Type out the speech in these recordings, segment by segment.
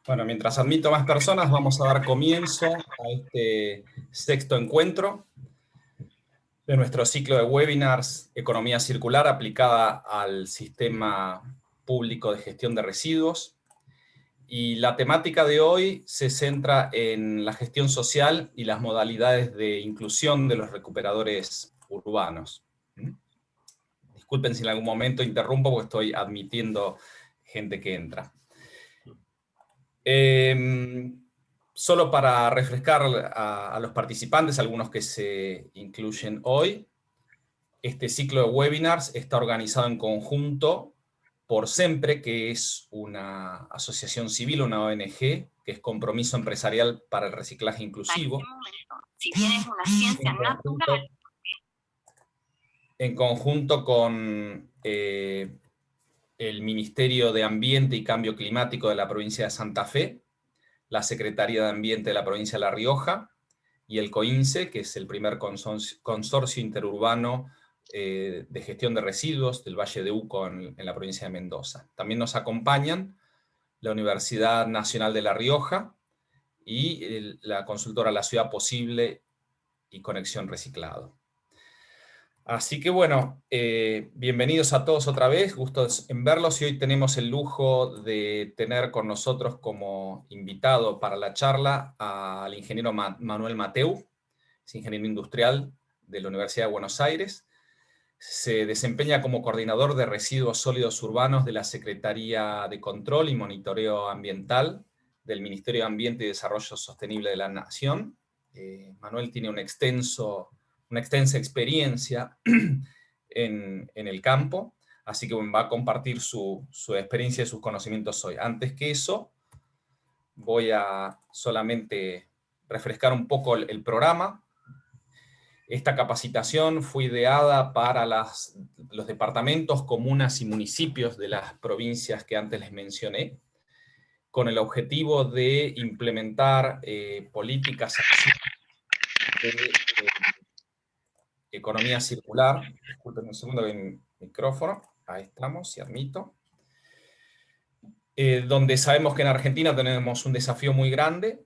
Bueno, mientras admito más personas, vamos a dar comienzo a este sexto encuentro de nuestro ciclo de webinars Economía Circular aplicada al sistema público de gestión de residuos. Y la temática de hoy se centra en la gestión social y las modalidades de inclusión de los recuperadores urbanos. Disculpen si en algún momento interrumpo porque estoy admitiendo gente que entra. Solo para refrescar a los participantes, algunos que se incluyen hoy, este ciclo de webinars está organizado en conjunto por SEMPRE, que es una asociación civil, una ONG, que es Compromiso Empresarial para el Reciclaje Inclusivo. Si tienes una ciencia natural. En conjunto con el Ministerio de Ambiente y Cambio Climático de la provincia de Santa Fe, la Secretaría de Ambiente de la provincia de La Rioja y el COINCE, que es el primer consorcio interurbano de gestión de residuos del Valle de Uco en la provincia de Mendoza. También nos acompañan la Universidad Nacional de La Rioja y la consultora La Ciudad Posible y Conexión Reciclado. Así que bueno, bienvenidos a todos otra vez, gusto en verlos, y hoy tenemos el lujo de tener con nosotros como invitado para la charla al ingeniero Manuel Mateu, es ingeniero industrial de la Universidad de Buenos Aires, se desempeña como coordinador de residuos sólidos urbanos de la Secretaría de Control y Monitoreo Ambiental del Ministerio de Ambiente y Desarrollo Sostenible de la Nación. Manuel tiene una extensa experiencia en el campo, así que va a compartir su experiencia y sus conocimientos hoy. Antes que eso, voy a solamente refrescar un poco el programa. Esta capacitación fue ideada para los departamentos, comunas y municipios de las provincias que antes les mencioné, con el objetivo de implementar políticas de economía circular. Disculpen un segundo que mi micrófono. Ahí estamos, si admito. Donde sabemos que en Argentina tenemos un desafío muy grande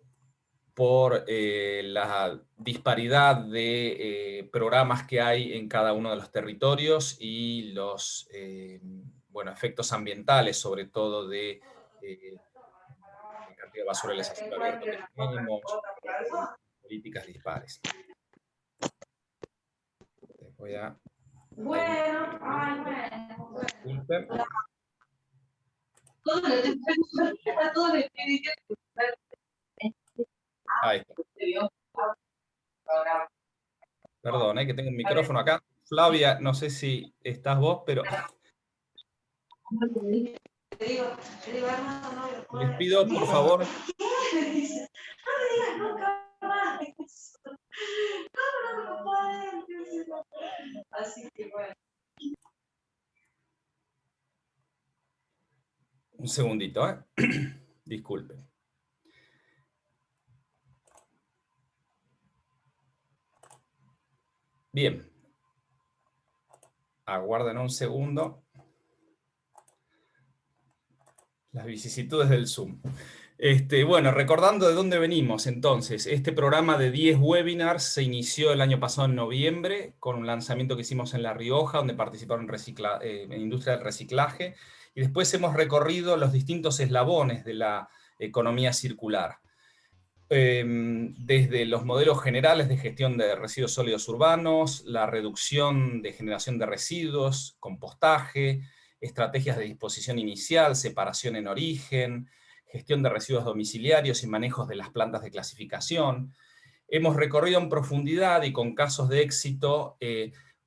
por la disparidad de programas que hay en cada uno de los territorios y los efectos ambientales, sobre todo de la cantidad de basurales a cielo abierto que tenemos, políticas dispares. Voy a... Disculpen. Ahí está. Perdón, que tengo un micrófono acá. Flavia, no sé si estás vos, pero... Les pido, por favor... Un segundito, disculpen. Bien. Aguarden un segundo. Las vicisitudes del Zoom. Bueno, recordando de dónde venimos, entonces, este programa de 10 webinars se inició el año pasado en noviembre, con un lanzamiento que hicimos en La Rioja, donde participaron en industria del reciclaje, y después hemos recorrido los distintos eslabones de la economía circular. Desde los modelos generales de gestión de residuos sólidos urbanos, la reducción de generación de residuos, compostaje, estrategias de disposición inicial, separación en origen, gestión de residuos domiciliarios y manejos de las plantas de clasificación. Hemos recorrido en profundidad y con casos de éxito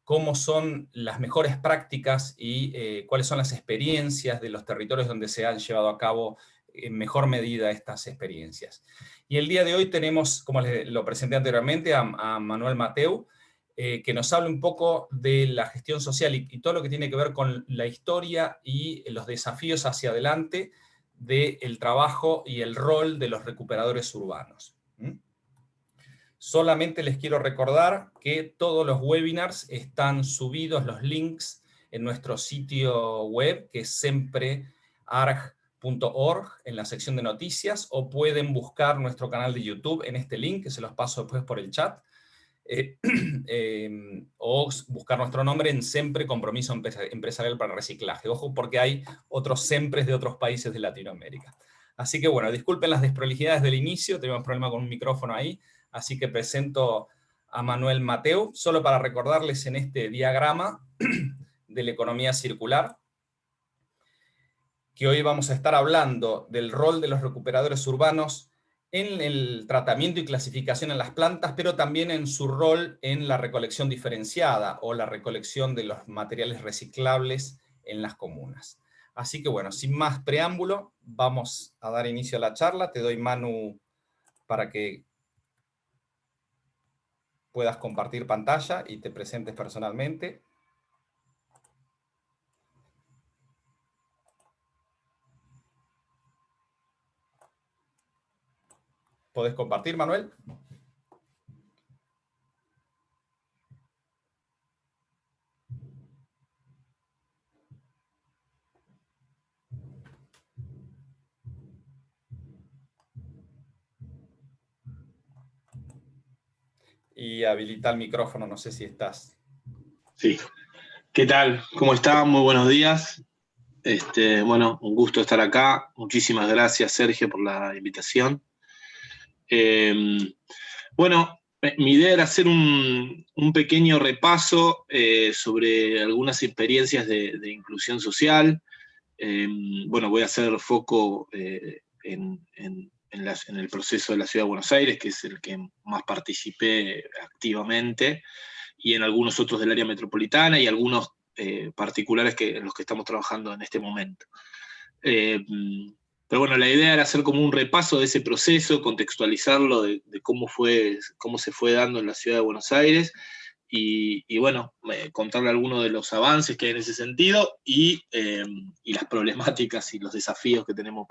cómo son las mejores prácticas y cuáles son las experiencias de los territorios donde se han llevado a cabo en mejor medida estas experiencias. Y el día de hoy tenemos, como les lo presenté anteriormente, a Manuel Mateu, que nos habla un poco de la gestión social y todo lo que tiene que ver con la historia y los desafíos hacia adelante del trabajo y el rol de los recuperadores urbanos. Solamente les quiero recordar que todos los webinars están subidos, los links, en nuestro sitio web, que es semprearg.org. en la sección de noticias, o pueden buscar nuestro canal de YouTube en este link, que se los paso después por el chat, o buscar nuestro nombre en SEMPRE, Compromiso Empresarial para Reciclaje. Ojo, porque hay otros SEMPRES de otros países de Latinoamérica. Así que bueno, disculpen las desprolijidades del inicio, tuvimos problema con un micrófono ahí, así que presento a Manuel Mateu, solo para recordarles en este diagrama de la economía circular, que hoy vamos a estar hablando del rol de los recuperadores urbanos en el tratamiento y clasificación en las plantas, pero también en su rol en la recolección diferenciada o la recolección de los materiales reciclables en las comunas. Así que bueno, sin más preámbulo, vamos a dar inicio a la charla. Te doy, Manu, para que puedas compartir pantalla y te presentes personalmente. ¿Podés compartir, Manuel? Y habilita el micrófono, no sé si estás. Sí. ¿Qué tal? ¿Cómo están? Muy buenos días. Bueno, un gusto estar acá. Muchísimas gracias, Sergio, por la invitación. Bueno, mi idea era hacer un pequeño repaso sobre algunas experiencias de inclusión social. Bueno, voy a hacer foco en el proceso de la Ciudad de Buenos Aires, que es el que más participé activamente, y en algunos otros del área metropolitana y algunos particulares en los que estamos trabajando en este momento. Pero bueno, la idea era hacer como un repaso de ese proceso, contextualizarlo de cómo se fue dando en la Ciudad de Buenos Aires, y bueno, contarle algunos de los avances que hay en ese sentido y las problemáticas y los desafíos que tenemos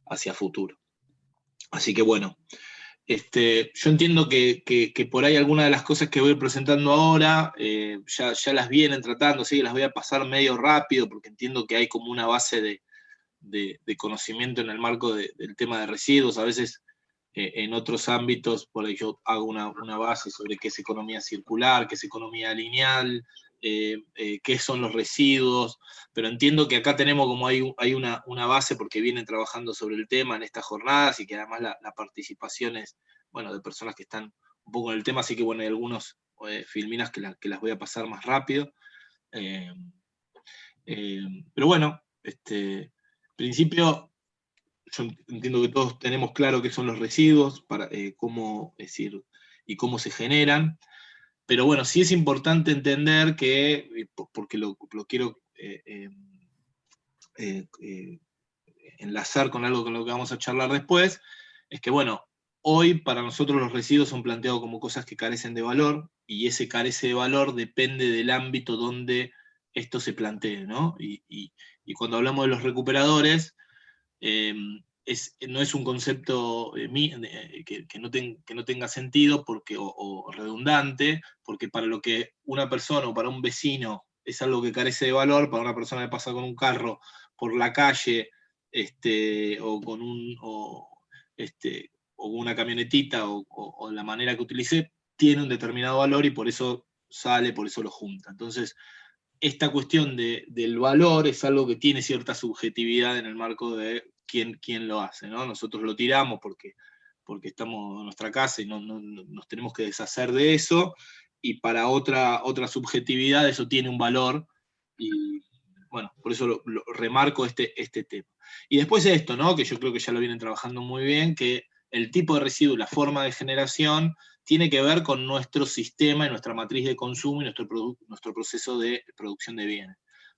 hacia futuro. Así que bueno, yo entiendo que por ahí algunas de las cosas que voy presentando ahora ya las vienen tratando, así que las voy a pasar medio rápido porque entiendo que hay como una base de conocimiento en el marco del tema de residuos. A veces en otros ámbitos, por ahí yo hago una base sobre qué es economía circular, qué es economía lineal, qué son los residuos, pero entiendo que acá tenemos como hay una base porque vienen trabajando sobre el tema en estas jornadas y que además la participación es, bueno, de personas que están un poco en el tema, así que bueno, hay algunos filminas que las voy a pasar más rápido. Pero bueno, en principio yo entiendo que todos tenemos claro qué son los residuos, cómo, es decir, y cómo se generan, pero bueno, sí es importante entender que, porque lo quiero enlazar con algo con lo que vamos a charlar después, es que bueno, hoy para nosotros los residuos son planteados como cosas que carecen de valor, y ese carece de valor depende del ámbito donde esto se plantee, ¿no? Y cuando hablamos de los recuperadores, no es un concepto que no tenga sentido o redundante, porque para lo que una persona o para un vecino es algo que carece de valor, para una persona que pasa con un carro por la calle, o con una camionetita, o la manera que utilice, tiene un determinado valor y por eso sale, por eso lo junta. Entonces, esta cuestión del valor es algo que tiene cierta subjetividad en el marco de quién lo hace, ¿no? Nosotros lo tiramos porque estamos en nuestra casa y no nos tenemos que deshacer de eso, y para otra subjetividad eso tiene un valor, y bueno, por eso lo remarco este tema. Y después esto, ¿no? Que yo creo que ya lo vienen trabajando muy bien, que el tipo de residuo, la forma de generación, tiene que ver con nuestro sistema y nuestra matriz de consumo y nuestro proceso de producción de bienes.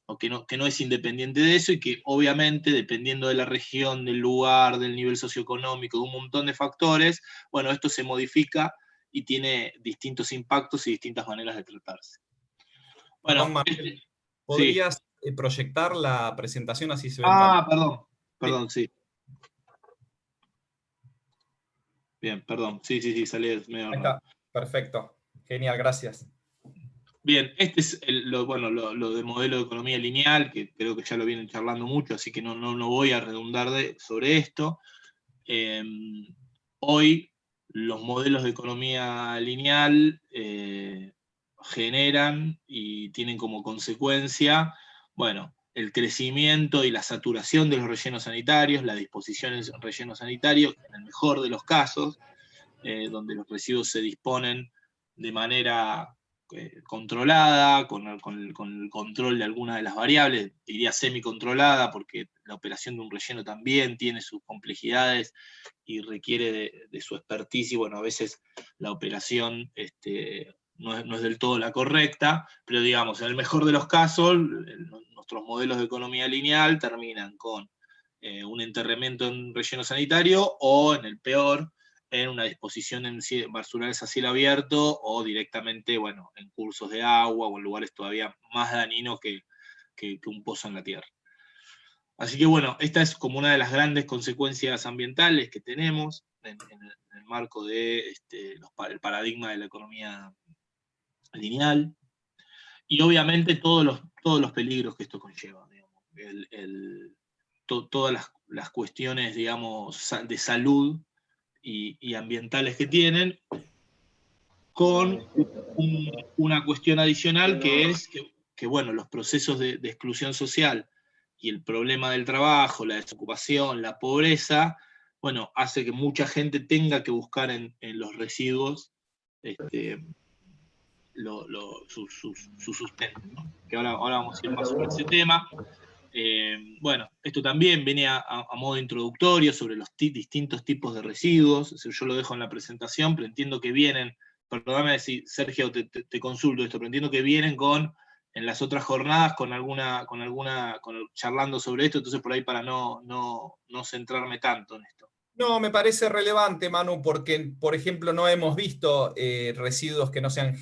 ¿No? Que no es independiente de eso, y que obviamente, dependiendo de la región, del lugar, del nivel socioeconómico, de un montón de factores, bueno, esto se modifica y tiene distintos impactos y distintas maneras de tratarse. Bueno, ¿podrías proyectar la presentación así se ve en pantalla? Perdón, sí. Bien, perdón, sí, salí medio. Ahí está, perfecto, genial, gracias. Bien, este es lo de modelo de economía lineal, que creo que ya lo vienen charlando mucho, así que no voy a redundar sobre esto. Hoy los modelos de economía lineal generan y tienen como consecuencia, bueno, el crecimiento y la saturación de los rellenos sanitarios, la disposición en rellenos sanitarios, en el mejor de los casos, donde los residuos se disponen de manera controlada, con el control de algunas de las variables, diría semi-controlada, porque la operación de un relleno también tiene sus complejidades y requiere de su expertise, y bueno, a veces la operación no es del todo la correcta, pero digamos, en el mejor de los casos, nuestros modelos de economía lineal terminan con un enterramiento en relleno sanitario, o en el peor, en una disposición en basurales a cielo abierto, o directamente, bueno, en cursos de agua, o en lugares todavía más dañinos que un pozo en la tierra. Así que bueno, esta es como una de las grandes consecuencias ambientales que tenemos en el marco de el paradigma de la economía lineal, y obviamente todos los peligros que esto conlleva, digamos, todas las cuestiones, digamos, de salud y ambientales que tienen, con una cuestión adicional, que es que bueno, los procesos de exclusión social y el problema del trabajo, la desocupación, la pobreza, bueno, hace que mucha gente tenga que buscar en los residuos su sustento, ¿no? Que ahora vamos a ir más sobre ese tema. Bueno, esto también viene a modo introductorio sobre los distintos tipos de residuos. Yo lo dejo en la presentación, pero entiendo que vienen, perdóname si Sergio te consulto esto, pero entiendo que vienen en las otras jornadas charlando sobre esto, entonces por ahí para no centrarme tanto en esto. No, me parece relevante, Manu, porque, por ejemplo, no hemos visto residuos que no sean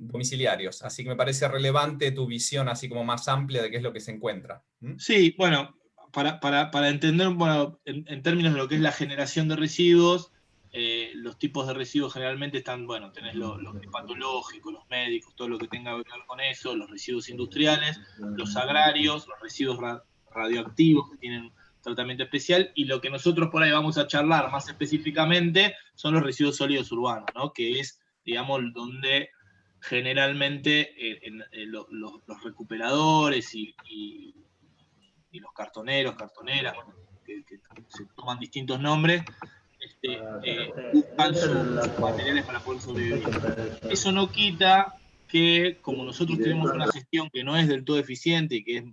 domiciliarios, así que me parece relevante tu visión así como más amplia de qué es lo que se encuentra. Sí, bueno, para entender, bueno, en términos de lo que es la generación de residuos, los tipos de residuos generalmente están, bueno, tenés los patológicos, los médicos, todo lo que tenga que ver con eso, los residuos industriales, los agrarios, los residuos radioactivos que tienen tratamiento especial, y lo que nosotros por ahí vamos a charlar más específicamente son los residuos sólidos urbanos, ¿no? Que es, digamos, donde generalmente los recuperadores y los cartoneros, cartoneras, que se toman distintos nombres, buscan sus materiales para poder sobrevivir. Eso no quita que, como nosotros tenemos una gestión que no es del todo eficiente y que es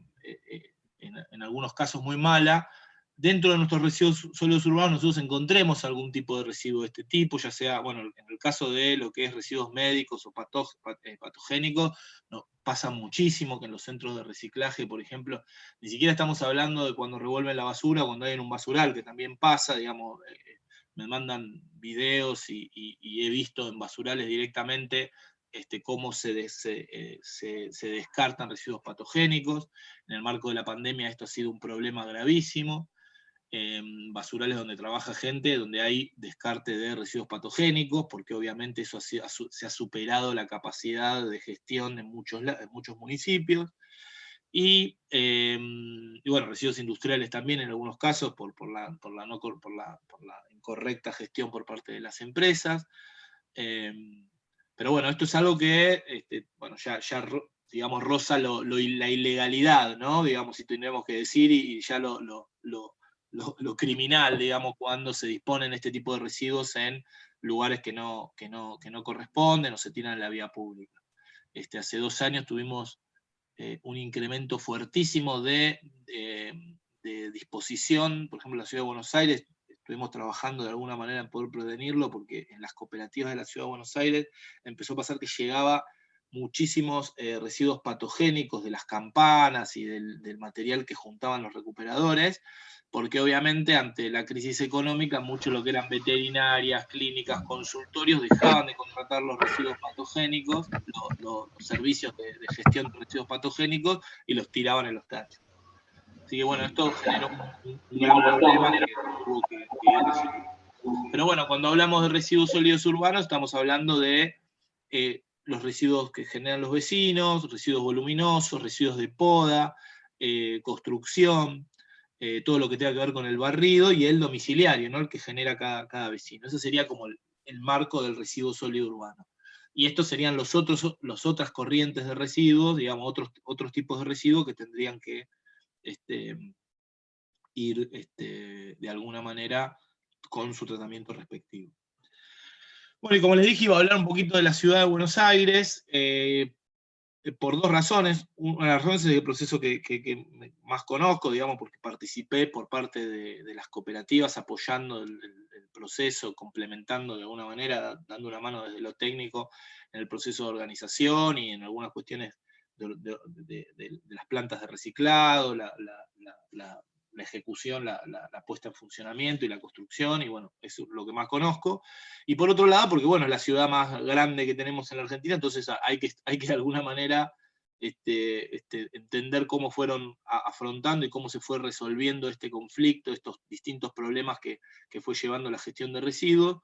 en algunos casos muy mala, dentro de nuestros residuos sólidos urbanos nosotros encontremos algún tipo de residuo de este tipo, ya sea, bueno, en el caso de lo que es residuos médicos o patogénicos, no, pasa muchísimo que en los centros de reciclaje, por ejemplo, ni siquiera estamos hablando de cuando revuelven la basura, cuando hay en un basural, que también pasa, digamos, me mandan videos y he visto en basurales directamente cómo se descartan residuos patogénicos. En el marco de la pandemia esto ha sido un problema gravísimo. Basurales donde trabaja gente, donde hay descarte de residuos patogénicos, porque obviamente eso se ha superado la capacidad de gestión en muchos municipios. Y bueno, residuos industriales también en algunos casos por la incorrecta gestión por parte de las empresas. Pero bueno, esto es algo que bueno, ya digamos, roza la ilegalidad, ¿no? Digamos, si tenemos que decir, y ya lo criminal, digamos, cuando se disponen este tipo de residuos en lugares que no corresponden o se tiran en la vía pública. Hace 2 años tuvimos un incremento fuertísimo de disposición, por ejemplo, en la Ciudad de Buenos Aires. Estuvimos trabajando de alguna manera en poder prevenirlo, porque en las cooperativas de la Ciudad de Buenos Aires empezó a pasar que llegaba muchísimos residuos patogénicos de las campanas y del material que juntaban los recuperadores, porque obviamente ante la crisis económica, mucho lo que eran veterinarias, clínicas, consultorios, dejaban de contratar los residuos patogénicos, los servicios de gestión de residuos patogénicos, y los tiraban en los tachos. Así que bueno, esto generó un gran problema que tuvo que ir resolviendo. Pero bueno, cuando hablamos de residuos sólidos urbanos, estamos hablando de los residuos que generan los vecinos, residuos voluminosos, residuos de poda, construcción, todo lo que tenga que ver con el barrido, y el domiciliario, ¿no? El que genera cada vecino. Ese sería como el marco del residuo sólido urbano. Y estos serían las otras corrientes de residuos, digamos, otros tipos de residuos que tendrían que ir de alguna manera con su tratamiento respectivo. Bueno, y como les dije, iba a hablar un poquito de la ciudad de Buenos Aires, por dos razones. Una de las razones es el proceso que más conozco, digamos, porque participé por parte de las cooperativas apoyando el proceso, complementando de alguna manera, dando una mano desde lo técnico en el proceso de organización y en algunas cuestiones de las plantas de reciclado, la ejecución, la puesta en funcionamiento y la construcción, y bueno, eso es lo que más conozco. Y por otro lado, porque bueno, es la ciudad más grande que tenemos en la Argentina, entonces hay que de alguna manera entender cómo fueron afrontando y cómo se fue resolviendo este conflicto, estos distintos problemas que fue llevando la gestión de residuos,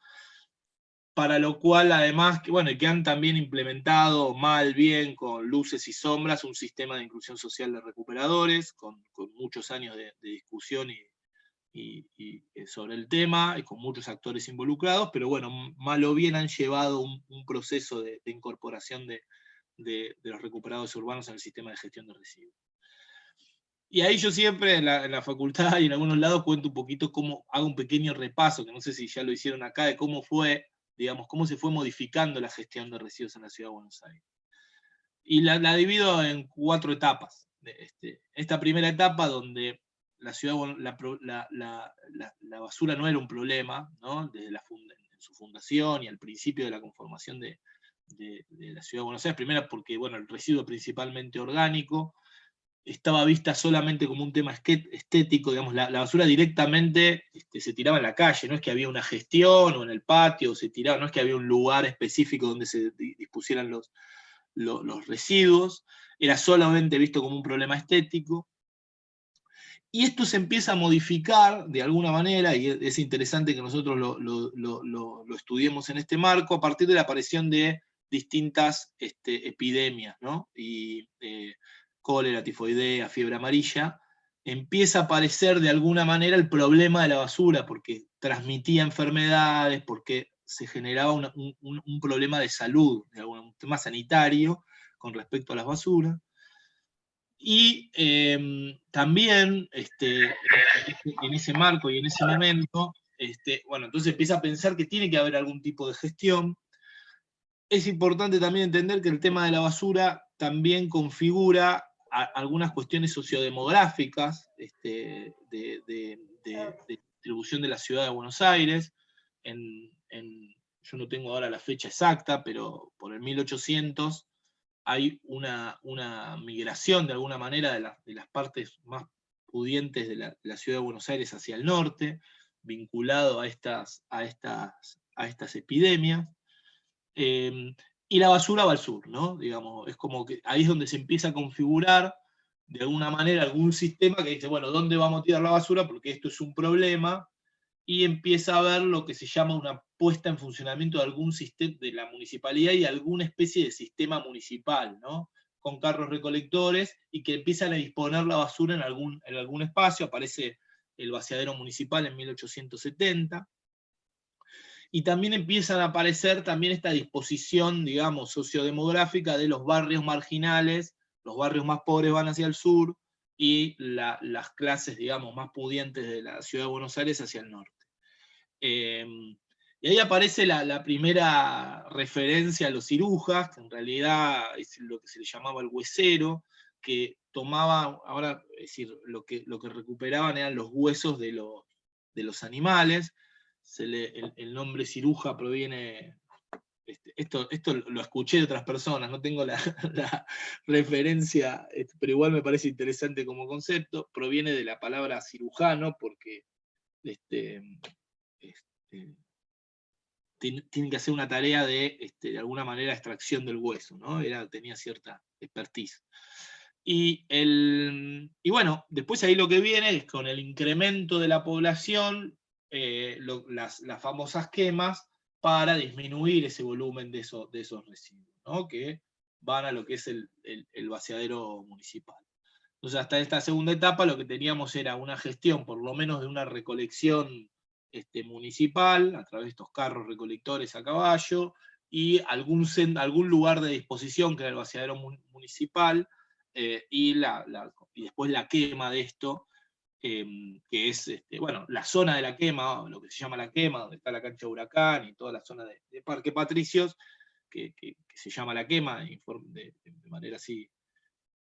para lo cual además, que han también implementado mal, bien, con luces y sombras, un sistema de inclusión social de recuperadores, con muchos años de discusión y sobre el tema, y con muchos actores involucrados, pero bueno, mal o bien han llevado un proceso de incorporación de los recuperadores urbanos en el sistema de gestión de residuos. Y ahí yo siempre en la facultad y en algunos lados cuento un poquito hago un pequeño repaso, que no sé si ya lo hicieron acá, de cómo se fue modificando la gestión de residuos en la Ciudad de Buenos Aires. Y la divido en 4 etapas. Esta primera etapa donde la basura no era un problema, ¿no? Desde en su fundación y al principio de la conformación de la Ciudad de Buenos Aires, primero porque el residuo principalmente orgánico estaba vista solamente como un tema estético, digamos, la basura directamente se tiraba en la calle, no es que había una gestión o en el patio, se tiraba, no es que había un lugar específico donde se dispusieran los residuos, era solamente visto como un problema estético. Y esto se empieza a modificar de alguna manera, y es interesante que nosotros lo estudiemos en este marco, a partir de la aparición de distintas epidemias, ¿no? Y cólera, tifoidea, fiebre amarilla, empieza a aparecer de alguna manera el problema de la basura, porque transmitía enfermedades, porque se generaba un problema de salud, un tema sanitario con respecto a las basuras. Y también en ese marco y en ese momento, entonces empieza a pensar que tiene que haber algún tipo de gestión. Es importante también entender que el tema de la basura también configura algunas cuestiones sociodemográficas de distribución de la ciudad de Buenos Aires. Yo no tengo ahora la fecha exacta, pero por el 1800 hay una migración de alguna manera de las partes más pudientes de la ciudad de Buenos Aires hacia el norte, vinculado a estas epidemias. Y la basura va al sur, ¿no? Digamos, es como que ahí es donde se empieza a configurar de alguna manera algún sistema que dice, bueno, ¿dónde vamos a tirar la basura? Porque esto es un problema, y empieza a haber lo que se llama una puesta en funcionamiento de algún sistema de la municipalidad y alguna especie de sistema municipal, ¿no? Con carros recolectores, y que empiezan a disponer la basura en algún espacio. Aparece el vaciadero municipal en 1870, y también empiezan a aparecer también esta disposición, digamos, sociodemográfica de los barrios marginales. Los barrios más pobres van hacia el sur, y las clases, digamos, más pudientes de la ciudad de Buenos Aires hacia el norte. Y ahí aparece la primera referencia a los cirujas, que en realidad es lo que se le llamaba el huesero, que tomaba, ahora, es decir, lo que recuperaban eran los huesos de los animales. El nombre ciruja proviene... Esto lo escuché de otras personas, no tengo la referencia, pero igual me parece interesante como concepto. Proviene de la palabra cirujano, porque tienen que hacer una tarea de alguna manera, extracción del hueso, ¿no? Tenía cierta expertise. Y bueno, después ahí lo que viene es, con el incremento de la población, las famosas quemas, para disminuir ese volumen de esos residuos. ¿no? Que van a lo que es el vaciadero municipal. Entonces, hasta esta segunda etapa lo que teníamos era una gestión, por lo menos de una recolección municipal, a través de estos carros recolectores a caballo, y algún lugar de disposición, que era el vaciadero municipal, y después la quema de esto, que es bueno, la zona de la quema, lo que se llama la quema, donde está la cancha de Huracán y toda la zona de Parque Patricios, que se llama la quema de manera así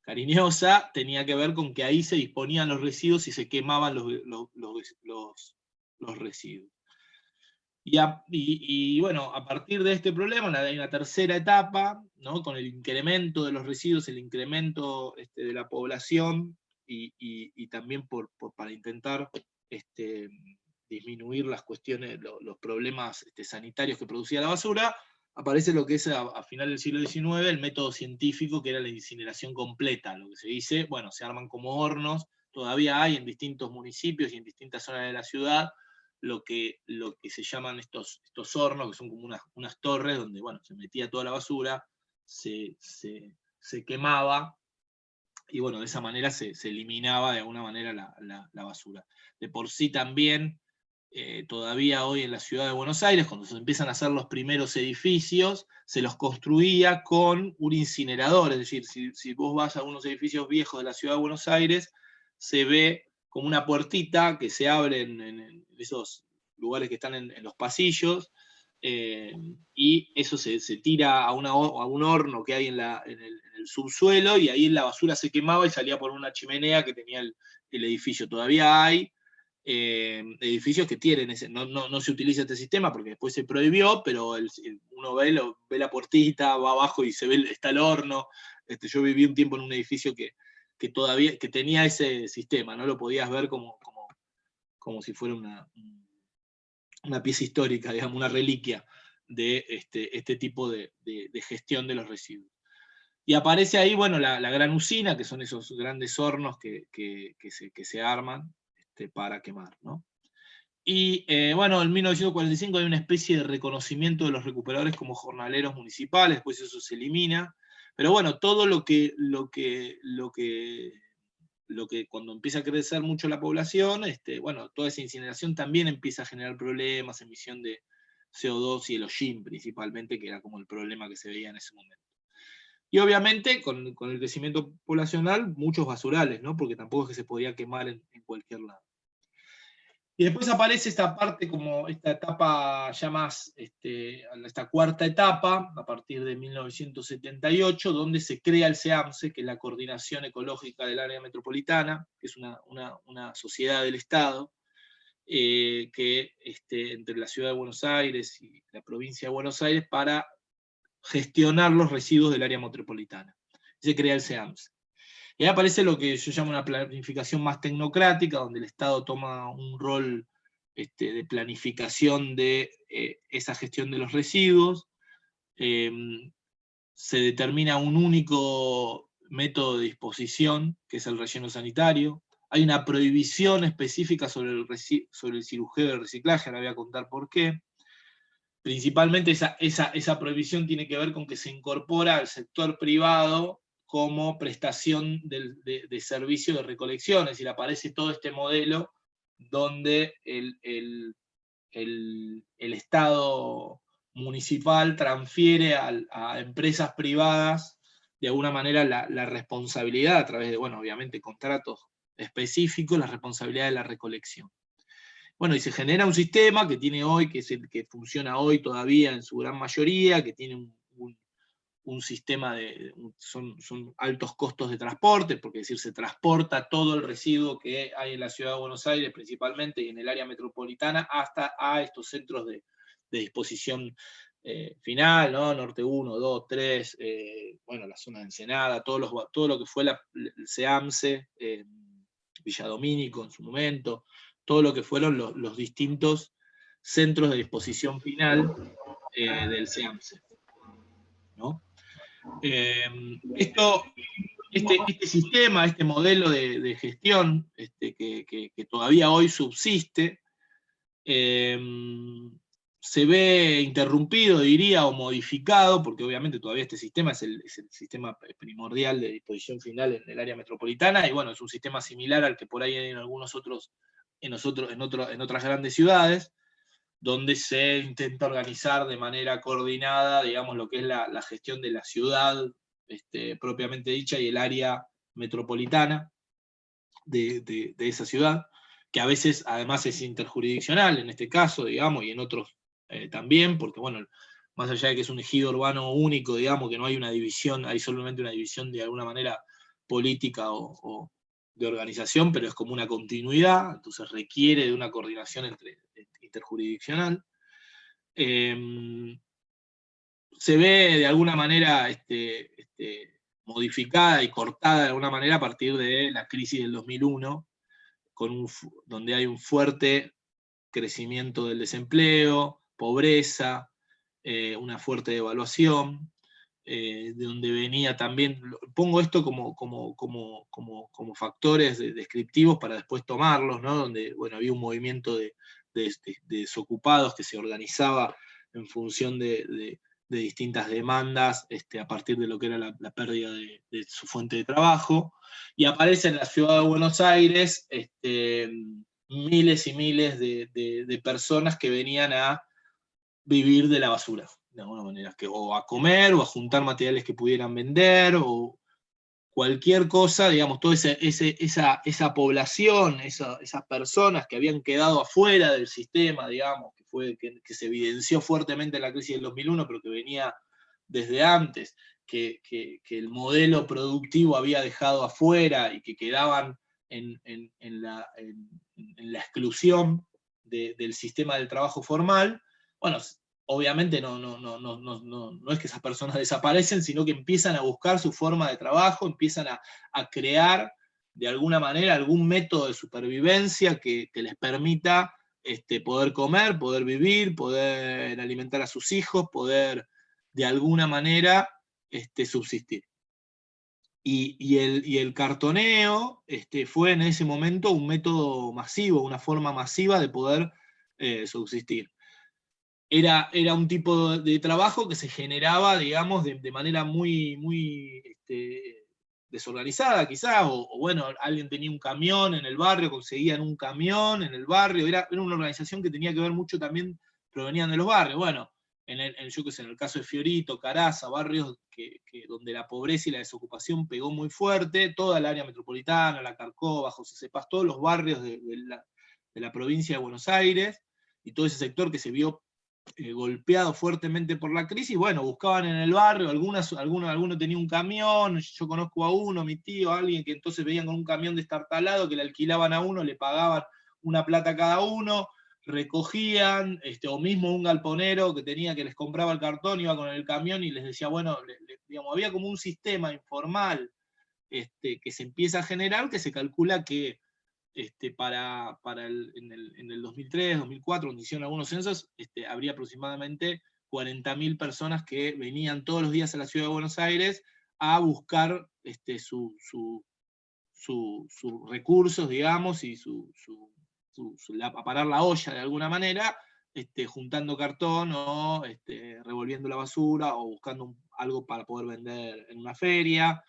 cariñosa, tenía que ver con que ahí se disponían los residuos y se quemaban los residuos. Y bueno, a partir de este problema hay una tercera etapa, ¿no? Con el incremento de los residuos, el incremento de la población, y también para intentar disminuir las cuestiones, los problemas sanitarios que producía la basura, aparece lo que es a final del siglo XIX el método científico, que era la incineración completa. Lo que se dice, bueno, se arman como hornos, todavía hay en distintos municipios y en distintas zonas de la ciudad lo que se llaman estos hornos, que son como unas torres donde, bueno, se metía toda la basura, se quemaba, y bueno, de esa manera se eliminaba de alguna manera la basura. De por sí también, todavía hoy en la ciudad de Buenos Aires, cuando se empiezan a hacer los primeros edificios, se los construía con un incinerador, es decir, si vos vas a unos edificios viejos de la ciudad de Buenos Aires, se ve como una puertita que se abre en esos lugares que están en los pasillos, y eso se tira a un horno que hay en el subsuelo, y ahí la basura se quemaba y salía por una chimenea que tenía el edificio. Todavía hay edificios que tienen no se utiliza este sistema porque después se prohibió, pero uno ve la puertita, va abajo y se ve, está el horno. Yo viví un tiempo en un edificio que todavía tenía ese sistema, ¿no? Lo podías ver como si fuera una pieza histórica, digamos, una reliquia de este tipo de gestión de los residuos. Y aparece ahí, bueno, la gran usina, que son esos grandes hornos que se arman para quemar, ¿no? Y bueno, en 1945 hay una especie de reconocimiento de los recuperadores como jornaleros municipales, después eso se elimina. Pero bueno, todo lo que cuando empieza a crecer mucho la población, bueno, toda esa incineración también empieza a generar problemas, emisión de CO2 y el hollín principalmente, que era como el problema que se veía en ese momento. Y obviamente con el crecimiento poblacional, muchos basurales, ¿no? Porque tampoco es que se podía quemar en cualquier lado. Y después aparece esta parte, como esta etapa ya más, esta cuarta etapa, a partir de 1978, donde se crea el SEAMSE, que es la Coordinación Ecológica del Área Metropolitana, que es una sociedad del Estado, que entre la Ciudad de Buenos Aires y la provincia de Buenos Aires, para gestionar los residuos del área metropolitana. Se crea el SEAMSE. Y ahí aparece lo que yo llamo una planificación más tecnocrática, donde el Estado toma un rol de planificación de esa gestión de los residuos. Se determina un único método de disposición, que es el relleno sanitario. Hay una prohibición específica sobre el cirujeo del reciclaje, ahora voy a contar por qué. Principalmente esa prohibición tiene que ver con que se incorpora al sector privado como prestación de servicio de recolección, es decir, aparece todo este modelo donde el Estado municipal transfiere a empresas privadas de alguna manera la responsabilidad, a través de, bueno, obviamente contratos específicos, la responsabilidad de la recolección. Bueno, y se genera un sistema que tiene hoy, que es el que funciona hoy todavía en su gran mayoría, que tiene un sistema son altos costos de transporte, porque es decir, se transporta todo el residuo que hay en la ciudad de Buenos Aires, principalmente, y en el área metropolitana, hasta a estos centros de disposición final, ¿no? Norte 1, 2, 3, bueno, la zona de Ensenada, todo lo que fue el SEAMSE, Villa Domínico en su momento, todo lo que fueron los distintos centros de disposición final del SEAMSE, ¿no? Este sistema, este modelo de gestión que todavía hoy subsiste, se ve interrumpido, diría, o modificado, porque obviamente todavía este sistema es el sistema primordial de disposición final en el área metropolitana, y bueno, es un sistema similar al que por ahí hay en algunos otros, en otras grandes ciudades, donde se intenta organizar de manera coordinada, digamos, lo que es la gestión de la ciudad propiamente dicha y el área metropolitana de esa ciudad, que a veces además es interjurisdiccional en este caso, digamos, y en otros también, porque bueno, más allá de que es un ejido urbano único, digamos, que no hay una división, hay solamente una división de alguna manera política o de organización, pero es como una continuidad, entonces requiere de una coordinación interjurisdiccional. Se ve de alguna manera modificada y cortada de alguna manera a partir de la crisis del 2001, donde hay un fuerte crecimiento del desempleo, pobreza, una fuerte devaluación, de donde venía también, pongo esto como factores descriptivos para después tomarlos, ¿no? Donde bueno, había un movimiento de desocupados que se organizaba en función de distintas demandas a partir de lo que era la pérdida de su fuente de trabajo, y aparece en la ciudad de Buenos Aires miles y miles de personas que venían a vivir de la basura, de alguna manera, o a comer, o a juntar materiales que pudieran vender, o cualquier cosa, digamos, toda esa población, esas personas que habían quedado afuera del sistema, digamos, que se evidenció fuertemente en la crisis del 2001, pero que venía desde antes, que el modelo productivo había dejado afuera y que quedaban en la exclusión del sistema del trabajo formal. Bueno, obviamente no es que esas personas desaparecen, sino que empiezan a buscar su forma de trabajo, empiezan a crear de alguna manera algún método de supervivencia que les permita poder comer, poder vivir, poder alimentar a sus hijos, poder de alguna manera subsistir. Y el cartoneo fue en ese momento un método masivo, una forma masiva de poder subsistir. Era un tipo de trabajo que se generaba, digamos, de manera muy, muy desorganizada, quizá, o bueno, alguien tenía un camión en el barrio, conseguían un camión en el barrio, era una organización que tenía que ver mucho también, provenían de los barrios. Bueno, yo qué sé, en el caso de Fiorito, Caraza, barrios donde la pobreza y la desocupación pegó muy fuerte, toda el área metropolitana, la Carcova, José Cepaz, todos los barrios de la provincia de Buenos Aires, y todo ese sector que se vio golpeado fuertemente por la crisis, bueno, buscaban en el barrio, alguno tenía un camión, yo conozco a uno, mi tío, alguien que entonces veían con un camión destartalado, que le alquilaban a uno, le pagaban una plata a cada uno, recogían, o mismo un galponero que les compraba el cartón, iba con el camión y les decía, bueno, digamos, había como un sistema informal que se empieza a generar, que se calcula que en el 2003, 2004, cuando hicieron algunos censos, habría aproximadamente 40.000 personas que venían todos los días a la ciudad de Buenos Aires a buscar sus recursos, digamos, y a parar la olla de alguna manera, juntando cartón o revolviendo la basura o buscando algo para poder vender en una feria.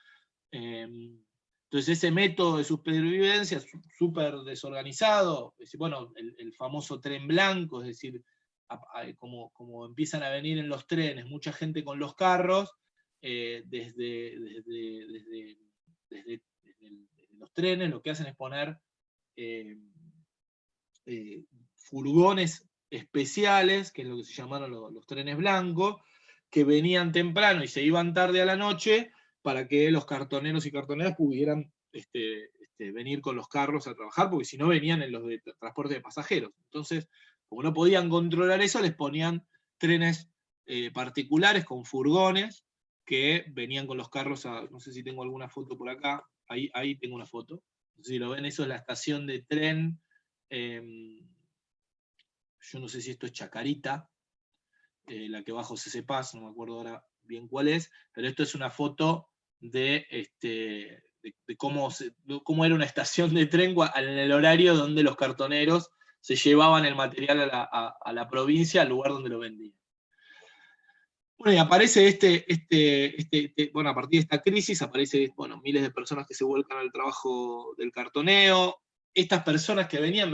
Entonces ese método de supervivencia súper desorganizado, bueno, el famoso tren blanco, es decir, como empiezan a venir en los trenes mucha gente con los carros, desde los trenes lo que hacen es poner furgones especiales, que es lo que se llamaron los trenes blancos, que venían temprano y se iban tarde a la noche, para que los cartoneros y cartoneras pudieran venir con los carros a trabajar, porque si no venían en los de transporte de pasajeros. Entonces, como no podían controlar eso, les ponían trenes particulares con furgones que venían con los carros no sé si tengo alguna foto por acá, ahí tengo una foto. Si lo ven, eso es la estación de tren, yo no sé si esto es Chacarita, la que va José Cepaz, no me acuerdo ahora bien cuál es, pero esto es una foto de cómo era una estación de tren en el horario donde los cartoneros se llevaban el material a la provincia, al lugar donde lo vendían. Bueno, y aparece bueno, a partir de esta crisis aparece, bueno, miles de personas que se vuelcan al trabajo del cartoneo. Estas personas que venían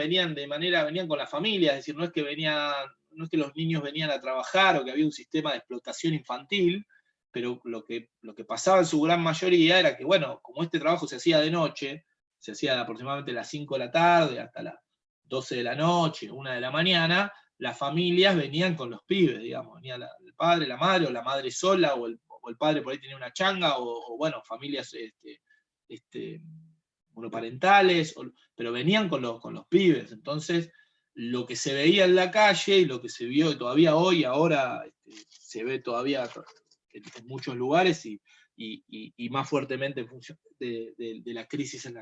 con la familia, es decir, no es que los niños venían a trabajar o que había un sistema de explotación infantil, pero lo que pasaba en su gran mayoría era que, bueno, como este trabajo se hacía de noche, se hacía aproximadamente a las 5 de la tarde hasta las 12 de la noche, 1 de la mañana, las familias venían con los pibes, digamos, venía el padre, la madre, o la madre sola, o el padre por ahí tenía una changa, o bueno, familias monoparentales, pero venían con los pibes. Entonces, lo que se veía en la calle y lo que se vio todavía hoy, ahora se ve todavía en muchos lugares y más fuertemente en función de la crisis en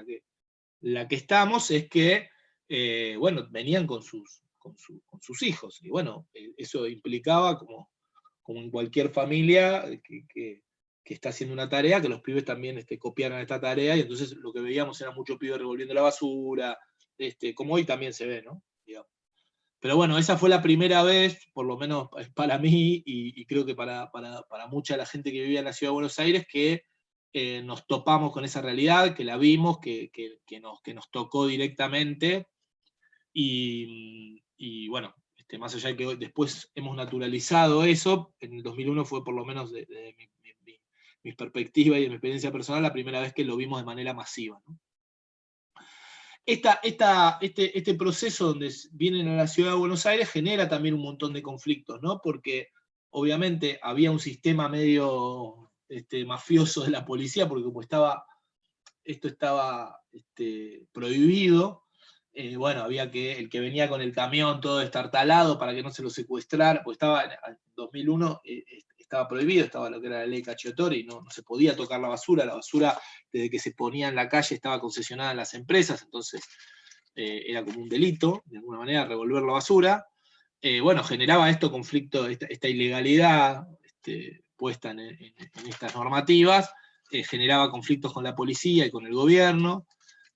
la que estamos, es que, bueno, venían con sus hijos. Y bueno, eso implicaba, como en cualquier familia que está haciendo una tarea, que los pibes también copiaran esta tarea, y entonces lo que veíamos era muchos pibes revolviendo la basura, como hoy también se ve, ¿no? Digamos. Pero bueno, esa fue la primera vez, por lo menos para mí, y creo que para mucha de la gente que vivía en la ciudad de Buenos Aires, que nos topamos con esa realidad, que la vimos, que nos tocó directamente, y bueno, más allá de que después hemos naturalizado eso, en el 2001 fue, por lo menos de mi perspectiva y de mi experiencia personal, la primera vez que lo vimos de manera masiva, ¿no? Este proceso donde vienen a la ciudad de Buenos Aires genera también un montón de conflictos, ¿no? Porque obviamente había un sistema medio mafioso de la policía, porque como esto estaba prohibido, bueno, había el que venía con el camión todo destartalado para que no se lo secuestrara, porque en 2001 estaba prohibido, estaba lo que era la ley Cacciatore, y no se podía tocar la basura desde que se ponía en la calle estaba concesionada en las empresas, entonces era como un delito, de alguna manera, revolver la basura. Bueno, generaba esto conflicto, esta ilegalidad puesta en estas normativas, generaba conflictos con la policía y con el gobierno,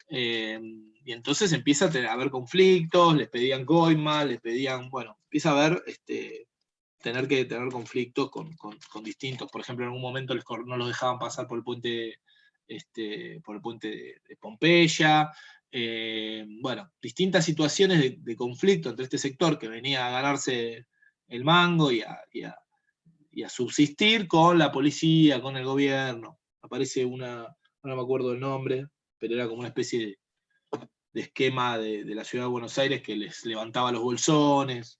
y entonces empieza a haber conflictos, les pedían coimas, bueno, empieza a haber, tener que tener conflictos con distintos, por ejemplo, en algún momento no los dejaban pasar por el puente, de Pompeya, bueno, distintas situaciones de conflicto entre este sector que venía a ganarse el mango y a subsistir con la policía, con el gobierno. Aparece no me acuerdo el nombre, pero era como una especie de esquema de la ciudad de Buenos Aires que les levantaba los bolsones.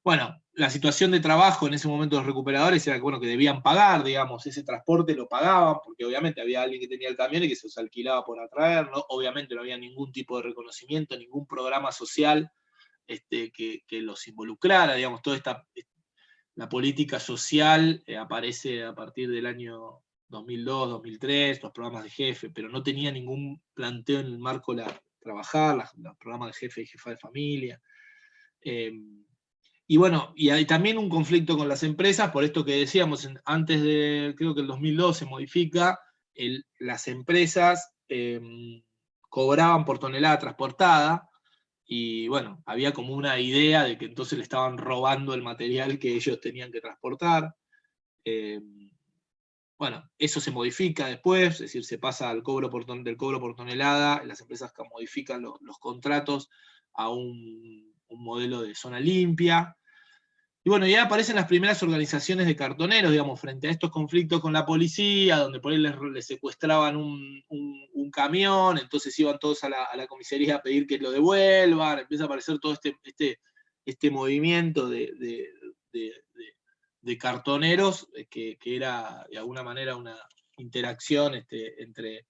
Bueno, la situación de trabajo en ese momento de los recuperadores era que, bueno, que debían pagar, digamos, ese transporte lo pagaban, porque obviamente había alguien que tenía el camión y que se los alquilaba por atraerlo. Obviamente no había ningún tipo de reconocimiento, ningún programa social que los involucrara, digamos, la política social aparece a partir del año 2002, 2003, los programas de jefe, pero no tenía ningún planteo en el marco de trabajar, los programas de jefe y jefa de familia. Y bueno, y hay también un conflicto con las empresas, por esto que decíamos, creo que el 2002 se modifica, las empresas cobraban por tonelada transportada, y bueno, había como una idea de que entonces le estaban robando el material que ellos tenían que transportar. Bueno, eso se modifica después, es decir, se pasa del cobro por tonelada, las empresas modifican los contratos a un modelo de zona limpia. Y bueno, ya aparecen las primeras organizaciones de cartoneros, digamos, frente a estos conflictos con la policía, donde por ahí les secuestraban un camión, entonces iban todos a la comisaría a pedir que lo devuelvan, empieza a aparecer todo este movimiento de cartoneros, que era de alguna manera una interacción entre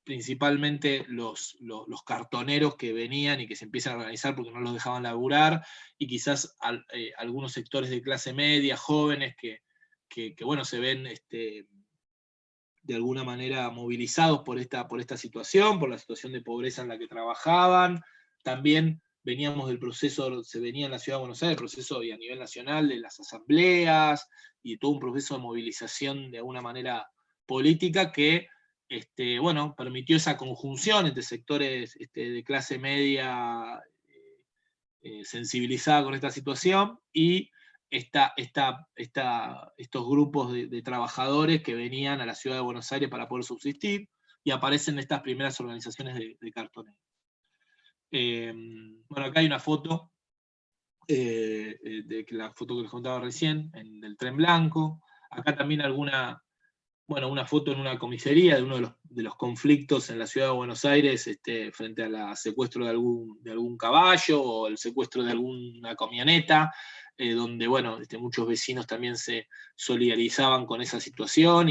principalmente los cartoneros que venían y que se empiezan a organizar porque no los dejaban laburar, y quizás algunos sectores de clase media, jóvenes, que bueno, se ven de alguna manera movilizados por esta situación, por la situación de pobreza en la que trabajaban. También veníamos del proceso, se venía en la Ciudad de Buenos Aires, el proceso y a nivel nacional de las asambleas, y todo un proceso de movilización de alguna manera política que bueno, permitió esa conjunción entre sectores de clase media sensibilizada con esta situación, y estos grupos de trabajadores que venían a la ciudad de Buenos Aires para poder subsistir, y aparecen estas primeras organizaciones de cartoneros. Bueno, acá hay una foto, la foto que les contaba recién, del tren blanco. Acá también una foto en una comisaría de uno de los conflictos en la ciudad de Buenos Aires, frente al secuestro de algún caballo, o el secuestro de alguna camioneta, donde bueno, muchos vecinos también se solidarizaban con esa situación,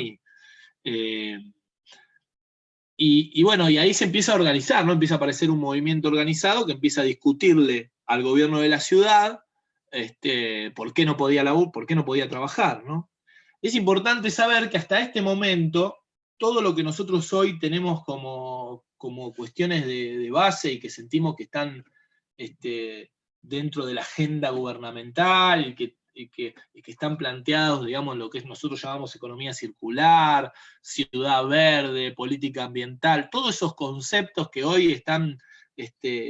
y bueno, y ahí se empieza a organizar, ¿no? Empieza a aparecer un movimiento organizado que empieza a discutirle al gobierno de la ciudad por qué no podía trabajar, ¿no? Es importante saber que hasta este momento, todo lo que nosotros hoy tenemos como cuestiones de base y que sentimos que están dentro de la agenda gubernamental y que están planteados, digamos, lo que nosotros llamamos economía circular, ciudad verde, política ambiental, todos esos conceptos que hoy están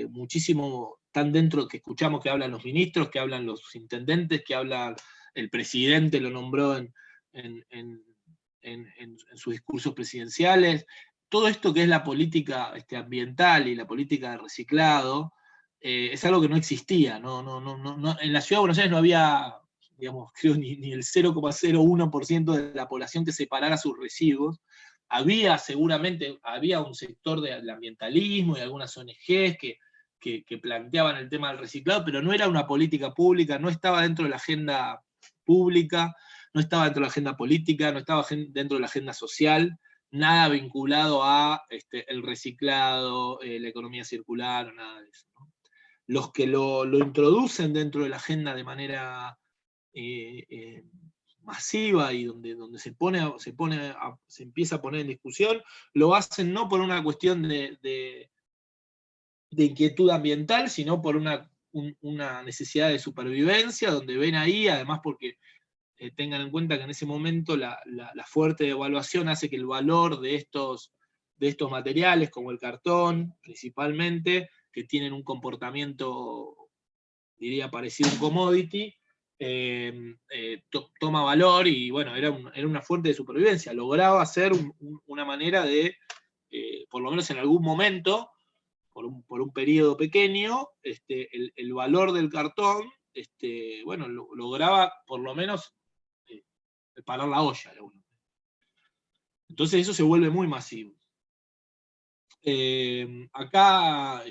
muchísimo, están dentro, que escuchamos que hablan los ministros, que hablan los intendentes, que habla el presidente, lo nombró en sus discursos presidenciales. Todo esto que es la política ambiental y la política de reciclado, es algo que no existía. En la ciudad de Buenos Aires no había, digamos, creo, ni el 0,01% de la población que separara sus residuos. Seguramente había un sector del ambientalismo y algunas ONGs que planteaban el tema del reciclado, pero no era una política pública, no estaba dentro de la agenda pública, no estaba dentro de la agenda política, no estaba dentro de la agenda social, nada vinculado a el reciclado, la economía circular, o nada de eso, ¿no? Los que lo introducen dentro de la agenda de manera masiva y donde se empieza a poner en discusión, lo hacen no por una cuestión de inquietud ambiental, sino por una necesidad de supervivencia, donde ven ahí, además porque tengan en cuenta que en ese momento la fuerte devaluación hace que el valor de estos materiales, como el cartón, principalmente, que tienen un comportamiento, diría, parecido a un commodity, toma valor, y bueno, era una fuente de supervivencia. Lograba ser una manera de, por lo menos en algún momento, por un periodo pequeño, el valor del cartón, bueno, lograba por lo menos parar la olla. Entonces eso se vuelve muy masivo. Acá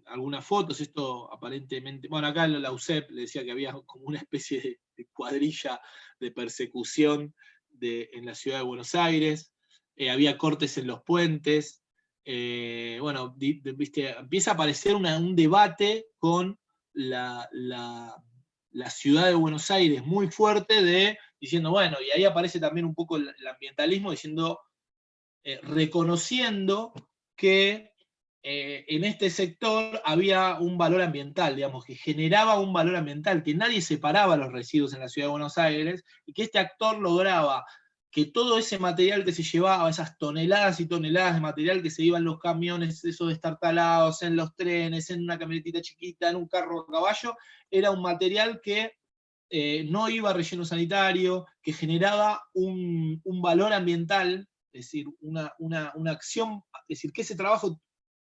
algunas fotos, esto aparentemente, bueno, acá la UCEP le decía que había como una especie de cuadrilla de persecución en la ciudad de Buenos Aires, había cortes en los puentes, bueno, viste, empieza a aparecer un debate con la ciudad de Buenos Aires muy fuerte, diciendo, bueno, y ahí aparece también un poco el ambientalismo, diciendo, reconociendo que en este sector había un valor ambiental, digamos, que generaba un valor ambiental, que nadie separaba los residuos en la ciudad de Buenos Aires, y que este actor lograba que todo ese material que se llevaba, esas toneladas y toneladas de material que se iban en los camiones, esos destartalados, en los trenes, en una camionetita chiquita, en un carro a caballo, era un material que no iba a relleno sanitario, que generaba un valor ambiental, es decir, una acción, es decir, que ese trabajo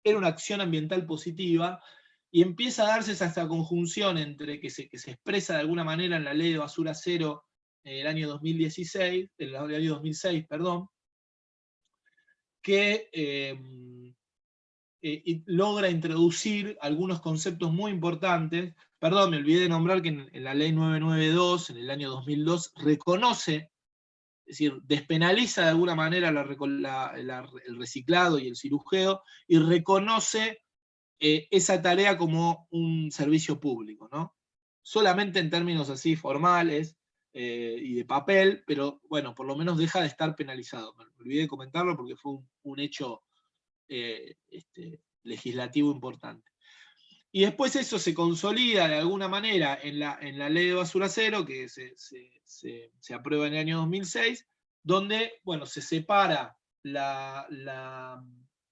era una acción ambiental positiva, y empieza a darse esta conjunción entre que se expresa de alguna manera en la ley de basura cero en el año 2016, en el año 2006, perdón, que logra introducir algunos conceptos muy importantes. Perdón, me olvidé de nombrar que en la ley 992, en el año 2002, reconoce, es decir, despenaliza de alguna manera el reciclado y el cirujeo, y reconoce esa tarea como un servicio público, ¿no? Solamente en términos así formales y de papel, pero bueno, por lo menos deja de estar penalizado. Me olvidé de comentarlo porque fue un hecho legislativo importante. Y después eso se consolida de alguna manera en la ley de basura cero, que se aprueba en el año 2006, donde, bueno, se separa la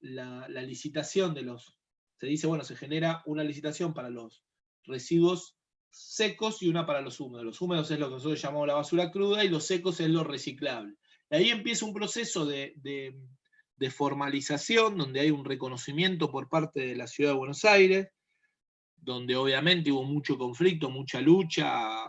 licitación de los, se dice, bueno, se genera una licitación para los residuos secos y una para los húmedos. Los húmedos es lo que nosotros llamamos la basura cruda y los secos es lo reciclable. Y ahí empieza un proceso de formalización, donde hay un reconocimiento por parte de la Ciudad de Buenos Aires, donde obviamente hubo mucho conflicto, mucha lucha,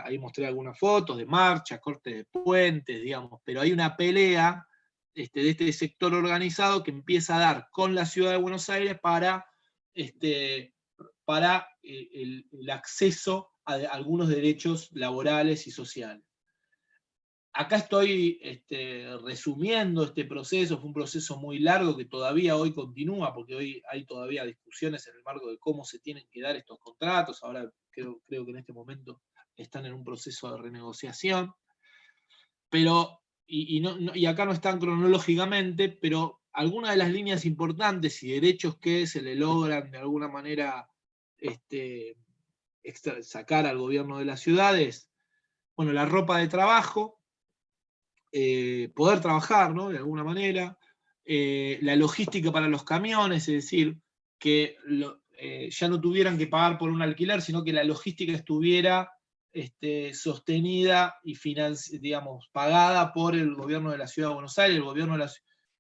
ahí mostré algunas fotos de marchas, cortes de puentes, digamos, pero hay una pelea de este sector organizado que empieza a dar con la Ciudad de Buenos Aires para el acceso a algunos derechos laborales y sociales. Acá estoy resumiendo este proceso, fue un proceso muy largo que todavía hoy continúa, porque hoy hay todavía discusiones en el marco de cómo se tienen que dar estos contratos, ahora creo que en este momento están en un proceso de renegociación, pero, y acá no están cronológicamente, pero algunas de las líneas importantes y derechos que se le logran de alguna manera sacar al gobierno de las ciudades, bueno, la ropa de trabajo, poder trabajar, ¿no? De alguna manera, la logística para los camiones, es decir, que ya no tuvieran que pagar por un alquiler, sino que la logística estuviera sostenida y digamos, pagada por el gobierno de la Ciudad de Buenos Aires. El gobierno de la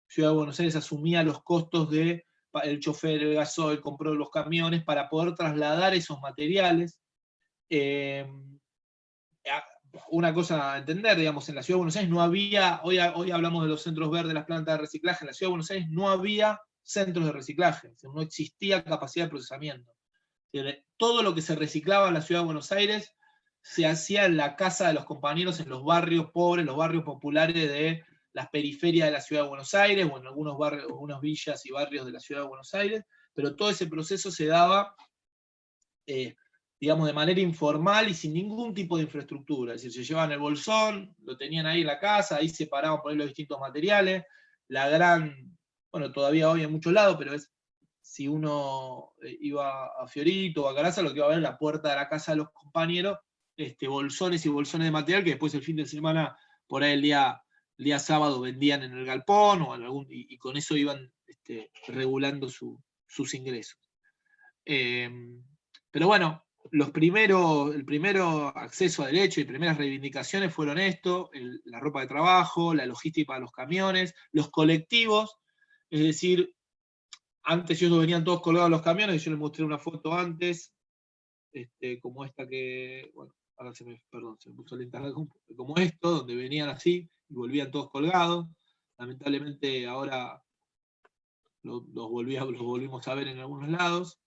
Ciudad de Buenos Aires asumía los costos del chofer, el gasoil, compró los camiones para poder trasladar esos materiales. Una cosa a entender, digamos, en la Ciudad de Buenos Aires no había, hoy hablamos de los centros verdes, las plantas de reciclaje, en la Ciudad de Buenos Aires no había centros de reciclaje, no existía capacidad de procesamiento. Todo lo que se reciclaba en la Ciudad de Buenos Aires se hacía en la casa de los compañeros, en los barrios pobres, los barrios populares de las periferias de la Ciudad de Buenos Aires, o en algunos barrios, algunas villas y barrios de la Ciudad de Buenos Aires, pero todo ese proceso se daba digamos, de manera informal y sin ningún tipo de infraestructura. Es decir, se llevaban el bolsón, lo tenían ahí en la casa, ahí separaban por ahí los distintos materiales. Bueno, todavía hoy en muchos lados, pero si uno iba a Fiorito o a Caraza, lo que iba a ver en la puerta de la casa de los compañeros, bolsones y bolsones de material que después el fin de semana, por ahí el día sábado vendían en el galpón, y con eso iban regulando sus ingresos. Pero bueno, el primero acceso a derechos y primeras reivindicaciones fueron esto, la ropa de trabajo, la logística para los camiones, los colectivos, es decir, antes ellos venían todos colgados los camiones, y yo les mostré una foto antes, como esta que, bueno, ahora se me puso lenta, como esto, donde venían así y volvían todos colgados. Lamentablemente ahora los volvimos a ver en algunos lados.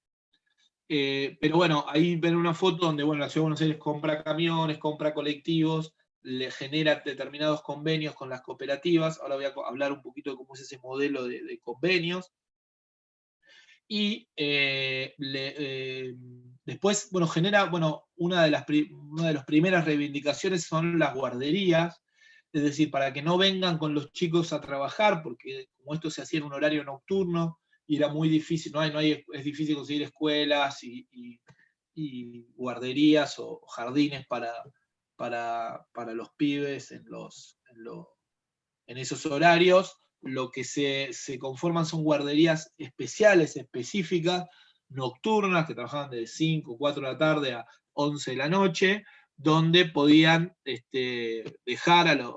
Pero bueno, ahí ven una foto donde bueno, la Ciudad de Buenos Aires compra camiones, compra colectivos, le genera determinados convenios con las cooperativas. Ahora voy a hablar un poquito de cómo es ese modelo de convenios. Y después, bueno, genera, bueno, una de las primeras reivindicaciones son las guarderías, es decir, para que no vengan con los chicos a trabajar, porque como esto se hacía en un horario nocturno, y era muy difícil, es difícil conseguir escuelas y guarderías o jardines para los pibes en esos horarios. Lo que se conforman son guarderías especiales, específicas, nocturnas, que trabajaban de 5 o 4 de la tarde a 11 de la noche, donde podían dejar a los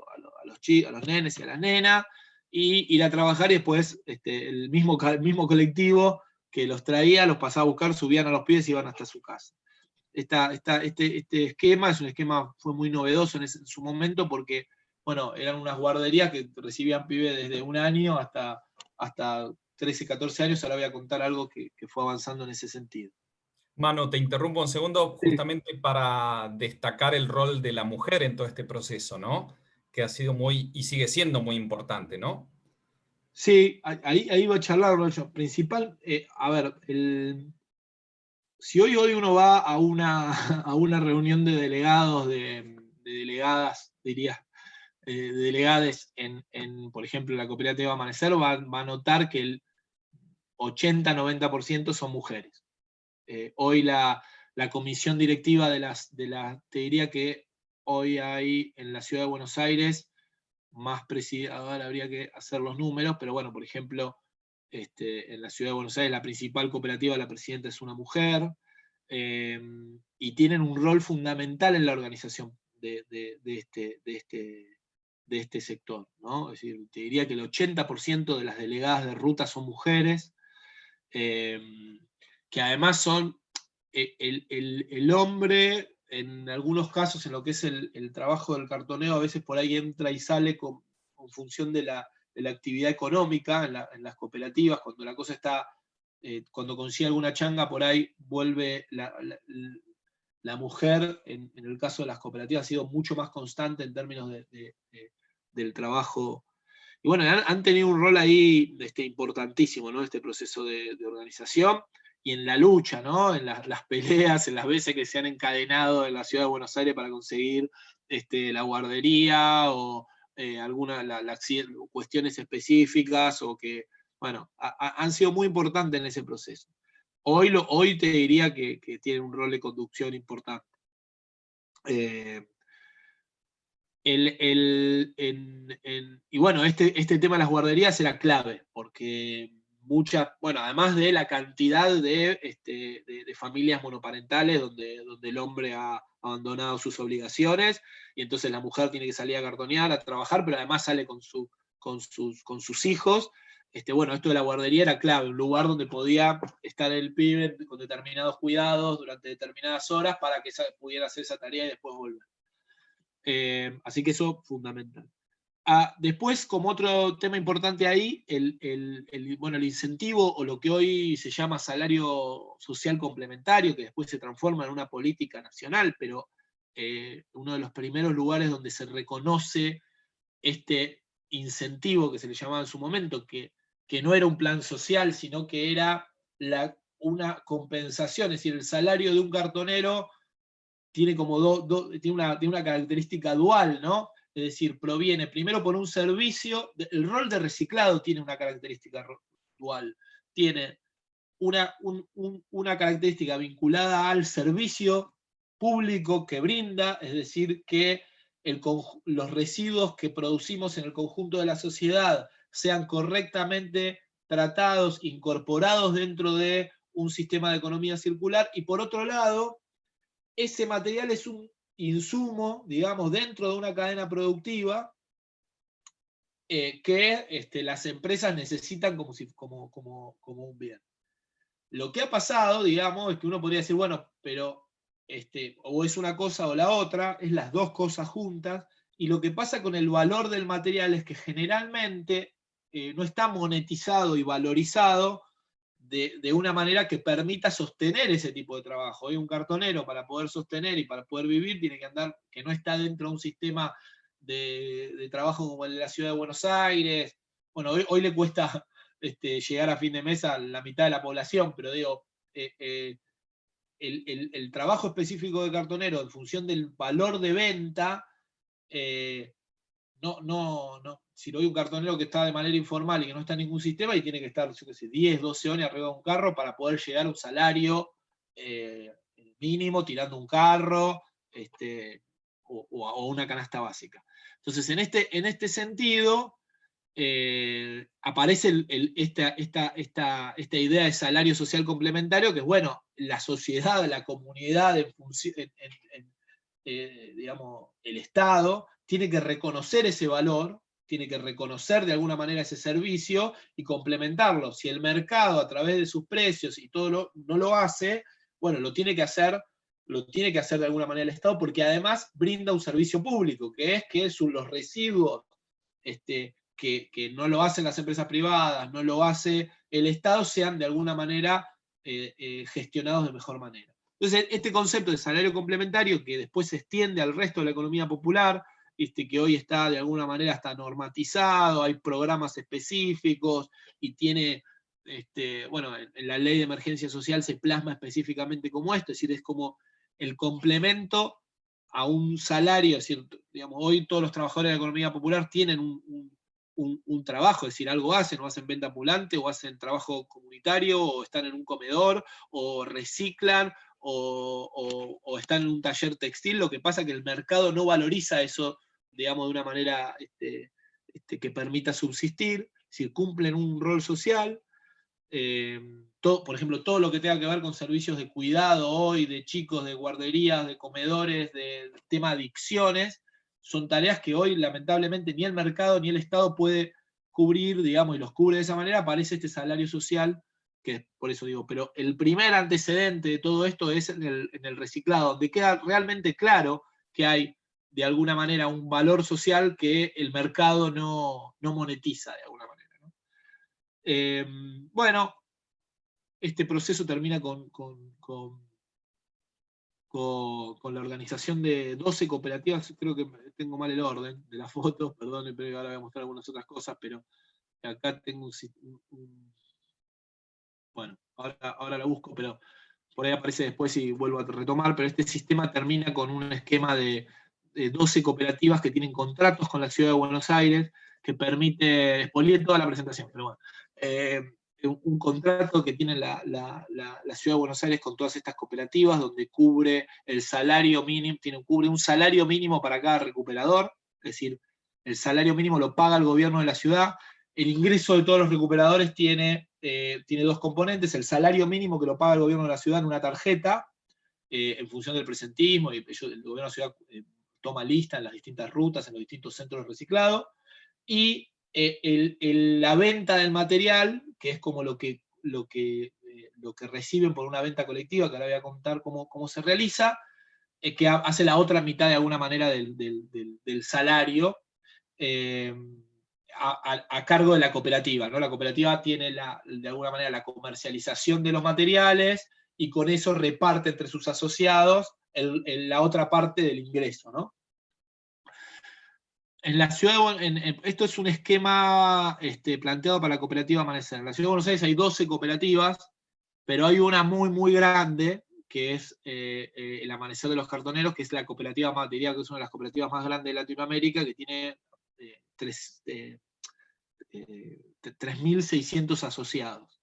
nenes y a las nenas, y ir a trabajar, y después el mismo colectivo que los traía, los pasaba a buscar, subían a los pies y iban hasta su casa. Este esquema es un esquema, fue muy novedoso en su momento, porque bueno, eran unas guarderías que recibían pibes desde 1 año hasta 13, 14 años. Ahora voy a contar algo que fue avanzando en ese sentido. Manu, te interrumpo un segundo justamente para destacar el rol de la mujer en todo este proceso, ¿no? Que ha sido y sigue siendo muy importante, ¿no? Sí, ahí va a charlarlo yo. Principal, a ver, si hoy uno va a una reunión de delegados, de delegadas, diría, de delegades por ejemplo, en la cooperativa Amanecer, va a notar que el 80-90% son mujeres. Hoy la comisión directiva te diría que hoy hay en la Ciudad de Buenos Aires más presidida, ahora habría que hacer los números, pero bueno, por ejemplo, en la Ciudad de Buenos Aires la principal cooperativa, la presidenta es una mujer. y tienen un rol fundamental en la organización de este sector, ¿no? Es decir, te diría que el 80% de las delegadas de ruta son mujeres, que además son el hombre, en algunos casos, en lo que es el trabajo del cartoneo, a veces por ahí entra y sale con función de la actividad económica en las cooperativas, cuando la cosa está, cuando consigue alguna changa, por ahí vuelve la mujer, en el caso de las cooperativas, ha sido mucho más constante en términos del trabajo. Y bueno, han tenido un rol ahí importantísimo, ¿no? Este proceso de organización y en la lucha, ¿no? En las peleas, en las veces que se han encadenado en la ciudad de Buenos Aires para conseguir la guardería o cuestiones específicas, o que, bueno, han sido muy importantes en ese proceso. Hoy te diría que tienen un rol de conducción importante. Y bueno, este tema de las guarderías era clave, porque bueno, además de la cantidad de familias monoparentales donde el hombre ha abandonado sus obligaciones, y entonces la mujer tiene que salir a cartonear, a trabajar, pero además sale con sus hijos. Bueno, esto de la guardería era clave, un lugar donde podía estar el pibe con determinados cuidados durante determinadas horas para que pudiera hacer esa tarea y después volver. Así que eso, fundamental. Después, como otro tema importante ahí, bueno, el incentivo, o lo que hoy se llama salario social complementario, que después se transforma en una política nacional, pero uno de los primeros lugares donde se reconoce este incentivo que se le llamaba en su momento, que no era un plan social, sino que era una compensación, es decir, el salario de un cartonero tiene como tiene una característica dual, ¿no? Es decir, proviene primero por un servicio, el rol de reciclado tiene una característica dual, tiene una característica vinculada al servicio público que brinda, es decir, que los residuos que producimos en el conjunto de la sociedad sean correctamente tratados, incorporados dentro de un sistema de economía circular, y por otro lado, ese material es un insumo, digamos, dentro de una cadena productiva que las empresas necesitan como un bien. Lo que ha pasado, digamos, es que uno podría decir, bueno, pero o es una cosa o la otra, es las dos cosas juntas, y lo que pasa con el valor del material es que generalmente no está monetizado y valorizado de una manera que permita sostener ese tipo de trabajo. Hoy un cartonero, para poder sostener y para poder vivir, tiene que andar, que no está dentro de un sistema de trabajo como el de la ciudad de Buenos Aires. Bueno, hoy le cuesta llegar a fin de mes a la mitad de la población, pero digo, el trabajo específico de cartonero en función del valor de venta, si no hay un cartonero que está de manera informal y que no está en ningún sistema y tiene que estar, yo qué sé, 10, 12 horas arriba de un carro para poder llegar a un salario mínimo tirando un carro o una canasta básica. Entonces, en este sentido, aparece esta idea de salario social complementario, que es, bueno, la sociedad, la comunidad, digamos, el Estado, tiene que reconocer ese valor, tiene que reconocer de alguna manera ese servicio y complementarlo. Si el mercado, a través de sus precios y todo no lo hace, bueno, lo tiene que hacer de alguna manera el Estado, porque además brinda un servicio público, que es que los residuos que no lo hacen las empresas privadas, no lo hace el Estado, sean de alguna manera gestionados de mejor manera. Entonces, este concepto de salario complementario, que después se extiende al resto de la economía popular, que hoy está de alguna manera hasta normatizado, hay programas específicos y tiene, bueno, en la ley de emergencia social se plasma específicamente como esto, es decir, es como el complemento a un salario, es decir, digamos, hoy todos los trabajadores de la economía popular tienen un trabajo, es decir, algo hacen, o hacen venta ambulante, o hacen trabajo comunitario, o están en un comedor, o reciclan, o están en un taller textil. Lo que pasa es que el mercado no valoriza eso, digamos, de una manera que permita subsistir, es decir, cumplen un rol social, por ejemplo, todo lo que tenga que ver con servicios de cuidado hoy, de chicos, de guarderías, de comedores, de tema adicciones, son tareas que hoy lamentablemente ni el mercado ni el Estado puede cubrir, digamos, y los cubre de esa manera. Aparece este salario social, que por eso digo, pero el primer antecedente de todo esto es en el reciclado, donde queda realmente claro que hay de alguna manera un valor social que el mercado no monetiza de alguna manera, ¿no? Bueno, este proceso termina con la organización de 12 cooperativas. Creo que tengo mal el orden de las fotos, perdón, pero ahora voy a mostrar algunas otras cosas, pero acá tengo bueno, ahora la busco, pero por ahí aparece después y vuelvo a retomar, pero este sistema termina con un esquema de 12 cooperativas que tienen contratos con la Ciudad de Buenos Aires, que permite, expolié toda la presentación, pero bueno, un contrato que tiene la Ciudad de Buenos Aires con todas estas cooperativas, donde cubre el salario mínimo, cubre un salario mínimo para cada recuperador, es decir, el salario mínimo lo paga el gobierno de la ciudad. El ingreso de todos los recuperadores tiene dos componentes: el salario mínimo que lo paga el gobierno de la ciudad en una tarjeta, en función del presentismo, y el gobierno de la ciudad toma lista en las distintas rutas, en los distintos centros de reciclado, y la venta del material, que es como lo que reciben por una venta colectiva, que ahora voy a contar cómo se realiza, que hace la otra mitad de alguna manera del salario, a cargo de la cooperativa, ¿no? La cooperativa tiene de alguna manera la comercialización de los materiales y con eso reparte entre sus asociados la otra parte del ingreso, ¿no? En la ciudad, esto es un esquema planteado para la cooperativa Amanecer. En la Ciudad de Buenos Aires hay 12 cooperativas, pero hay una muy, muy grande, que es el Amanecer de los Cartoneros, que es la cooperativa más, diría que es una de las cooperativas más grandes de Latinoamérica, que tiene 3.600 asociados.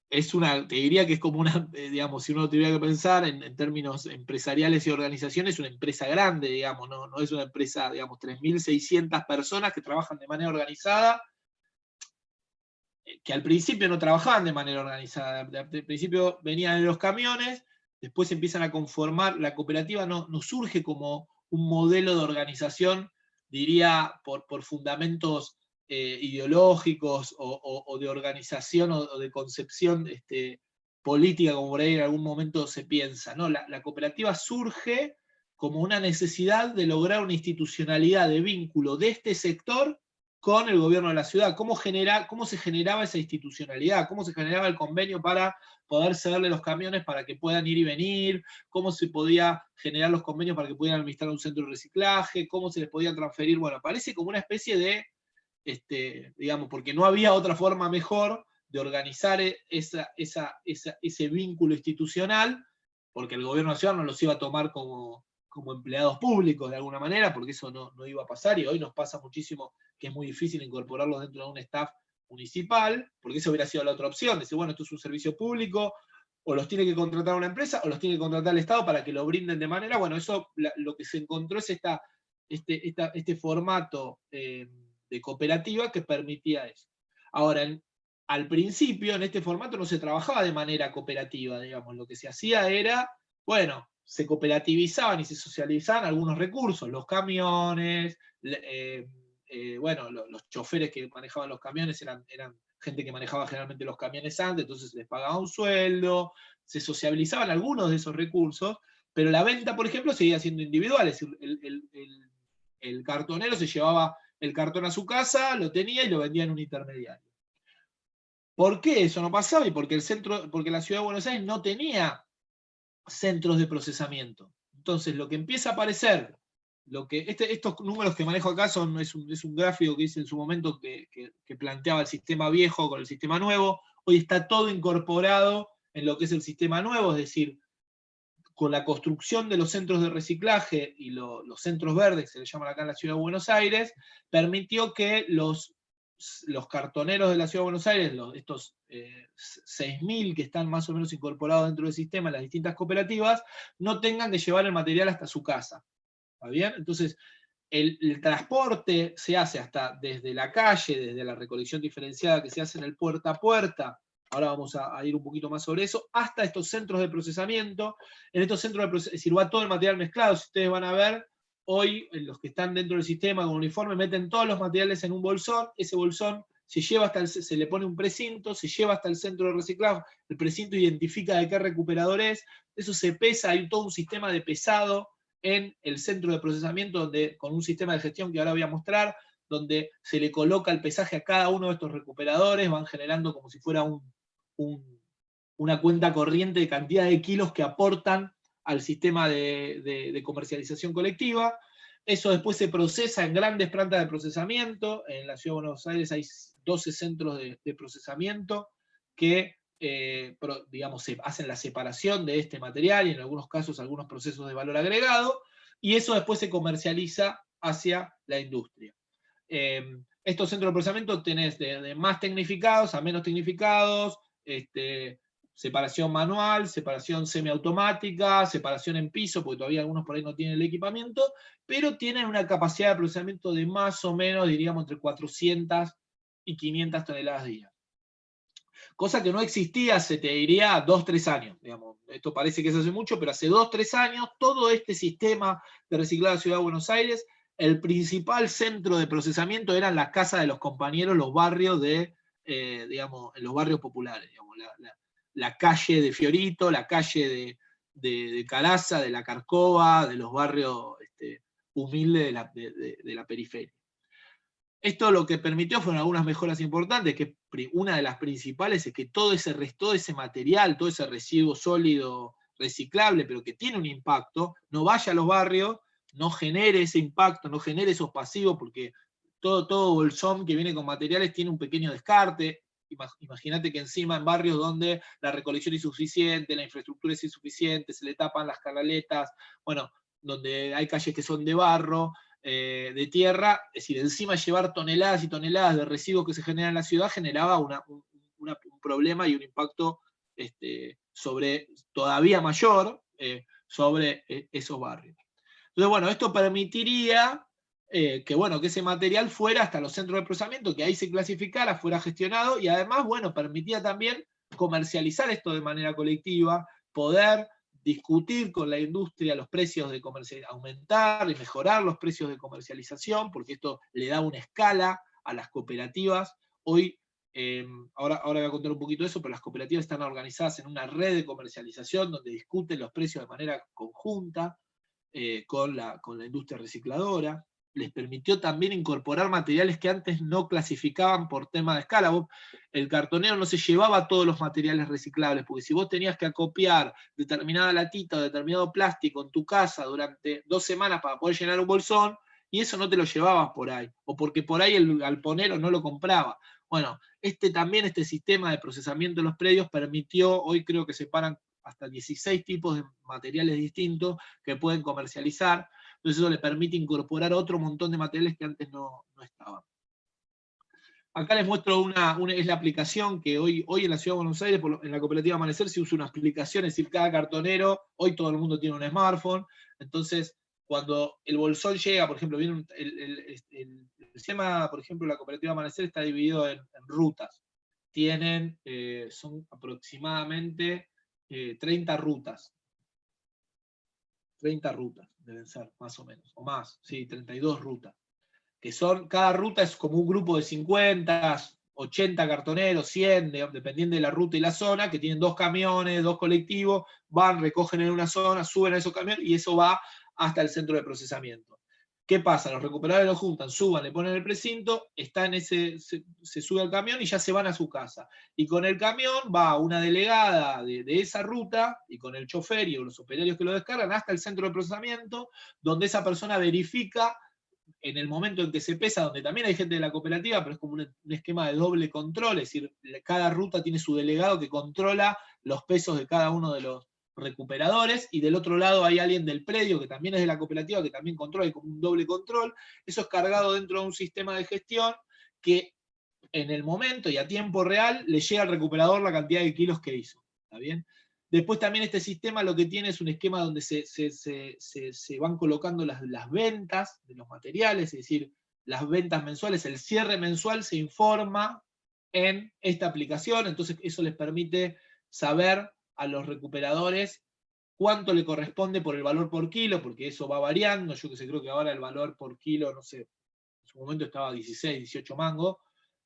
Te diría que es como una, digamos, si uno tuviera que pensar en términos empresariales y organizaciones, una empresa grande, digamos, no es una empresa, digamos, 3.600 personas que trabajan de manera organizada, que al principio no trabajaban de manera organizada. Al principio venían en los camiones, después empiezan a conformar. La cooperativa no surge como un modelo de organización, diría, por fundamentos ideológicos o de organización o de concepción política, como por ahí en algún momento se piensa. No, la cooperativa surge como una necesidad de lograr una institucionalidad de vínculo de este sector con el gobierno de la ciudad. ¿Cómo se generaba esa institucionalidad? ¿Cómo se generaba el convenio para poder cederle los camiones para que puedan ir y venir? ¿Cómo se podía generar los convenios para que pudieran administrar un centro de reciclaje? ¿Cómo se les podía transferir? Bueno, parece como una especie de, digamos, porque no había otra forma mejor de organizar ese vínculo institucional, porque el gobierno nacional no los iba a tomar como empleados públicos de alguna manera, porque eso no iba a pasar, y hoy nos pasa muchísimo que es muy difícil incorporarlos dentro de un staff municipal, porque esa hubiera sido la otra opción: decir, bueno, esto es un servicio público, o los tiene que contratar una empresa, o los tiene que contratar el Estado para que lo brinden de manera. Bueno, eso lo que se encontró es este formato de cooperativa que permitía eso. Ahora, al principio, en este formato no se trabajaba de manera cooperativa, digamos. Lo que se hacía era, bueno, se cooperativizaban y se socializaban algunos recursos, los camiones, bueno, los choferes que manejaban los camiones eran gente que manejaba generalmente los camiones antes, entonces les pagaba un sueldo, se sociabilizaban algunos de esos recursos, pero la venta, por ejemplo, seguía siendo individual. Es decir, el cartonero se llevaba el cartón a su casa, lo tenía y lo vendía en un intermediario. ¿Por qué eso no pasaba? Y porque la Ciudad de Buenos Aires no tenía centros de procesamiento. Entonces, lo que empieza a aparecer, estos números que manejo acá es un gráfico que hice en su momento que planteaba el sistema viejo con el sistema nuevo. Hoy está todo incorporado en lo que es el sistema nuevo, es decir, con la construcción de los centros de reciclaje y los centros verdes, que se les llaman acá en la Ciudad de Buenos Aires, permitió que los cartoneros de la Ciudad de Buenos Aires, estos 6.000 que están más o menos incorporados dentro del sistema en las distintas cooperativas, no tengan que llevar el material hasta su casa. ¿Está bien? Entonces, el transporte se hace desde la calle, desde la recolección diferenciada que se hace en el puerta a puerta, ahora vamos a ir un poquito más sobre eso, hasta estos centros de procesamiento. En estos centros de procesamiento, es decir, va todo el material mezclado. Si ustedes van a ver, hoy los que están dentro del sistema con uniforme meten todos los materiales en un bolsón, ese bolsón se le pone un precinto, se lleva hasta el centro de reciclado, el precinto identifica de qué recuperador es, eso se pesa, hay todo un sistema de pesado en el centro de procesamiento, donde, con un sistema de gestión que ahora voy a mostrar, donde se le coloca el pesaje a cada uno de estos recuperadores, van generando como si fuera una cuenta corriente de cantidad de kilos que aportan al sistema de comercialización colectiva. Eso después se procesa en grandes plantas de procesamiento. En la Ciudad de Buenos Aires hay 12 centros de procesamiento que digamos, hacen la separación de este material y en algunos casos algunos procesos de valor agregado, y eso después se comercializa hacia la industria. Estos centros de procesamiento tenés de más tecnificados a menos tecnificados, separación manual, separación semiautomática, separación en piso, porque todavía algunos por ahí no tienen el equipamiento, pero tienen una capacidad de procesamiento de más o menos, diríamos, entre 400 y 500 toneladas día. Cosa que no existía hace, te diría, 2-3 años. Digamos. Esto parece que es hace mucho, pero hace 2-3 años todo este sistema de reciclado de la Ciudad de Buenos Aires, el principal centro de procesamiento eran las casas de los compañeros, los barrios digamos, los barrios populares, digamos, la calle de Fiorito, la calle de Caraza, de la Carcova, de los barrios humildes de la periferia. Esto lo que permitió fueron algunas mejoras importantes, que una de las principales es que todo ese material, todo ese residuo sólido reciclable, pero que tiene un impacto, no vaya a los barrios, no genere ese impacto, no genere esos pasivos, porque todo bolsón que viene con materiales tiene un pequeño descarte. Imagínate que encima en barrios donde la recolección es insuficiente, la infraestructura es insuficiente, se le tapan las canaletas, bueno, donde hay calles que son de barro, de tierra, es decir, encima llevar toneladas y toneladas de residuos que se generan en la ciudad generaba un problema y un impacto todavía mayor sobre esos barrios. Entonces, bueno, esto permitiría que ese material fuera hasta los centros de procesamiento, que ahí se clasificara, fuera gestionado, y además, bueno, permitía también comercializar esto de manera colectiva, poder discutir con la industria los precios de comercialización, aumentar y mejorar los precios de comercialización, porque esto le da una escala a las cooperativas. Hoy, ahora voy a contar un poquito de eso, pero las cooperativas están organizadas en una red de comercialización donde discuten los precios de manera conjunta con la industria recicladora. Les permitió también incorporar materiales que antes no clasificaban por tema de escala. El cartonero no se llevaba todos los materiales reciclables, porque si vos tenías que acopiar determinada latita o determinado plástico en tu casa durante 2 semanas para poder llenar un bolsón, y eso no te lo llevabas por ahí, o porque por ahí el galponero no lo compraba. Bueno, este sistema de procesamiento de los predios permitió, hoy creo que separan hasta 16 tipos de materiales distintos que pueden comercializar. Entonces eso le permite incorporar otro montón de materiales que antes no estaban. Acá les muestro es la aplicación que hoy en la Ciudad de Buenos Aires, en la cooperativa Amanecer, se usa una aplicación, es decir, cada cartonero, hoy todo el mundo tiene un smartphone, entonces cuando el bolsón llega, por ejemplo, viene el sistema, por ejemplo, la cooperativa Amanecer está dividido en rutas. Son aproximadamente 30 rutas. 30 rutas deben ser, más o menos, o más, sí, 32 rutas. Cada ruta es como un grupo de 50, 80 cartoneros, 100, dependiendo de la ruta y la zona, que tienen 2 camiones, 2 colectivos, van, recogen en una zona, suben a esos camiones y eso va hasta el centro de procesamiento. ¿Qué pasa? Los recuperadores lo juntan, suban, le ponen el precinto, se sube al camión y ya se van a su casa. Y con el camión va una delegada de esa ruta, y con el chofer y los operarios que lo descargan, hasta el centro de procesamiento, donde esa persona verifica en el momento en que se pesa, donde también hay gente de la cooperativa, pero es como un esquema de doble control, es decir, cada ruta tiene su delegado que controla los pesos de cada uno de los recuperadores, y del otro lado hay alguien del predio que también es de la cooperativa, que también controla, hay como un doble control. Eso es cargado dentro de un sistema de gestión que en el momento y a tiempo real le llega al recuperador la cantidad de kilos que hizo. ¿Está bien? Después también este sistema lo que tiene es un esquema donde se van colocando las ventas de los materiales, es decir, las ventas mensuales, el cierre mensual se informa en esta aplicación, entonces eso les permite saber a los recuperadores cuánto le corresponde por el valor por kilo, porque eso va variando. Yo que sé, creo que ahora el valor por kilo, no sé, en su momento estaba 16, 18 mangos.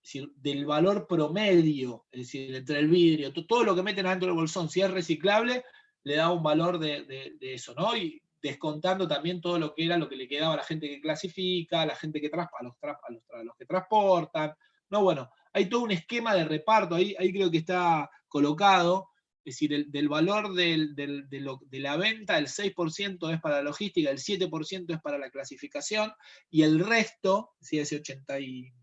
Es decir, del valor promedio, es decir, entre el vidrio, todo lo que meten adentro del bolsón, si es reciclable, le da un valor de eso, ¿no? Y descontando también todo lo que era lo que le quedaba a la gente que clasifica, a la gente que a los que transportan. No, bueno, hay todo un esquema de reparto, ahí creo que está colocado. Es decir, del valor de la venta, el 6% es para la logística, el 7% es para la clasificación, y el resto, ese 83,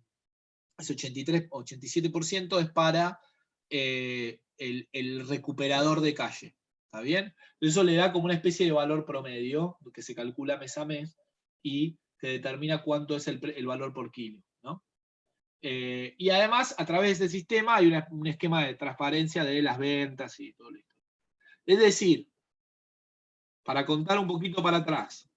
87% es para el recuperador de calle. ¿Está bien? Eso le da como una especie de valor promedio, que se calcula mes a mes, y que determina cuánto es el valor por kilo, ¿no? Y además, a través de ese sistema hay un esquema de transparencia de las ventas y todo esto. Es decir, para contar un poquito para atrás,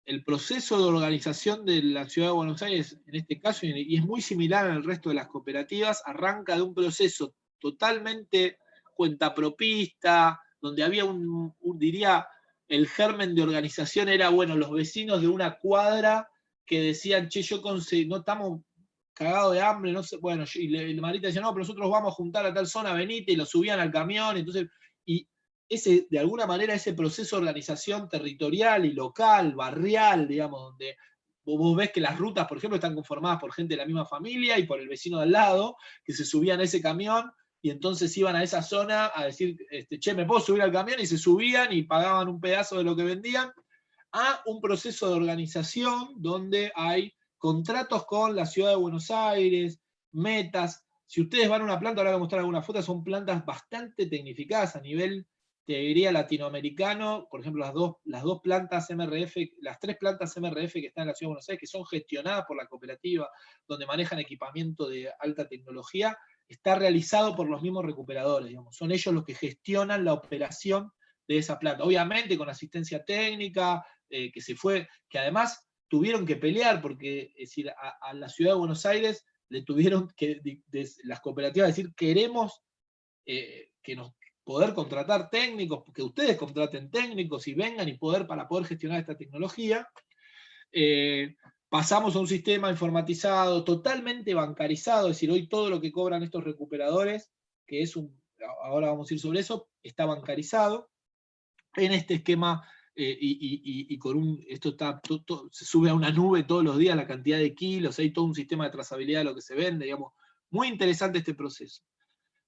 el proceso de organización de la Ciudad de Buenos Aires, en este caso, y es muy similar al resto de las cooperativas, arranca de un proceso totalmente cuentapropista, donde había diría, el germen de organización era, bueno, los vecinos de una cuadra que decían, che, no estamos cagados de hambre, no sé, bueno, y Marita decía, no, pero nosotros vamos a juntar a tal zona, venite, y lo subían al camión, entonces, y de alguna manera, ese proceso de organización territorial y local, barrial, digamos, donde vos ves que las rutas, por ejemplo, están conformadas por gente de la misma familia y por el vecino de al lado, que se subían a ese camión y entonces iban a esa zona a decir, che, ¿me puedo subir al camión? Y se subían y pagaban un pedazo de lo que vendían, a un proceso de organización donde hay contratos con la Ciudad de Buenos Aires, metas. Si ustedes van a una planta, ahora voy a mostrar algunas fotos, son plantas bastante tecnificadas a nivel, te diría, latinoamericano. Por ejemplo, las dos plantas MRF, las 3 plantas MRF que están en la Ciudad de Buenos Aires, que son gestionadas por la cooperativa, donde manejan equipamiento de alta tecnología, está realizado por los mismos recuperadores, digamos. Son ellos los que gestionan la operación de esa planta. Obviamente con asistencia técnica, que además tuvieron que pelear, porque es decir, a la Ciudad de Buenos Aires le tuvieron que, las cooperativas, decir, queremos poder contratar técnicos, que ustedes contraten técnicos y vengan para poder gestionar esta tecnología. Pasamos a un sistema informatizado, totalmente bancarizado, es decir, hoy todo lo que cobran estos recuperadores, que es ahora vamos a ir sobre eso, está bancarizado. En este esquema, esto se sube a una nube todos los días la cantidad de kilos, hay todo un sistema de trazabilidad de lo que se vende, digamos, muy interesante este proceso.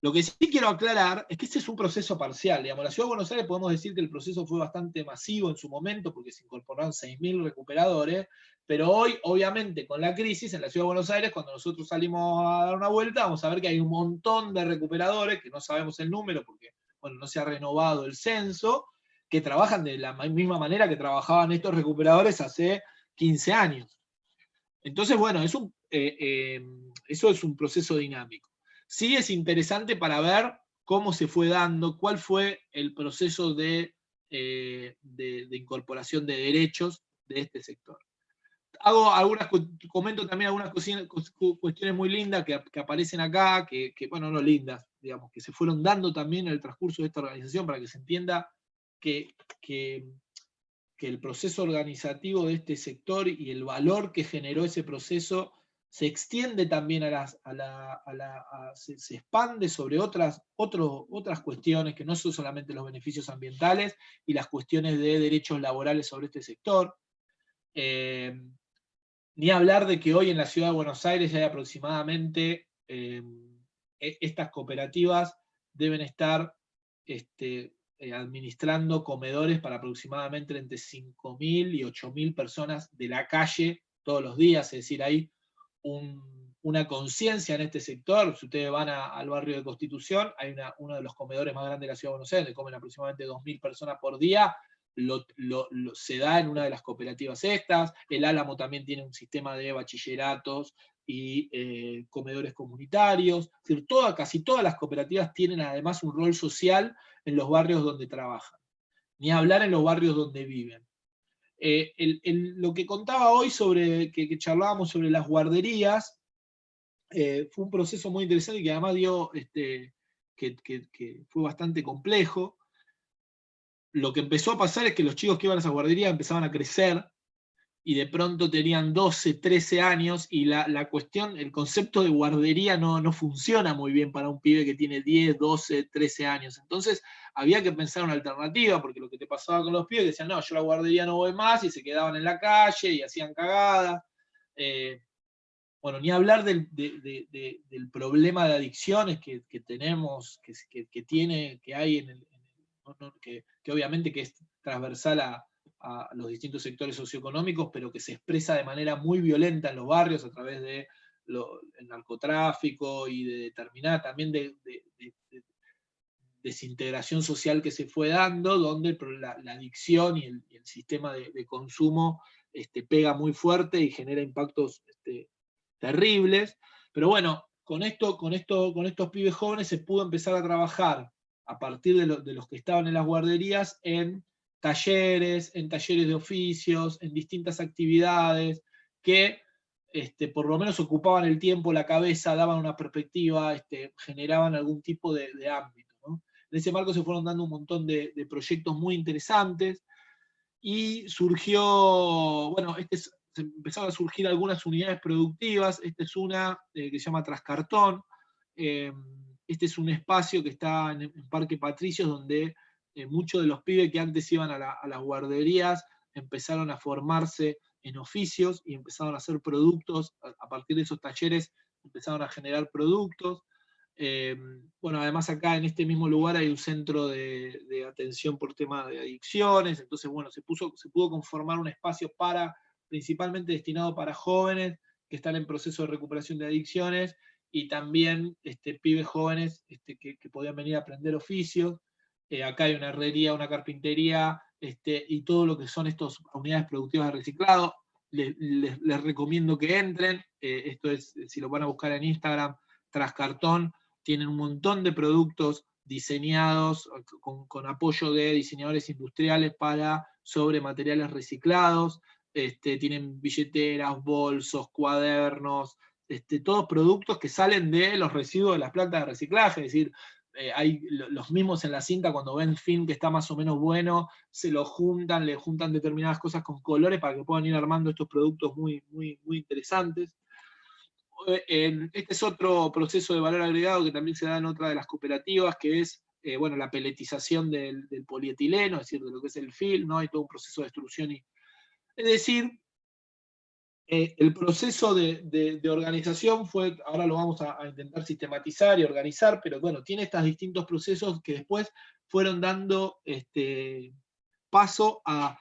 Lo que sí quiero aclarar es que este es un proceso parcial, digamos. La Ciudad de Buenos Aires podemos decir que el proceso fue bastante masivo en su momento, porque se incorporaron 6.000 recuperadores, pero hoy, obviamente, con la crisis en la Ciudad de Buenos Aires, cuando nosotros salimos a dar una vuelta, vamos a ver que hay un montón de recuperadores, que no sabemos el número, porque, bueno, no se ha renovado el censo, que trabajan de la misma manera que trabajaban estos recuperadores hace 15 años. Entonces, bueno, eso es un proceso dinámico. Sí es interesante para ver cómo se fue dando, cuál fue el proceso de incorporación de derechos de este sector. Comento también algunas cuestiones muy lindas que aparecen acá, bueno, no lindas, digamos, que se fueron dando también en el transcurso de esta organización para que se entienda que el proceso organizativo de este sector y el valor que generó ese proceso se extiende también se expande sobre otras cuestiones que no son solamente los beneficios ambientales y las cuestiones de derechos laborales sobre este sector. Ni hablar de que hoy en la Ciudad de Buenos Aires hay aproximadamente, estas cooperativas deben estar administrando comedores para aproximadamente entre 5.000 y 8.000 personas de la calle todos los días, es decir, hay una conciencia en este sector. Si ustedes van al barrio de Constitución, hay uno de los comedores más grandes de la Ciudad de Buenos Aires, donde comen aproximadamente 2.000 personas por día, se da en una de las cooperativas estas. El Álamo también tiene un sistema de bachilleratos y comedores comunitarios. Es decir, casi todas las cooperativas tienen además un rol social en los barrios donde trabajan, ni hablar en los barrios donde viven. Lo que contaba hoy que charlábamos sobre las guarderías, fue un proceso muy interesante y que además dio, que fue bastante complejo. Lo que empezó a pasar es que los chicos que iban a esa guardería empezaban a crecer, y de pronto tenían 12, 13 años, y la cuestión, el concepto de guardería no funciona muy bien para un pibe que tiene 10, 12, 13 años. Entonces había que pensar una alternativa, porque lo que te pasaba con los pibes, decían, no, yo a la guardería no voy más, y se quedaban en la calle, y hacían cagadas. Bueno, ni hablar del problema de adicciones que tenemos, que hay que obviamente que es transversal a los distintos sectores socioeconómicos, pero que se expresa de manera muy violenta en los barrios a través del narcotráfico y de determinada también de desintegración social que se fue dando, donde la adicción y el sistema de consumo pega muy fuerte y genera impactos terribles. Pero bueno, con estos pibes jóvenes se pudo empezar a trabajar a partir de los que estaban en las guarderías en talleres de oficios, en distintas actividades que por lo menos ocupaban el tiempo, la cabeza, daban una perspectiva, generaban algún tipo de ámbito, ¿no? En ese marco se fueron dando un montón de proyectos muy interesantes, y surgió, bueno, se empezaron a surgir algunas unidades productivas. Esta es una que se llama Trascartón. Este es un espacio que está en Parque Patricios, donde muchos de los pibes que antes iban a las guarderías empezaron a formarse en oficios y empezaron a hacer productos. A partir de esos talleres empezaron a generar productos. Bueno, además acá en este mismo lugar hay un centro de atención por tema de adicciones. Entonces, bueno, se pudo conformar un espacio principalmente destinado para jóvenes que están en proceso de recuperación de adicciones, y también pibes jóvenes que podían venir a aprender oficios. Acá hay una herrería, una carpintería, y todo lo que son estas unidades productivas de reciclado. Les recomiendo que entren. Esto es, si lo van a buscar en Instagram, Trascartón. Tienen un montón de productos diseñados con apoyo de diseñadores industriales sobre materiales reciclados. Tienen billeteras, bolsos, cuadernos, todos productos que salen de los residuos de las plantas de reciclaje. Es decir, hay los mismos en la cinta, cuando ven film que está más o menos bueno, se lo juntan, le juntan determinadas cosas con colores para que puedan ir armando estos productos muy, muy, muy interesantes. Este es otro proceso de valor agregado que también se da en otra de las cooperativas, que es bueno, la peletización del polietileno, es decir, de lo que es el film, ¿no? Hay todo un proceso de extrusión. Es decir, el proceso de organización fue, ahora lo vamos a intentar sistematizar y organizar, pero bueno, tiene estos distintos procesos que después fueron dando paso a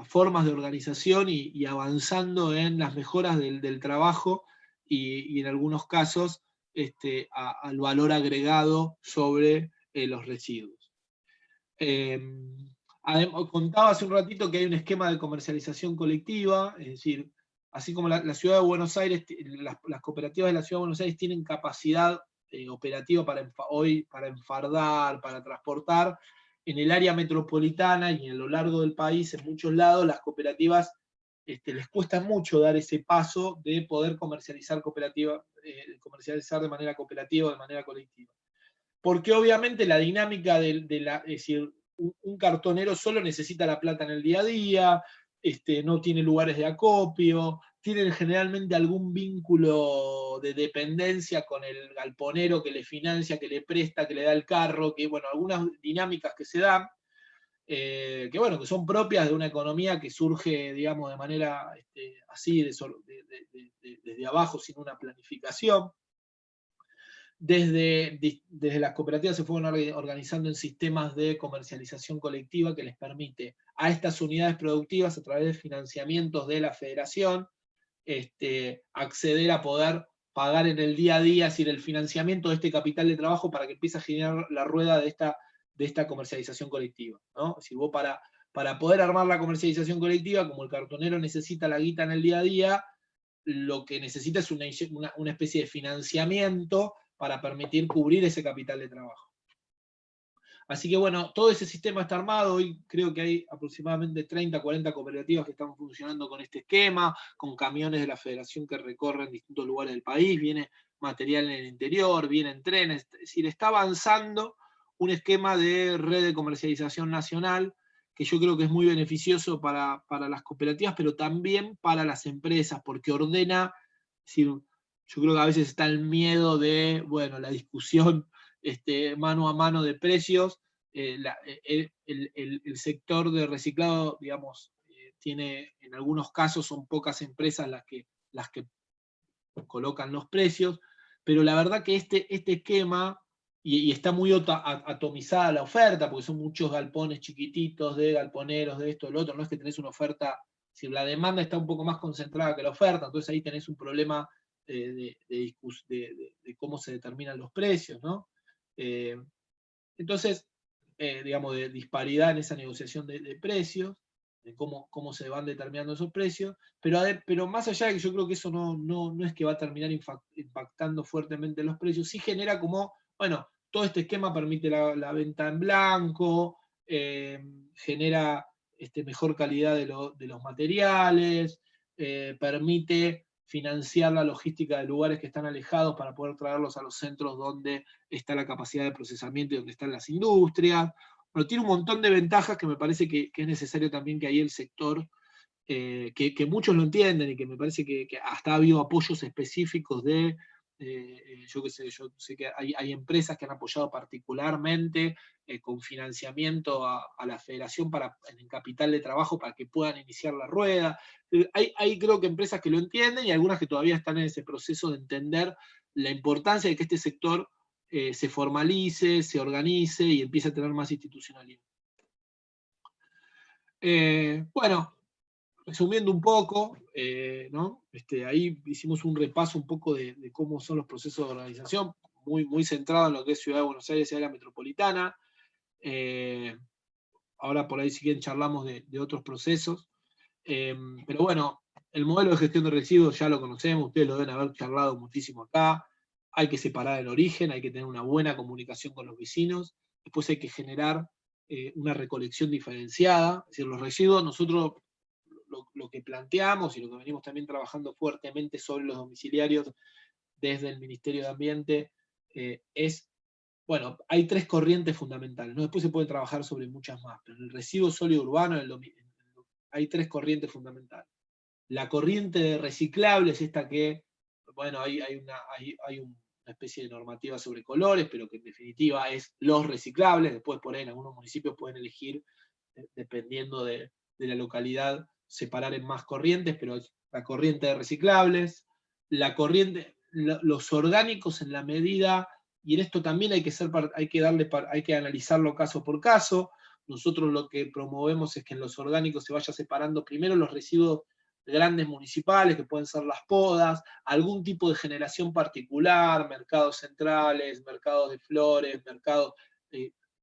formas de organización y avanzando en las mejoras del trabajo, y en algunos casos al valor agregado sobre los residuos. Contaba hace un ratito que hay un esquema de comercialización colectiva, es decir, así como la Ciudad de Buenos Aires, las cooperativas de la Ciudad de Buenos Aires tienen capacidad operativa hoy para enfardar, para transportar. En el área metropolitana y a lo largo del país, en muchos lados, las cooperativas les cuesta mucho dar ese paso de poder comercializar de manera cooperativa o de manera colectiva. Porque obviamente la dinámica es decir, un cartonero solo necesita la plata en el día a día, no tiene lugares de acopio, tienen generalmente algún vínculo de dependencia con el galponero que le financia, que le presta, que le da el carro, que bueno, algunas dinámicas que se dan, que bueno, que son propias de una economía que surge, digamos, de manera así, desde abajo, sin una planificación. Desde las cooperativas se fueron organizando en sistemas de comercialización colectiva que les permite a estas unidades productivas, a través de financiamientos de la federación, acceder a poder pagar en el día a día, es decir, el financiamiento de este capital de trabajo para que empiece a generar la rueda de esta comercialización colectiva, ¿no? Es decir, vos para poder armar la comercialización colectiva, como el cartonero necesita la guita en el día a día, lo que necesita es una especie de financiamiento para permitir cubrir ese capital de trabajo. Así que bueno, todo ese sistema está armado. Hoy creo que hay aproximadamente 30, 40 cooperativas que están funcionando con este esquema, con camiones de la federación que recorren distintos lugares del país, viene material en el interior, vienen trenes, es decir, está avanzando un esquema de red de comercialización nacional que yo creo que es muy beneficioso para las cooperativas, pero también para las empresas, porque ordena, es decir, yo creo que a veces está el miedo de, bueno, la discusión mano a mano de precios. El sector de reciclado, digamos, tiene, en algunos casos son pocas empresas las que colocan los precios, pero la verdad que este esquema, y está muy atomizada la oferta, porque son muchos galpones chiquititos de galponeros, de esto, de lo otro, no es que tenés una oferta, si la demanda está un poco más concentrada que la oferta, entonces ahí tenés un problema de cómo se determinan los precios, ¿no? Entonces, digamos, de disparidad en esa negociación de precios, de cómo se van determinando esos precios, pero más allá de que yo creo que eso no es que va a terminar impactando fuertemente los precios, sí genera como, bueno, todo este esquema permite la venta en blanco, genera mejor calidad de los materiales, permite financiar la logística de lugares que están alejados para poder traerlos a los centros donde está la capacidad de procesamiento y donde están las industrias. Bueno, tiene un montón de ventajas que me parece que es necesario también que ahí el sector, que muchos lo entienden y que me parece que hasta ha habido apoyos específicos de, yo sé que hay empresas que han apoyado particularmente con financiamiento a la federación en el capital de trabajo para que puedan iniciar la rueda. Hay creo que empresas que lo entienden y algunas que todavía están en ese proceso de entender la importancia de que este sector se formalice, se organice y empiece a tener más institucionalidad. Bueno, resumiendo un poco, ¿no? Ahí hicimos un repaso un poco de cómo son los procesos de organización, muy centrado en lo que es Ciudad de Buenos Aires y área metropolitana. Ahora por ahí si quieren charlamos de otros procesos. Pero bueno, el modelo de gestión de residuos ya lo conocemos, ustedes lo deben haber charlado muchísimo acá. Hay que separar el origen, hay que tener una buena comunicación con los vecinos, después hay que generar una recolección diferenciada, es decir, los residuos, nosotros lo que planteamos y lo que venimos también trabajando fuertemente sobre los domiciliarios desde el Ministerio de Ambiente es, bueno, hay 3 corrientes fundamentales, ¿no? Después se puede trabajar sobre muchas más, pero en el residuo sólido urbano hay 3 corrientes fundamentales. La corriente reciclable es esta que, bueno, hay una especie de normativa sobre colores, pero que en definitiva es los reciclables. Después por ahí en algunos municipios pueden elegir, dependiendo de la localidad, separar en más corrientes, pero es la corriente de reciclables, los orgánicos en la medida, y en esto también hay que analizarlo caso por caso. Nosotros lo que promovemos es que en los orgánicos se vaya separando primero los residuos grandes municipales, que pueden ser las podas, algún tipo de generación particular, mercados centrales, mercados de flores, mercados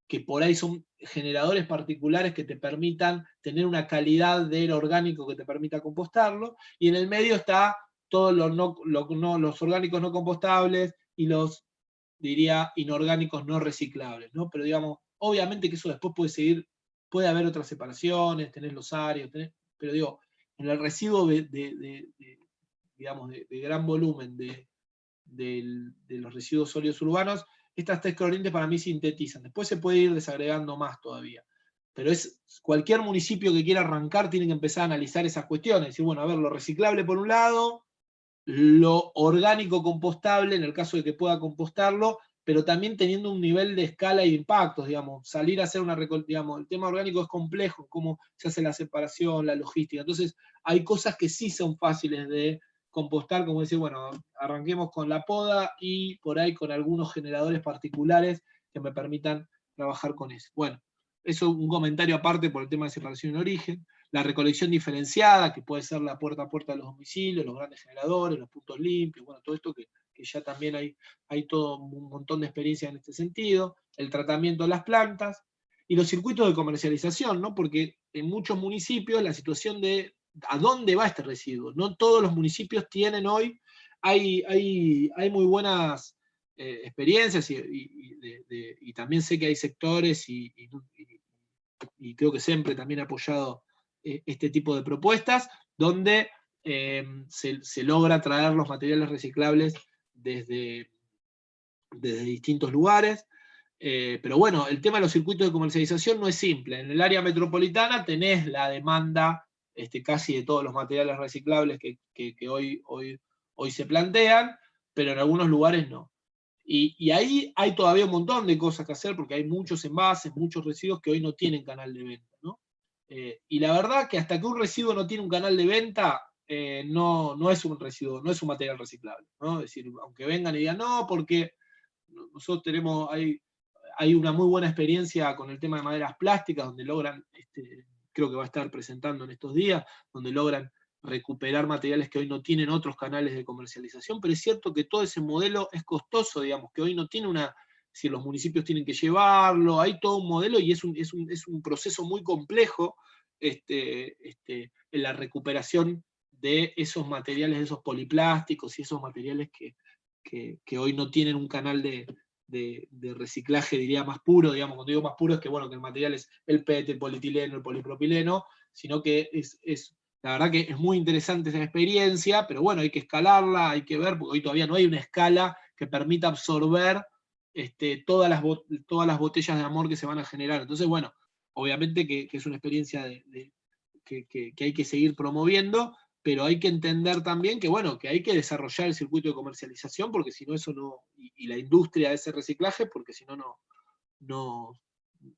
que por ahí son generadores particulares que te permitan tener una calidad del orgánico que te permita compostarlo, y en el medio está todos los orgánicos no compostables y los, diría, inorgánicos no reciclables, ¿no? Pero digamos, obviamente que eso después puede haber otras separaciones, tener los áreas, pero digo, en el residuo digamos, de gran volumen de los residuos sólidos urbanos, estas 3 corrientes para mí sintetizan. Después se puede ir desagregando más todavía. Pero cualquier municipio que quiera arrancar tiene que empezar a analizar esas cuestiones. Decir, bueno, a ver, lo reciclable por un lado, lo orgánico compostable en el caso de que pueda compostarlo, pero también teniendo un nivel de escala y de impactos, digamos, salir a hacer digamos, el tema orgánico es complejo, cómo se hace la separación, la logística, entonces hay cosas que sí son fáciles de compostar, como decir, bueno, arranquemos con la poda y por ahí con algunos generadores particulares que me permitan trabajar con eso. Bueno, eso un comentario aparte por el tema de separación en origen. La recolección diferenciada, que puede ser la puerta a puerta de los domicilios, los grandes generadores, los puntos limpios, bueno, todo esto que ya también hay todo un montón de experiencia en este sentido. El tratamiento de las plantas y los circuitos de comercialización, ¿no? Porque en muchos municipios la situación de a dónde va este residuo. No todos los municipios tienen hoy, hay muy buenas experiencias y también sé que hay sectores y creo que siempre también ha apoyado este tipo de propuestas, donde se logra traer los materiales reciclables desde distintos lugares. Pero bueno, el tema de los circuitos de comercialización no es simple. En el área metropolitana tenés la demanda casi de todos los materiales reciclables que hoy se plantean, pero en algunos lugares no. Y ahí hay todavía un montón de cosas que hacer porque hay muchos envases, muchos residuos que hoy no tienen canal de venta, ¿no? Y la verdad que hasta que un residuo no tiene un canal de venta, no es un residuo, no es un material reciclable, ¿no? Es decir, aunque vengan y digan, no, porque nosotros hay una muy buena experiencia con el tema de maderas plásticas, donde logran, creo que va a estar presentando en estos días, donde logran recuperar materiales que hoy no tienen otros canales de comercialización, pero es cierto que todo ese modelo es costoso, digamos, que hoy no tiene si los municipios tienen que llevarlo, hay todo un modelo y es un proceso muy complejo en la recuperación de esos materiales, de esos poliplásticos y esos materiales que hoy no tienen un canal de reciclaje, diría, más puro, digamos, cuando digo más puro es que, bueno, que el material es el PET, el polietileno, el polipropileno, sino que la verdad que es muy interesante esa experiencia, pero bueno, hay que escalarla, hay que ver, porque hoy todavía no hay una escala que permita absorber todas las botellas de amor que se van a generar. Entonces, bueno, obviamente que es una experiencia que hay que seguir promoviendo, pero hay que entender también que, bueno, que hay que desarrollar el circuito de comercialización, porque si no eso no, y la industria de ese reciclaje, porque si no,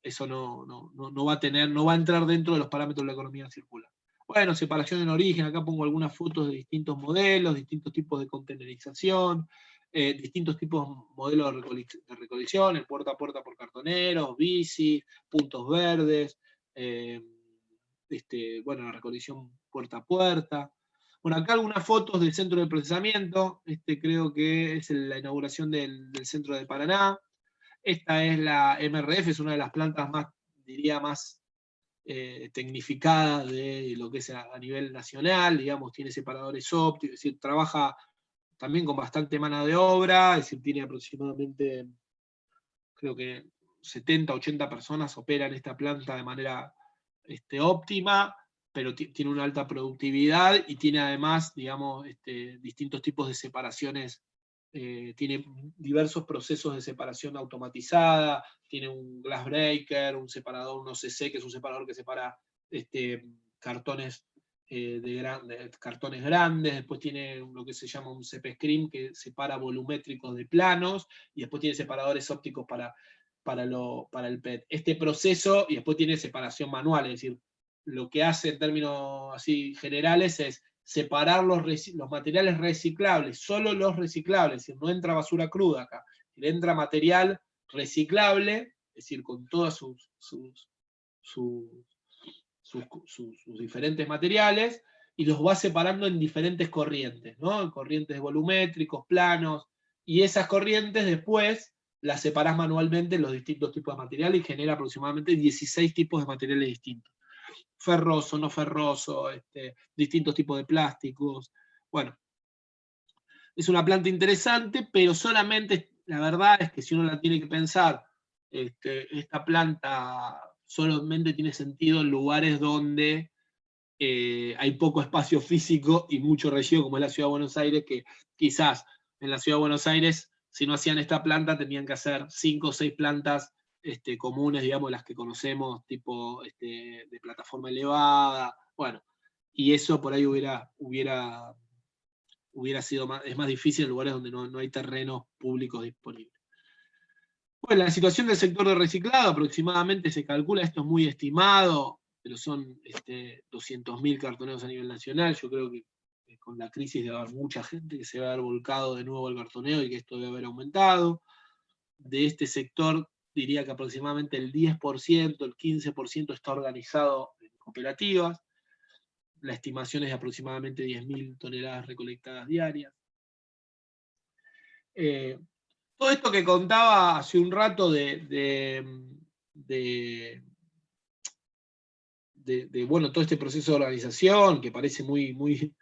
eso no va a tener, no va a entrar dentro de los parámetros de la economía circular. Bueno, separación en origen, acá pongo algunas fotos de distintos modelos, distintos tipos de contenerización, distintos tipos de modelos de recolección, el puerta a puerta por cartoneros, bici, puntos verdes, bueno, la recolección puerta a puerta. Bueno, acá algunas fotos del centro de procesamiento, creo que es la inauguración del centro de Paraná. Esta es la MRF, es una de las plantas más, diría, más tecnificada de lo que es a nivel nacional, digamos, tiene separadores ópticos, es decir, trabaja también con bastante mano de obra, es decir, tiene aproximadamente, creo que 70, 80 personas operan esta planta de manera óptima, pero tiene una alta productividad y tiene además, digamos, distintos tipos de separaciones, tiene diversos procesos de separación automatizada, tiene un glass breaker, un separador, un OCC, que es un separador que separa cartones cartones grandes, después tiene lo que se llama un CP Screen, que separa volumétricos de planos, y después tiene separadores ópticos para el PET. Este proceso, y después tiene separación manual, es decir, lo que hace en términos así generales es separar los materiales reciclables, solo los reciclables, es decir, no entra basura cruda acá, entra material reciclable, es decir, con todos sus diferentes materiales, y los va separando en diferentes corrientes, ¿no? Corrientes volumétricos, planos, y esas corrientes después las separás manualmente en los distintos tipos de material y genera aproximadamente 16 tipos de materiales distintos. Ferroso, no ferroso, distintos tipos de plásticos. Bueno, es una planta interesante, pero solamente, la verdad es que si uno la tiene que pensar, esta planta solamente tiene sentido en lugares donde hay poco espacio físico y mucho relleno, como es la Ciudad de Buenos Aires, que quizás en la Ciudad de Buenos Aires, si no hacían esta planta, tenían que hacer 5 o 6 plantas comunes, digamos, las que conocemos, tipo de plataforma elevada, bueno, y eso por ahí hubiera sido es más difícil en lugares donde no hay terrenos públicos disponibles. Bueno, la situación del sector de reciclado aproximadamente se calcula, esto es muy estimado, pero son 200.000 cartoneros a nivel nacional. Yo creo que con la crisis debe haber mucha gente que se va a haber volcado de nuevo al cartoneo y que esto debe haber aumentado. De este sector diría que aproximadamente el 10%, el 15% está organizado en cooperativas. La estimación es de aproximadamente 10.000 toneladas recolectadas diarias. Todo esto que contaba hace un rato bueno, todo este proceso de organización, que parece muy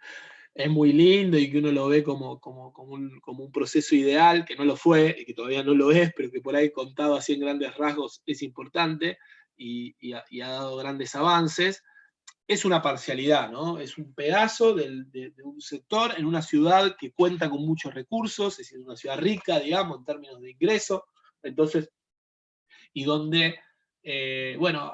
es muy lindo y que uno lo ve como un proceso ideal, que no lo fue, y que todavía no lo es, pero que por ahí contado así en grandes rasgos es importante y ha dado grandes avances. Es una parcialidad, ¿no? Es un pedazo de un sector en una ciudad que cuenta con muchos recursos, es decir, una ciudad rica, digamos, en términos de ingreso, entonces, y donde, bueno,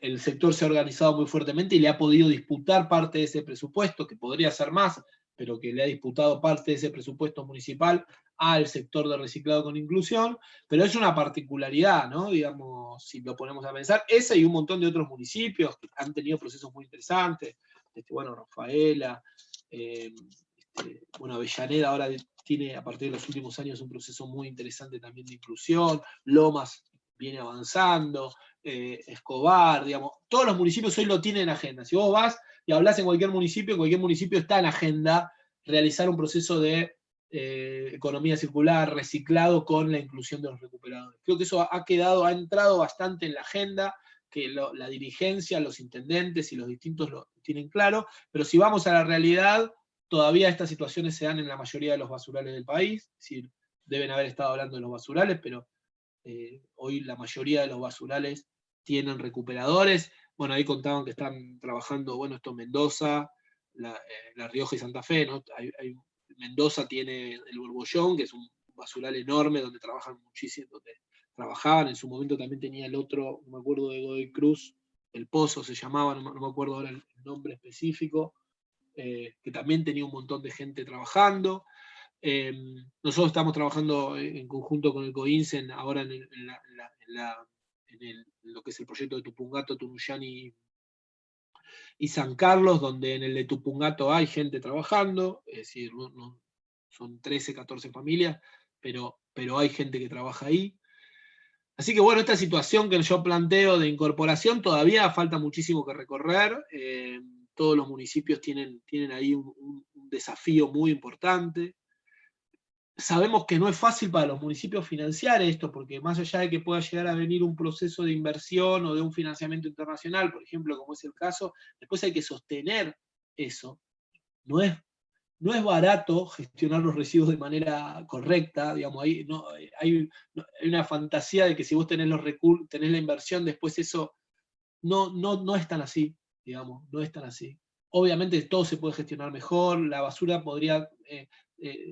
el sector se ha organizado muy fuertemente y le ha podido disputar parte de ese presupuesto, que podría ser más, pero que le ha disputado parte de ese presupuesto municipal al sector de reciclado con inclusión, pero es una particularidad, ¿no? Digamos, si lo ponemos a pensar, ese y un montón de otros municipios que han tenido procesos muy interesantes, bueno, Rafaela, bueno, Avellaneda ahora tiene a partir de los últimos años un proceso muy interesante también de inclusión, Lomas viene avanzando, Escobar, digamos, todos los municipios hoy lo tienen en agenda. Si vos vas y hablas en cualquier municipio está en agenda realizar un proceso de economía circular, reciclado con la inclusión de los recuperadores. Creo que eso ha entrado bastante en la agenda, que la dirigencia, los intendentes y los distintos lo tienen claro, pero si vamos a la realidad, todavía estas situaciones se dan en la mayoría de los basurales del país, es decir, deben haber estado hablando de los basurales, pero hoy la mayoría de los basurales tienen recuperadores. Bueno, ahí contaban que están trabajando, bueno, esto Mendoza, La Rioja y Santa Fe, ¿no? Mendoza tiene el Borbollón, que es un basural enorme donde trabajan muchísimo, donde trabajaban, en su momento también tenía el otro, no me acuerdo de Godoy Cruz, El Pozo se llamaba, no me acuerdo ahora el nombre específico, que también tenía un montón de gente trabajando. Nosotros estamos trabajando en conjunto con el COINSEN ahora en lo que es el proyecto de Tupungato, Tunuyán y San Carlos, donde en el de Tupungato hay gente trabajando, es decir, son 13, 14 familias, pero hay gente que trabaja ahí. Así que bueno, esta situación que yo planteo de incorporación todavía falta muchísimo que recorrer. Todos los municipios tienen ahí un desafío muy importante. Sabemos que no es fácil para los municipios financiar esto, porque más allá de que pueda llegar a venir un proceso de inversión o de un financiamiento internacional, por ejemplo, como es el caso, después hay que sostener eso. No es barato gestionar los residuos de manera correcta, digamos, hay una fantasía de que si vos tenés los recursos, tenés la inversión, después eso no es tan así, digamos, no es tan así. Obviamente todo se puede gestionar mejor, la basura podría,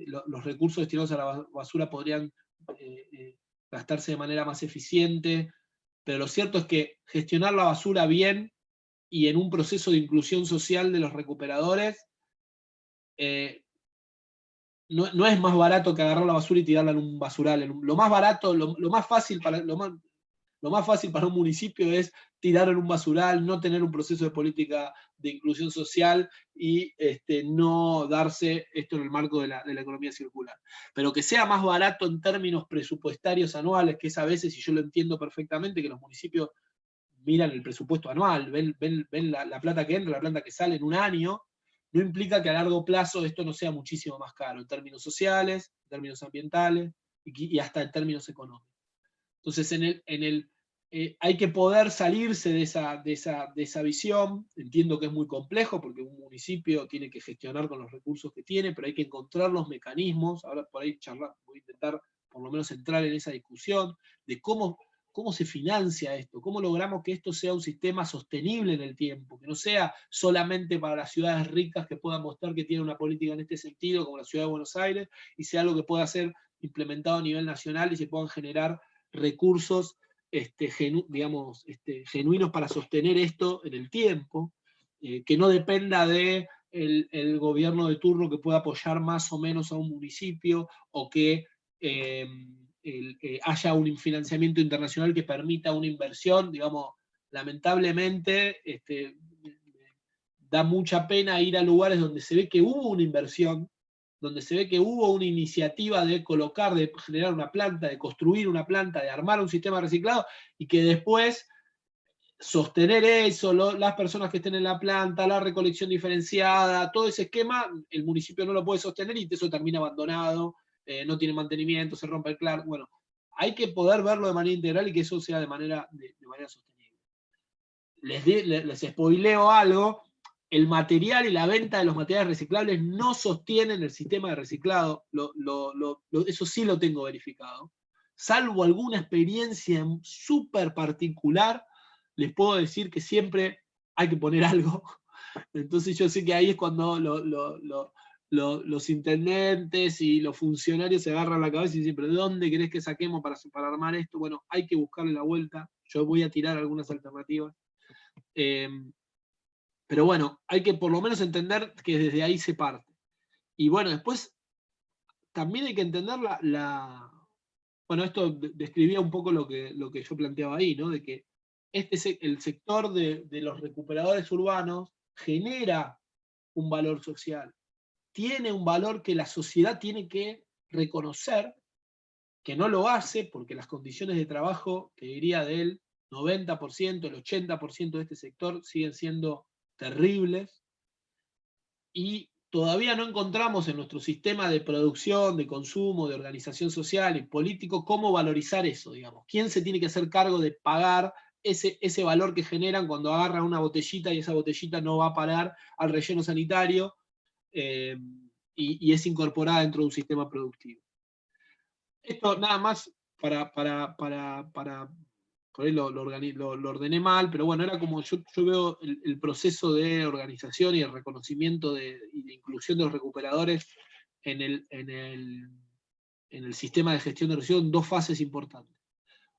los recursos destinados a la basura podrían gastarse de manera más eficiente, pero lo cierto es que gestionar la basura bien y en un proceso de inclusión social de los recuperadores, no es más barato que agarrar la basura y tirarla en un basural. Lo más barato, lo más fácil para un municipio es tirar en un basural, no tener un proceso de política de inclusión social y no darse esto en el marco de la economía circular. Pero que sea más barato en términos presupuestarios anuales, que es a veces, y yo lo entiendo perfectamente, que los municipios miran el presupuesto anual, ven la plata que entra, la plata que sale en un año, no implica que a largo plazo esto no sea muchísimo más caro, en términos sociales, en términos ambientales y hasta en términos económicos. Entonces, hay que poder salirse de esa visión. Entiendo que es muy complejo porque un municipio tiene que gestionar con los recursos que tiene, pero hay que encontrar los mecanismos. Ahora por ahí voy a intentar por lo menos entrar en esa discusión de cómo se financia esto, cómo logramos que esto sea un sistema sostenible en el tiempo, que no sea solamente para las ciudades ricas que puedan mostrar que tienen una política en este sentido, como la ciudad de Buenos Aires, y sea algo que pueda ser implementado a nivel nacional y se puedan generar recursos genuinos para sostener esto en el tiempo, que no dependa de el gobierno de turno que pueda apoyar más o menos a un municipio, o que haya un financiamiento internacional que permita una inversión. Digamos, lamentablemente da mucha pena ir a lugares donde se ve que hubo una inversión, donde se ve que hubo una iniciativa de colocar, de generar una planta, de construir una planta, de armar un sistema reciclado, y que después sostener eso, las personas que estén en la planta, la recolección diferenciada, todo ese esquema, el municipio no lo puede sostener y eso termina abandonado, no tiene mantenimiento, se rompe el claro. Bueno, hay que poder verlo de manera integral y que eso sea de manera sostenible. Les spoileo algo. el material y la venta de los materiales reciclables no sostienen el sistema de reciclado, eso sí lo tengo verificado. Salvo alguna experiencia súper particular, les puedo decir que siempre hay que poner algo. Entonces yo sé que ahí es cuando los intendentes y los funcionarios se agarran la cabeza y dicen, ¿pero de dónde querés que saquemos para armar esto? Bueno, hay que buscarle la vuelta. Yo voy a tirar algunas alternativas. Pero bueno, hay que por lo menos entender que desde ahí se parte. Y bueno, después también hay que entender bueno, esto describía un poco lo que yo planteaba ahí, ¿no? De que el sector de los recuperadores urbanos genera un valor social, tiene un valor que la sociedad tiene que reconocer, que no lo hace porque las condiciones de trabajo, que diría del 90%, el 80% de este sector siguen siendo terribles, y todavía no encontramos en nuestro sistema de producción, de consumo, de organización social y político cómo valorizar eso, digamos. ¿Quién se tiene que hacer cargo de pagar ese valor que generan cuando agarran una botellita y esa botellita no va a parar al relleno sanitario y es incorporada dentro de un sistema productivo? Esto nada más para por ahí lo ordené mal, pero bueno, era como yo veo el proceso de organización y el reconocimiento y de inclusión de los recuperadores en el sistema de gestión de residuos en dos fases importantes.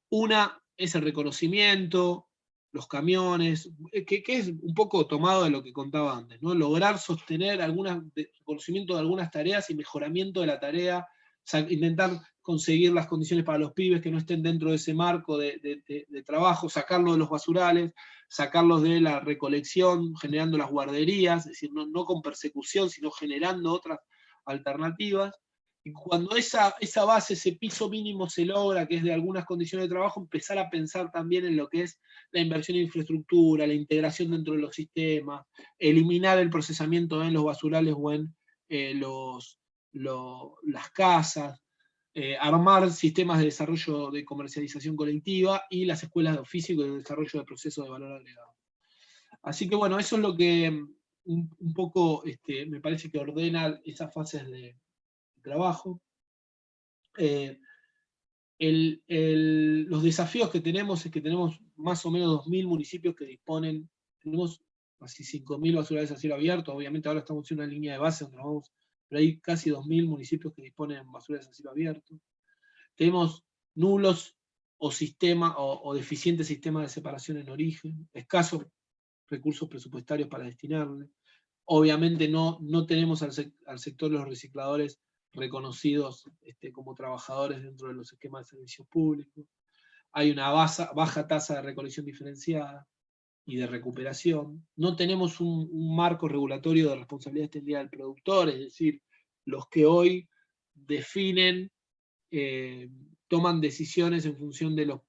Una es el reconocimiento, los camiones, que es un poco tomado de lo que contaba antes, ¿no? Lograr sostener reconocimiento de algunas tareas y mejoramiento de la tarea, intentar conseguir las condiciones para los pibes que no estén dentro de ese marco de trabajo, sacarlos de los basurales, sacarlos de la recolección, generando las guarderías, es decir, no con persecución, sino generando otras alternativas. Y cuando esa base, ese piso mínimo se logra, que es de algunas condiciones de trabajo, empezar a pensar también en lo que es la inversión en infraestructura, la integración dentro de los sistemas, eliminar el procesamiento en los basurales o en las casas, armar sistemas de desarrollo de comercialización colectiva y las escuelas de oficio y de desarrollo de procesos de valor agregado. Así que bueno, eso es lo que un poco me parece que ordena esas fases de trabajo. Los desafíos que tenemos es que tenemos más o menos 2.000 municipios que disponen, tenemos casi 5.000 basurales a cielo abierto, obviamente ahora estamos en una línea de base donde vamos, pero hay casi 2.000 municipios que disponen de basurales a cielo abierto. Tenemos nulos o deficientes sistemas de separación en origen, escasos recursos presupuestarios para destinarle. Obviamente no tenemos al sector de los recicladores reconocidos como trabajadores dentro de los esquemas de servicios públicos. Hay una baja tasa de recolección diferenciada y de recuperación. No tenemos un marco regulatorio de responsabilidad extendida del productor, es decir, los que hoy definen, toman decisiones en función de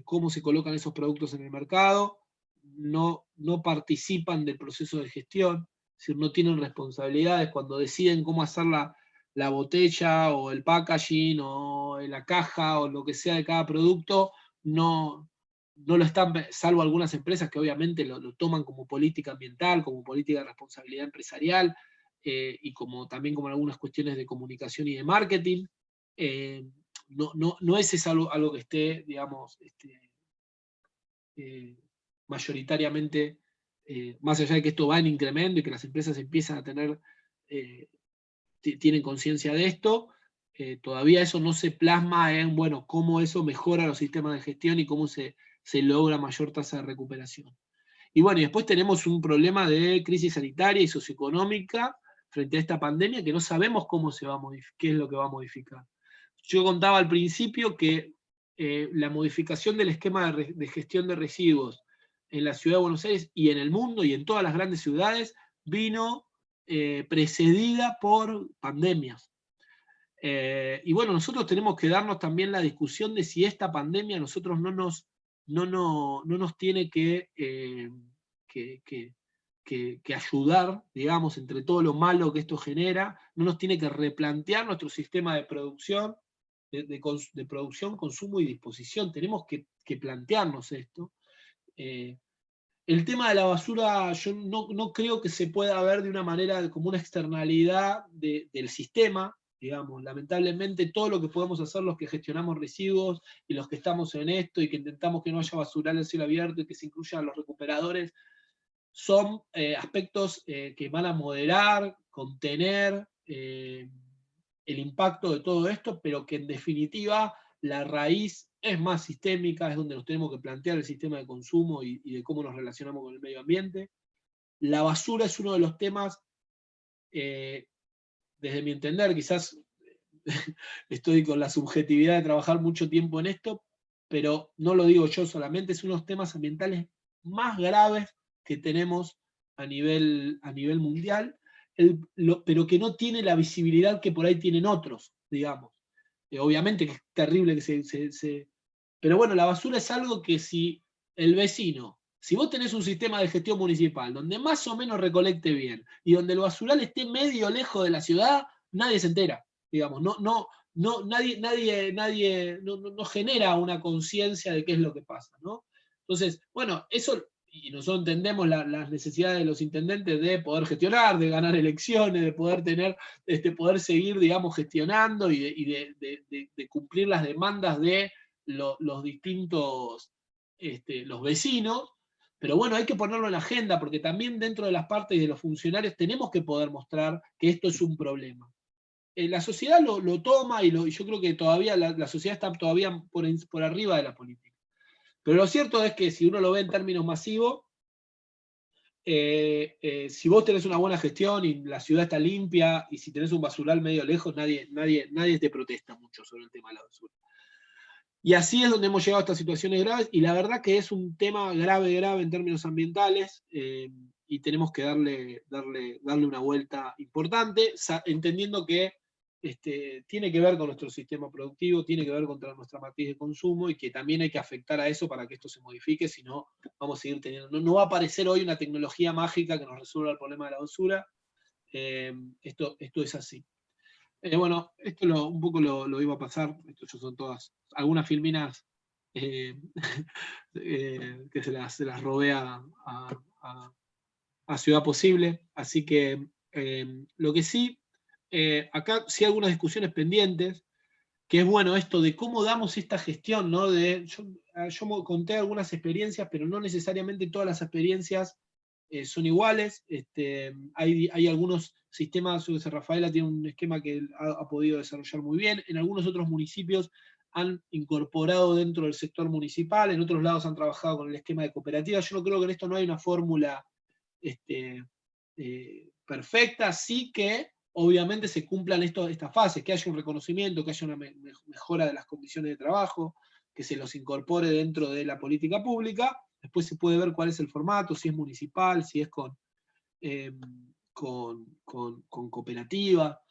cómo se colocan esos productos en el mercado, no participan del proceso de gestión, es decir, no tienen responsabilidades cuando deciden cómo hacer la botella o el packaging o la caja o lo que sea de cada producto, no lo están, salvo algunas empresas que obviamente lo toman como política ambiental, como política de responsabilidad empresarial, y también como algunas cuestiones de comunicación y de marketing. No es algo que esté, digamos, mayoritariamente, más allá de que esto va en incremento y que las empresas empiezan a tener, tienen conciencia de esto, todavía eso no se plasma en, bueno, cómo eso mejora los sistemas de gestión y cómo se logra mayor tasa de recuperación. Y bueno, y después tenemos un problema de crisis sanitaria y socioeconómica frente a esta pandemia que no sabemos cómo se va a modificar, qué es lo que va a modificar. Yo contaba al principio que la modificación del esquema de gestión de residuos en la ciudad de Buenos Aires y en el mundo y en todas las grandes ciudades vino precedida por pandemias. Y bueno, nosotros tenemos que darnos también la discusión de si esta pandemia a nosotros no nos tiene que ayudar, digamos, entre todo lo malo que esto genera, no nos tiene que replantear nuestro sistema de producción, de producción, consumo y disposición. Tenemos que plantearnos esto. el tema de la basura, yo no creo que se pueda ver de una manera como una externalidad del sistema, digamos. Lamentablemente, todo lo que podemos hacer los que gestionamos residuos y los que estamos en esto y que intentamos que no haya basural en cielo abierto y que se incluyan los recuperadores, son aspectos que van a moderar, contener el impacto de todo esto, pero que en definitiva la raíz es más sistémica, es donde nos tenemos que plantear el sistema de consumo y de cómo nos relacionamos con el medio ambiente. La basura es uno de los temas, desde mi entender, quizás estoy con la subjetividad de trabajar mucho tiempo en esto, pero no lo digo yo solamente, es uno de los temas ambientales más graves que tenemos a nivel mundial, pero que no tiene la visibilidad que por ahí tienen otros, digamos. Obviamente que es terrible que Pero bueno, la basura es algo que si el vecino, si vos tenés un sistema de gestión municipal donde más o menos recolecte bien y donde el basural esté medio lejos de la ciudad, nadie se entera, digamos, nadie no genera una conciencia de qué es lo que pasa, ¿no? Entonces, bueno, eso, y nosotros entendemos las necesidades de los intendentes de poder gestionar, de ganar elecciones, de poder tener, poder seguir, digamos, gestionando y de cumplir las demandas de los distintos, los vecinos, pero bueno, hay que ponerlo en la agenda, porque también dentro de las partes de los funcionarios tenemos que poder mostrar que esto es un problema. La sociedad lo toma y yo creo que todavía la sociedad está todavía por arriba de la política. Pero lo cierto es que si uno lo ve en términos masivos, si vos tenés una buena gestión y la ciudad está limpia, y si tenés un basural medio lejos, nadie te protesta mucho sobre el tema de la basura. Y así es donde hemos llegado a estas situaciones graves, y la verdad que es un tema grave en términos ambientales, y tenemos que darle una vuelta importante, entendiendo que tiene que ver con nuestro sistema productivo, tiene que ver con nuestra matriz de consumo, y que también hay que afectar a eso para que esto se modifique, si no vamos a seguir teniendo. No va a aparecer hoy una tecnología mágica que nos resuelva el problema de la basura. Esto es así. Bueno, esto un poco lo iba a pasar. Esto son todas, algunas filminas que se las robé a Ciudad Posible. Así que lo que sí, acá sí hay algunas discusiones pendientes, que es bueno esto de cómo damos esta gestión, ¿no? Yo conté algunas experiencias, pero no necesariamente todas las experiencias son iguales. Hay algunos sistemas, Rafaela tiene un esquema que ha podido desarrollar muy bien. En algunos otros municipios han incorporado dentro del sector municipal, en otros lados han trabajado con el esquema de cooperativas. Yo no creo que en esto no hay una fórmula perfecta, sí que obviamente se cumplan estas fases, que haya un reconocimiento, que haya una mejora de las condiciones de trabajo, que se los incorpore dentro de la política pública. Después se puede ver cuál es el formato, si es municipal, si es con cooperativa.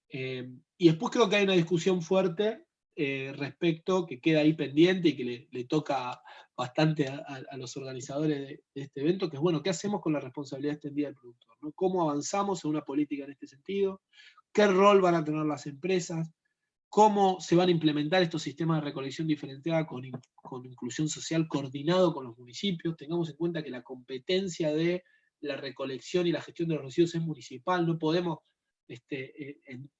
Y después creo que hay una discusión fuerte respecto, que queda ahí pendiente y que le toca bastante a los organizadores de este evento, que es, bueno, ¿qué hacemos con la responsabilidad extendida del productor, ¿no? ¿Cómo avanzamos en una política en este sentido? ¿Qué rol van a tener las empresas? ¿Cómo se van a implementar estos sistemas de recolección diferenciada con inclusión social coordinado con los municipios? Tengamos en cuenta que la competencia de la recolección y la gestión de los residuos es municipal, no podemos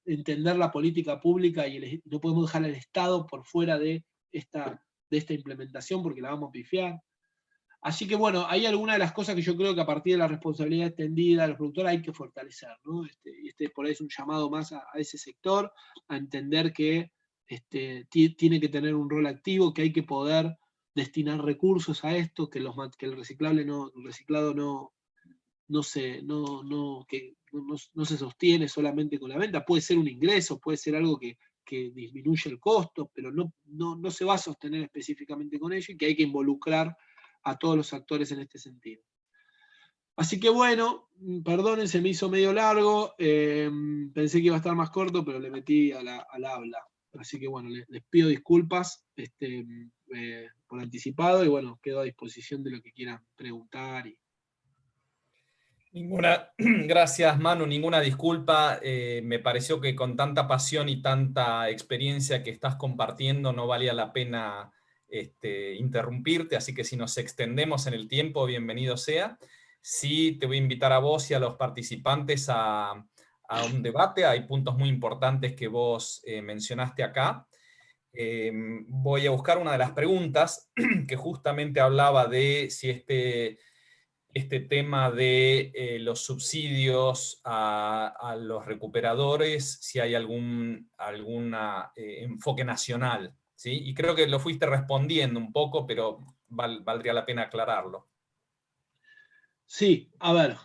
entender la política pública y no podemos dejar al Estado por fuera de esta implementación, porque la vamos a pifiar. Así que bueno, hay algunas de las cosas que yo creo que a partir de la responsabilidad extendida de los productores hay que fortalecer, ¿no? Y por ahí es un llamado más a ese sector, a entender que tiene que tener un rol activo, que hay que poder destinar recursos a esto, que el reciclado no se sostiene solamente con la venta. Puede ser un ingreso, puede ser algo que disminuye el costo, pero no se va a sostener específicamente con ello, y que hay que involucrar a todos los actores en este sentido. Así que bueno, perdonen, se me hizo medio largo, pensé que iba a estar más corto, pero le metí al habla. Así que bueno, les pido disculpas por anticipado, y bueno, quedo a disposición de lo que quieran preguntar. Gracias, Manu, ninguna disculpa. Me pareció que con tanta pasión y tanta experiencia que estás compartiendo no valía la pena interrumpirte, así que si nos extendemos en el tiempo, bienvenido sea. Sí, te voy a invitar a vos y a los participantes a un debate. Hay puntos muy importantes que vos mencionaste acá. Voy a buscar una de las preguntas que justamente hablaba de si este tema de los subsidios a los recuperadores, si hay algún enfoque nacional, ¿sí? Y creo que lo fuiste respondiendo un poco, pero valdría la pena aclararlo. Sí, a ver.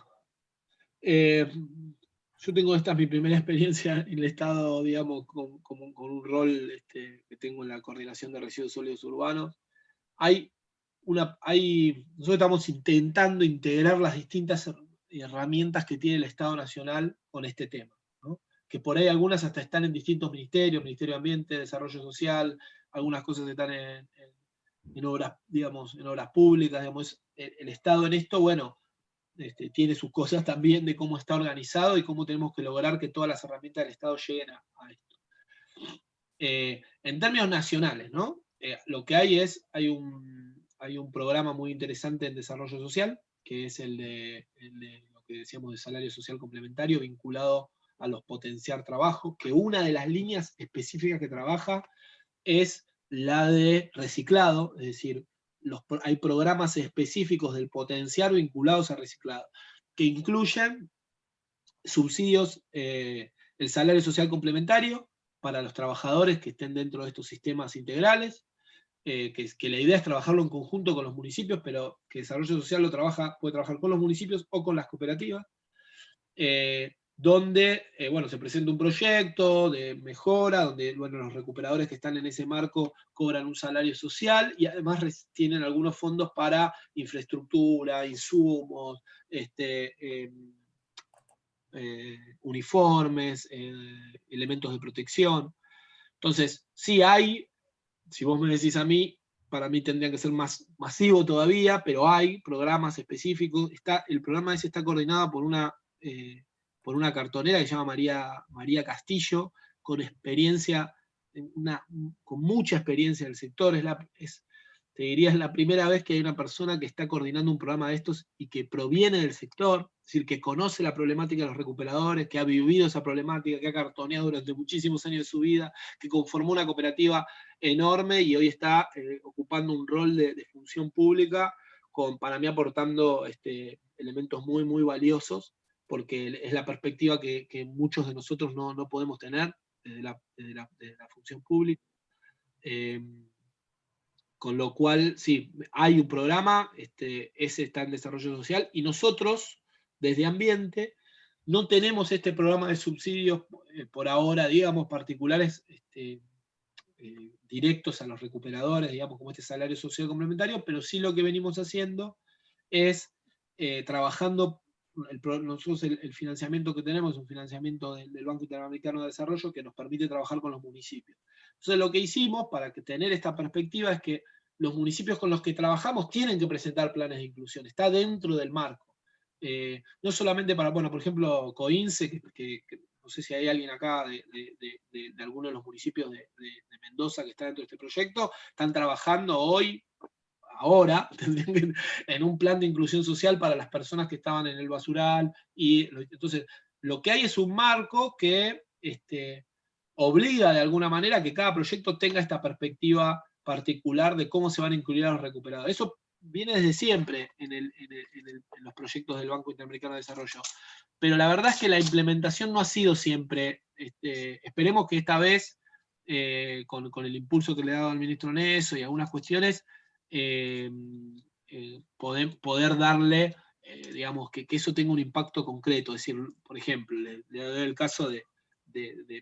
Yo tengo, esta es mi primera experiencia en el Estado, digamos, con un rol que tengo en la coordinación de residuos sólidos urbanos. Nosotros estamos intentando integrar las distintas herramientas que tiene el Estado Nacional con este tema, ¿no? Que por ahí algunas hasta están en distintos ministerios, Ministerio de Ambiente, Desarrollo Social, algunas cosas están en obras, digamos, en obras públicas, digamos, el Estado en esto, bueno, tiene sus cosas también de cómo está organizado y cómo tenemos que lograr que todas las herramientas del Estado lleguen a esto. En términos nacionales, ¿no? Lo que hay un programa muy interesante en desarrollo social, que es el de lo que decíamos de salario social complementario vinculado a los potenciar trabajo, que una de las líneas específicas que trabaja es la de reciclado, es decir, hay programas específicos del potenciar vinculados a reciclado, que incluyen subsidios, el salario social complementario para los trabajadores que estén dentro de estos sistemas integrales, que la idea es trabajarlo en conjunto con los municipios, pero que Desarrollo Social puede trabajar con los municipios o con las cooperativas, donde bueno, se presenta un proyecto de mejora, donde bueno, los recuperadores que están en ese marco cobran un salario social y además tienen algunos fondos para infraestructura, insumos, uniformes, elementos de protección. Entonces, sí hay, si vos me decís a mí, para mí tendría que ser más masivo todavía, pero hay programas específicos. El programa ese está coordinado por una cartonera que se llama María Castillo, con experiencia, con mucha experiencia en el sector. Te diría, es la primera vez que hay una persona que está coordinando un programa de estos y que proviene del sector, es decir, que conoce la problemática de los recuperadores, que ha vivido esa problemática, que ha cartoneado durante muchísimos años de su vida, que conformó una cooperativa enorme y hoy está ocupando un rol de función pública, para mí aportando elementos muy, muy valiosos, porque es la perspectiva que muchos de nosotros no podemos tener desde la función pública. Con lo cual, sí, hay un programa, ese está en desarrollo social, y nosotros, desde Ambiente, no tenemos este programa de subsidios por ahora, digamos, particulares, directos a los recuperadores, digamos, como este salario social complementario, pero sí lo que venimos haciendo es trabajando, nosotros el financiamiento que tenemos es un financiamiento del Banco Interamericano de Desarrollo que nos permite trabajar con los municipios. Entonces lo que hicimos para tener esta perspectiva es que los municipios con los que trabajamos tienen que presentar planes de inclusión, está dentro del marco. No solamente para, bueno, por ejemplo, COINSE, que no sé si hay alguien acá de alguno de los municipios de Mendoza que está dentro de este proyecto, están trabajando ahora, en un plan de inclusión social para las personas que estaban en el basural, y entonces lo que hay es un marco que obliga de alguna manera a que cada proyecto tenga esta perspectiva particular de cómo se van a incluir a los recuperados. Eso viene desde siempre en los proyectos del Banco Interamericano de Desarrollo. Pero la verdad es que la implementación no ha sido siempre, esperemos que esta vez, con el impulso que le ha dado al ministro Neso y algunas cuestiones, poder darle, digamos, que eso tenga un impacto concreto. Es decir, por ejemplo, le doy el caso de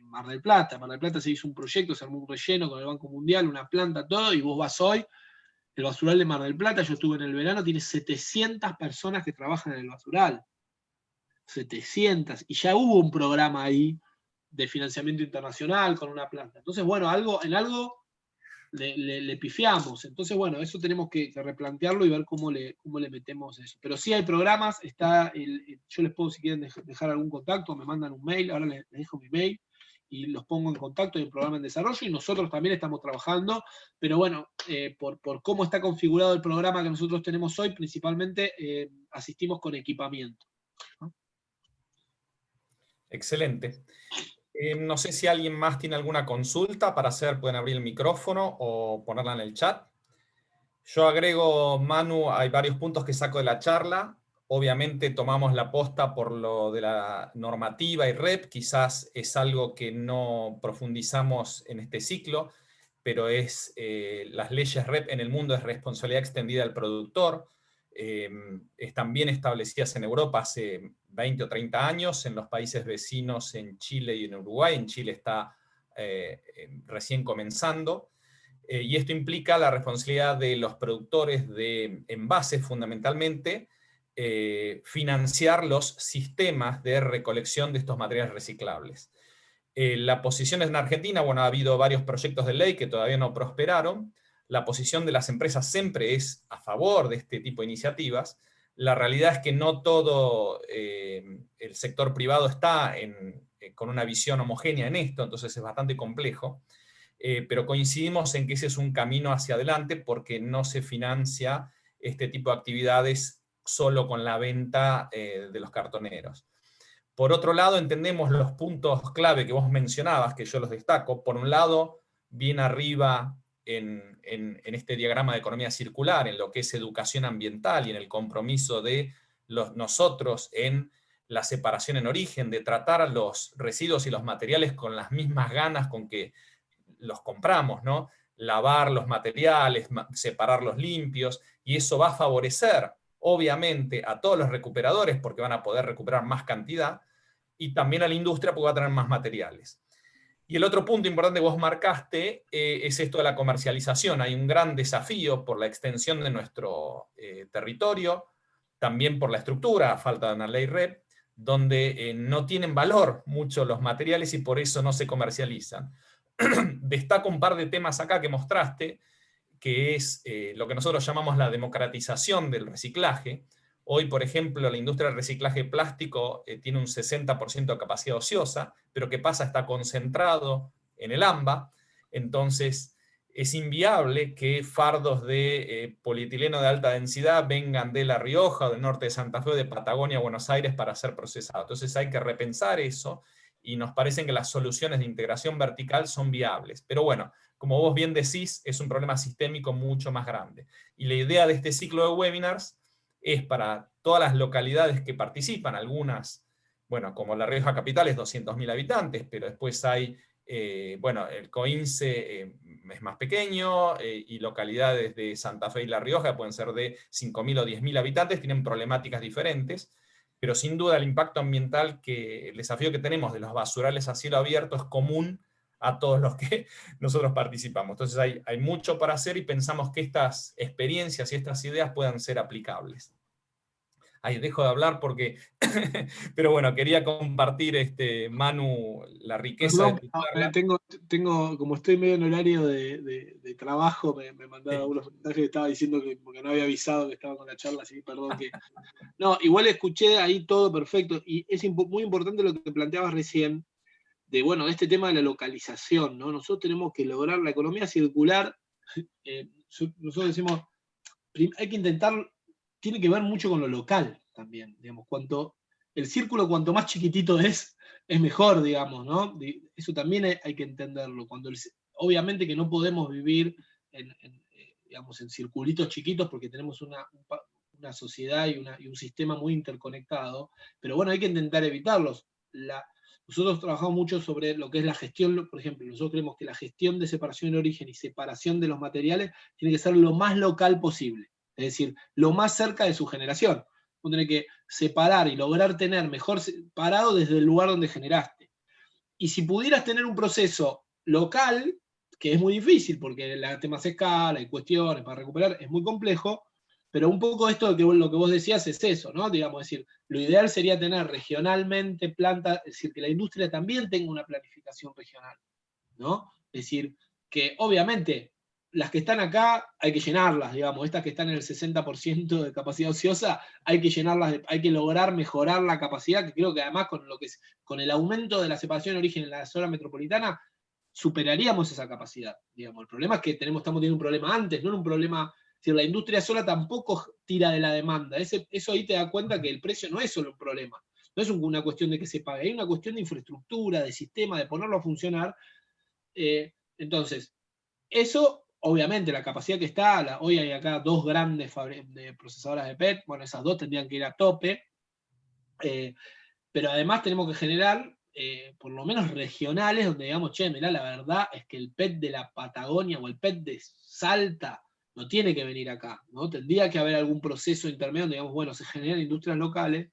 Mar del Plata. Mar del Plata se hizo un proyecto, se armó un relleno con el Banco Mundial, una planta, todo, y vos vas hoy, el basural de Mar del Plata, yo estuve en el verano, tiene 700 personas que trabajan en el basural. 700, y ya hubo un programa ahí de financiamiento internacional con una planta. Entonces, bueno, en algo le pifiamos. Entonces, bueno, eso tenemos que replantearlo y ver cómo le metemos eso. Pero sí hay programas, yo les puedo, si quieren, dejar algún contacto, me mandan un mail, ahora les dejo mi mail, y los pongo en contacto, hay un programa en desarrollo, y nosotros también estamos trabajando, pero bueno, por cómo está configurado el programa que nosotros tenemos hoy, principalmente asistimos con equipamiento, ¿no? Excelente. No sé si alguien más tiene alguna consulta para hacer, pueden abrir el micrófono o ponerla en el chat. Yo agrego, Manu, hay varios puntos que saco de la charla. Obviamente tomamos la posta por lo de la normativa y REP, quizás es algo que no profundizamos en este ciclo, pero las leyes REP en el mundo es responsabilidad extendida del productor, están bien establecidas en Europa hace 20 o 30 años, en los países vecinos, en Chile y en Uruguay. En Chile está recién comenzando. Y esto implica la responsabilidad de los productores de envases, fundamentalmente, financiar los sistemas de recolección de estos materiales reciclables. La posición en Argentina, bueno, ha habido varios proyectos de ley que todavía no prosperaron. La posición de las empresas siempre es a favor de este tipo de iniciativas. La realidad es que no todo el sector privado está con una visión homogénea en esto, entonces es bastante complejo. Pero coincidimos en que ese es un camino hacia adelante porque no se financia este tipo de actividades solo con la venta de los cartoneros. Por otro lado, entendemos los puntos clave que vos mencionabas, que yo los destaco. Por un lado, bien arriba en este diagrama de economía circular, en lo que es educación ambiental y en el compromiso de nosotros en la separación en origen, de tratar a los residuos y los materiales con las mismas ganas con que los compramos, ¿no? Lavar los materiales, separarlos limpios, y eso va a favorecer, obviamente, a todos los recuperadores porque van a poder recuperar más cantidad, y también a la industria porque va a tener más materiales. Y el otro punto importante que vos marcaste es esto de la comercialización. Hay un gran desafío por la extensión de nuestro territorio, también por la estructura, a falta de una ley REP, donde no tienen valor mucho los materiales y por eso no se comercializan. Destaco un par de temas acá que mostraste, que es lo que nosotros llamamos la democratización del reciclaje. Hoy, por ejemplo, la industria del reciclaje plástico tiene un 60% de capacidad ociosa, pero ¿qué pasa? Está concentrado en el AMBA, entonces es inviable que fardos de polietileno de alta densidad vengan de La Rioja, o del norte de Santa Fe, o de Patagonia, Buenos Aires, para ser procesados. Entonces hay que repensar eso, y nos parecen que las soluciones de integración vertical son viables. Pero bueno, como vos bien decís, es un problema sistémico mucho más grande. Y la idea de este ciclo de webinars es para todas las localidades que participan, algunas, bueno, como La Rioja Capital es 200.000 habitantes, pero después hay, bueno, el COINSE es más pequeño, y localidades de Santa Fe y La Rioja pueden ser de 5.000 o 10.000 habitantes, tienen problemáticas diferentes, pero sin duda el impacto ambiental, el desafío que tenemos de los basurales a cielo abierto es común a todos los que nosotros participamos. Entonces hay mucho para hacer y pensamos que estas experiencias y estas ideas puedan ser aplicables. Ahí dejo de hablar porque, pero bueno, quería compartir, Manu, la riqueza de tu charla. Tengo, como estoy medio en horario de trabajo, me mandaron Sí. algunos mensajes que estaba diciendo que porque no había avisado que estaba con la charla, así que perdón que... No, igual escuché ahí todo perfecto, y es muy importante lo que planteabas recién, de, bueno, este tema de la localización, ¿no? Nosotros tenemos que lograr la economía circular, nosotros decimos, hay que intentar, tiene que ver mucho con lo local también, digamos, el círculo cuanto más chiquitito es mejor, digamos, ¿no? Eso también hay que entenderlo, obviamente que no podemos vivir digamos, en circulitos chiquitos porque tenemos una sociedad y un sistema muy interconectado, pero bueno, hay que intentar evitarlos. Nosotros trabajamos mucho sobre lo que es la gestión, por ejemplo, nosotros creemos que la gestión de separación de origen y separación de los materiales tiene que ser lo más local posible, es decir, lo más cerca de su generación. Uno tiene que separar y lograr tener mejor separado desde el lugar donde generaste. Y si pudieras tener un proceso local, que es muy difícil, porque el tema es escala, hay cuestiones para recuperar, es muy complejo, pero un poco esto de que lo que vos decías es eso, ¿no? Digamos, es decir, lo ideal sería tener regionalmente plantas, es decir, que la industria también tenga una planificación regional, ¿no? Es decir, que obviamente las que están acá hay que llenarlas, digamos, estas que están en el 60% de capacidad ociosa, hay que llenarlas, hay que lograr mejorar la capacidad, que creo que además con el aumento de la separación de origen en la zona metropolitana, superaríamos esa capacidad, digamos. El problema es que estamos teniendo un problema antes, no era un problema, es decir, la industria sola tampoco tira de la demanda, eso ahí te da cuenta que el precio no es solo un problema, no es una cuestión de que se pague, hay una cuestión de infraestructura, de sistema, de ponerlo a funcionar. Entonces, eso, obviamente, la capacidad que está, hoy hay acá 2 grandes procesadoras de PET, bueno, esas 2 tendrían que ir a tope, pero además tenemos que generar, por lo menos regionales, donde digamos, che, mirá, la verdad es que el PET de la Patagonia o el PET de Salta no tiene que venir acá, ¿no? Tendría que haber algún proceso intermedio donde, digamos, bueno, se generan industrias locales,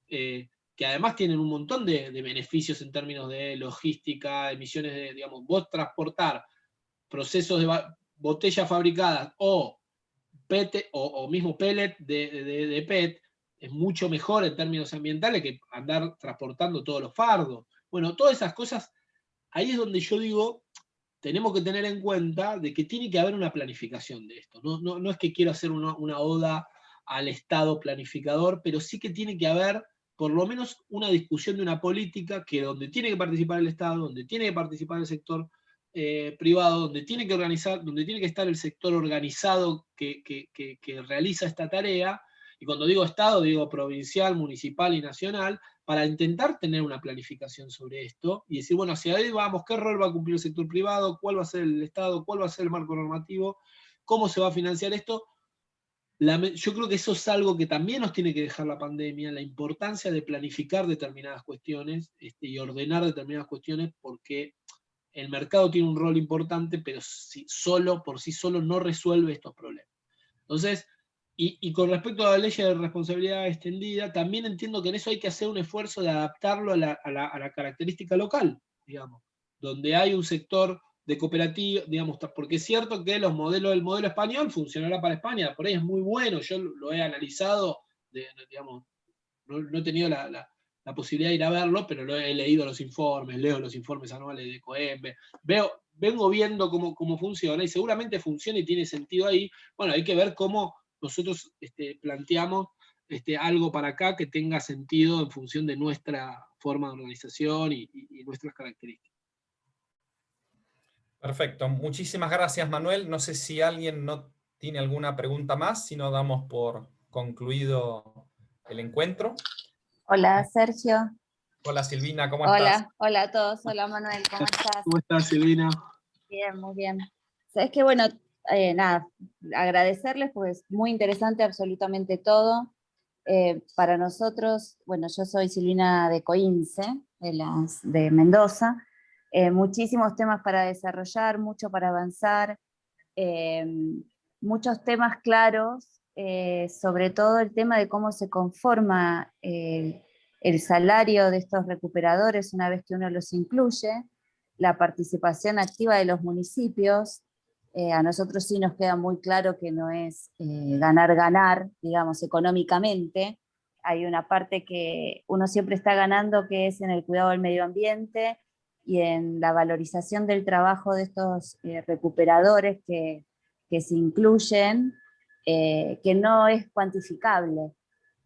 que además tienen un montón de beneficios en términos de logística, emisiones de, digamos, vos transportar procesos de botellas fabricadas o PET o mismo pellet de PET es mucho mejor en términos ambientales que andar transportando todos los fardos. Bueno, todas esas cosas, ahí es donde yo digo, tenemos que tener en cuenta de que tiene que haber una planificación de esto. No es que quiero hacer una oda al Estado planificador, pero sí que tiene que haber por lo menos una discusión de una política que donde tiene que participar el Estado, donde tiene que participar el sector privado, donde tiene que organizar, donde tiene que estar el sector organizado que realiza esta tarea, y cuando digo Estado, digo provincial, municipal y nacional, para intentar tener una planificación sobre esto y decir, bueno, hacia ahí vamos, qué rol va a cumplir el sector privado, cuál va a ser el Estado, cuál va a ser el marco normativo, cómo se va a financiar esto. Yo creo que eso es algo que también nos tiene que dejar la pandemia, la importancia de planificar determinadas cuestiones y ordenar determinadas cuestiones, porque el mercado tiene un rol importante, pero por sí solo no resuelve estos problemas. Entonces, y con respecto a la ley de responsabilidad extendida, también entiendo que en eso hay que hacer un esfuerzo de adaptarlo a la característica local, digamos, donde hay un sector de cooperativa, digamos, porque es cierto que el modelo español funcionará para España, por ahí es muy bueno, yo lo he analizado, digamos, no he tenido la posibilidad de ir a verlo, pero he leído los informes, leo los informes anuales de COEMBE, vengo viendo cómo funciona y seguramente funciona y tiene sentido ahí. Bueno, hay que ver cómo nosotros planteamos algo para acá que tenga sentido en función de nuestra forma de organización y nuestras características. Perfecto. Muchísimas gracias, Manuel. No sé si alguien no tiene alguna pregunta más, si no damos por concluido el encuentro. Hola, Sergio. Hola, Silvina, ¿cómo estás? Hola a todos. Hola, Manuel, ¿cómo estás? ¿Cómo estás, Silvina? Bien, muy bien. Sabes que, bueno, nada, agradecerles, porque es muy interesante absolutamente todo. Para nosotros, bueno, yo soy Silvina de Coince, de Mendoza. Muchísimos temas para desarrollar, mucho para avanzar, muchos temas claros, sobre todo el tema de cómo se conforma el salario de estos recuperadores una vez que uno los incluye, la participación activa de los municipios. A nosotros sí nos queda muy claro que no es ganar, digamos, económicamente. Hay una parte que uno siempre está ganando, que es en el cuidado del medio ambiente y en la valorización del trabajo de estos recuperadores que se incluyen, que no es cuantificable.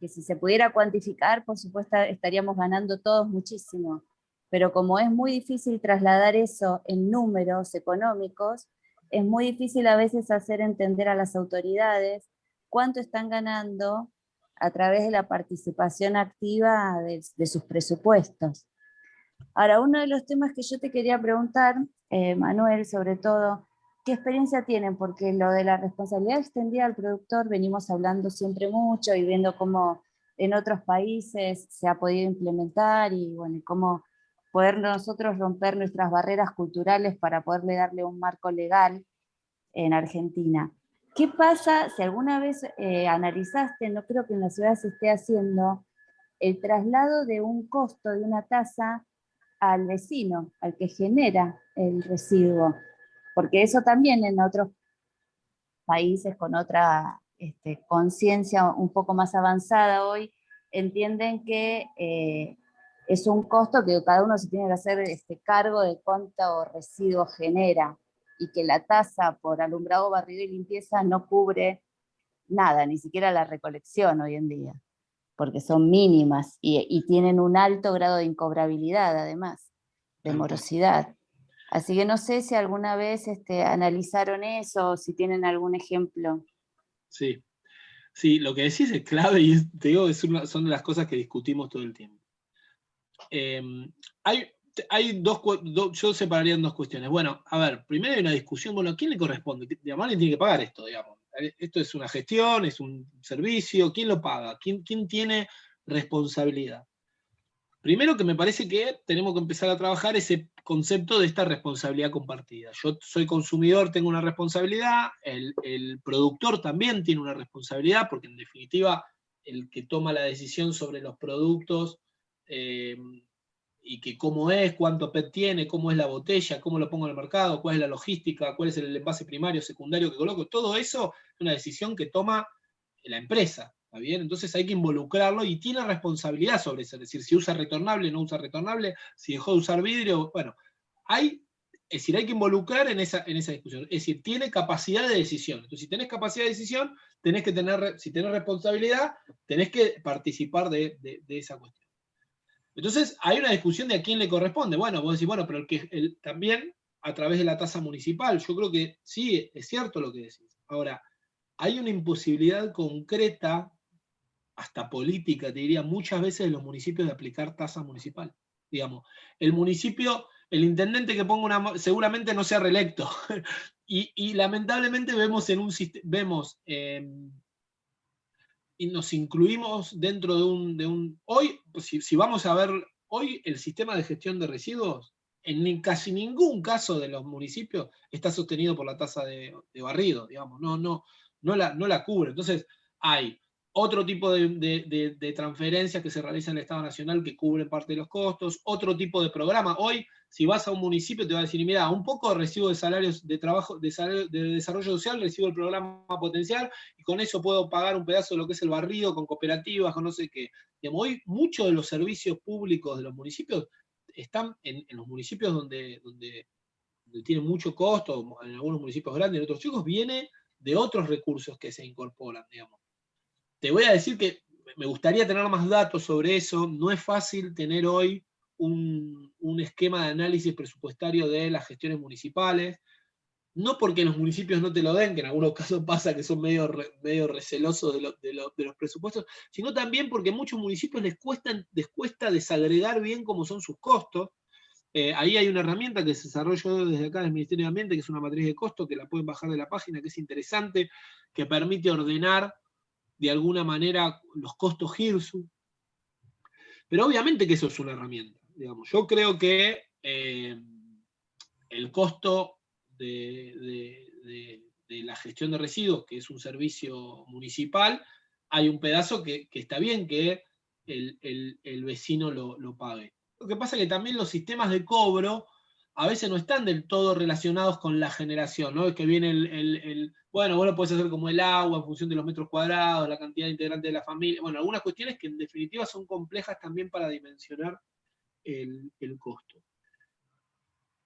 Que si se pudiera cuantificar, por supuesto, estaríamos ganando todos muchísimo. Pero como es muy difícil trasladar eso en números económicos, es muy difícil a veces hacer entender a las autoridades cuánto están ganando a través de la participación activa de sus presupuestos. Ahora, uno de los temas que yo te quería preguntar, Manuel, sobre todo, ¿qué experiencia tienen? Porque lo de la responsabilidad extendida al productor venimos hablando siempre mucho y viendo cómo en otros países se ha podido implementar y bueno, cómo poder nosotros romper nuestras barreras culturales para poderle darle un marco legal en Argentina. ¿Qué pasa si alguna vez analizaste, no creo que en la ciudad se esté haciendo, el traslado de un costo, de una tasa, al vecino, al que genera el residuo? Porque eso también en otros países con otra conciencia un poco más avanzada hoy, entienden que es un costo que cada uno se tiene que hacer cargo de cuánto residuo genera y que la tasa por alumbrado, barrido y limpieza no cubre nada, ni siquiera la recolección hoy en día, porque son mínimas y tienen un alto grado de incobrabilidad además, de morosidad. Así que no sé si alguna vez analizaron eso, o si tienen algún ejemplo. Sí, sí, lo que decís es clave y te digo, son de las cosas que discutimos todo el tiempo. Hay yo separaría en dos cuestiones. Bueno, a ver, primero hay una discusión, bueno, ¿a quién le corresponde? Digamos, ¿alguien tiene que pagar esto? Digamos? Esto es una gestión, es un servicio, ¿quién lo paga? ¿Quién tiene responsabilidad? Primero que me parece que tenemos que empezar a trabajar ese concepto de esta responsabilidad compartida. Yo soy consumidor, tengo una responsabilidad, el productor también tiene una responsabilidad, porque en definitiva el que toma la decisión sobre los productos y que cómo es, cuánto PET tiene, cómo es la botella, cómo lo pongo en el mercado, cuál es la logística, cuál es el envase primario, secundario que coloco, todo eso es una decisión que toma la empresa. ¿Está bien? Entonces hay que involucrarlo y tiene responsabilidad sobre eso. Es decir, si usa retornable, no usa retornable, si dejó de usar vidrio, bueno, es decir, hay que involucrar en esa discusión. Es decir, tiene capacidad de decisión. Entonces, si tenés capacidad de decisión, tenés que tener, si tenés responsabilidad, tenés que participar de esa cuestión. Entonces, hay una discusión de a quién le corresponde. Bueno, vos decís, bueno, pero también a través de la tasa municipal. Yo creo que sí, es cierto lo que decís. Ahora, hay una imposibilidad concreta, hasta política, te diría, muchas veces en los municipios de aplicar tasa municipal. Digamos, el municipio, el intendente que ponga seguramente no sea reelecto. y lamentablemente y nos incluimos dentro de un hoy, si vamos a ver, hoy el sistema de gestión de residuos, en casi ningún caso de los municipios está sostenido por la tasa de barrido, digamos, no la cubre. Entonces, hay otro tipo de transferencias que se realizan en el Estado Nacional que cubren parte de los costos, otro tipo de programa. Hoy, si vas a un municipio, te va a decir, mira, un poco recibo de salarios de trabajo, de desarrollo social, recibo el programa potencial, y con eso puedo pagar un pedazo de lo que es el barrido, con cooperativas, con no sé qué. Digamos, hoy, muchos de los servicios públicos de los municipios están en los municipios donde tienen mucho costo, en algunos municipios grandes, en otros chicos, viene de otros recursos que se incorporan, digamos. Te voy a decir que me gustaría tener más datos sobre eso. No es fácil tener hoy un esquema de análisis presupuestario de las gestiones municipales. No porque los municipios no te lo den, que en algunos casos pasa que son medio recelosos de los presupuestos, sino también porque a muchos municipios les cuesta desagregar bien cómo son sus costos. Ahí hay una herramienta que se desarrolló desde acá del Ministerio de Ambiente, que es una matriz de costo, que la pueden bajar de la página, que es interesante, que permite ordenar de alguna manera los costos GIRSU. Pero obviamente que eso es una herramienta. Digamos. Yo creo que el costo de la gestión de residuos, que es un servicio municipal, hay un pedazo que está bien que el vecino lo pague. Lo que pasa es que también los sistemas de cobro a veces no están del todo relacionados con la generación, ¿no? Es que viene bueno, vos lo podés hacer como el agua en función de los metros cuadrados, la cantidad de integrantes de la familia, bueno, algunas cuestiones que en definitiva son complejas también para dimensionar el costo.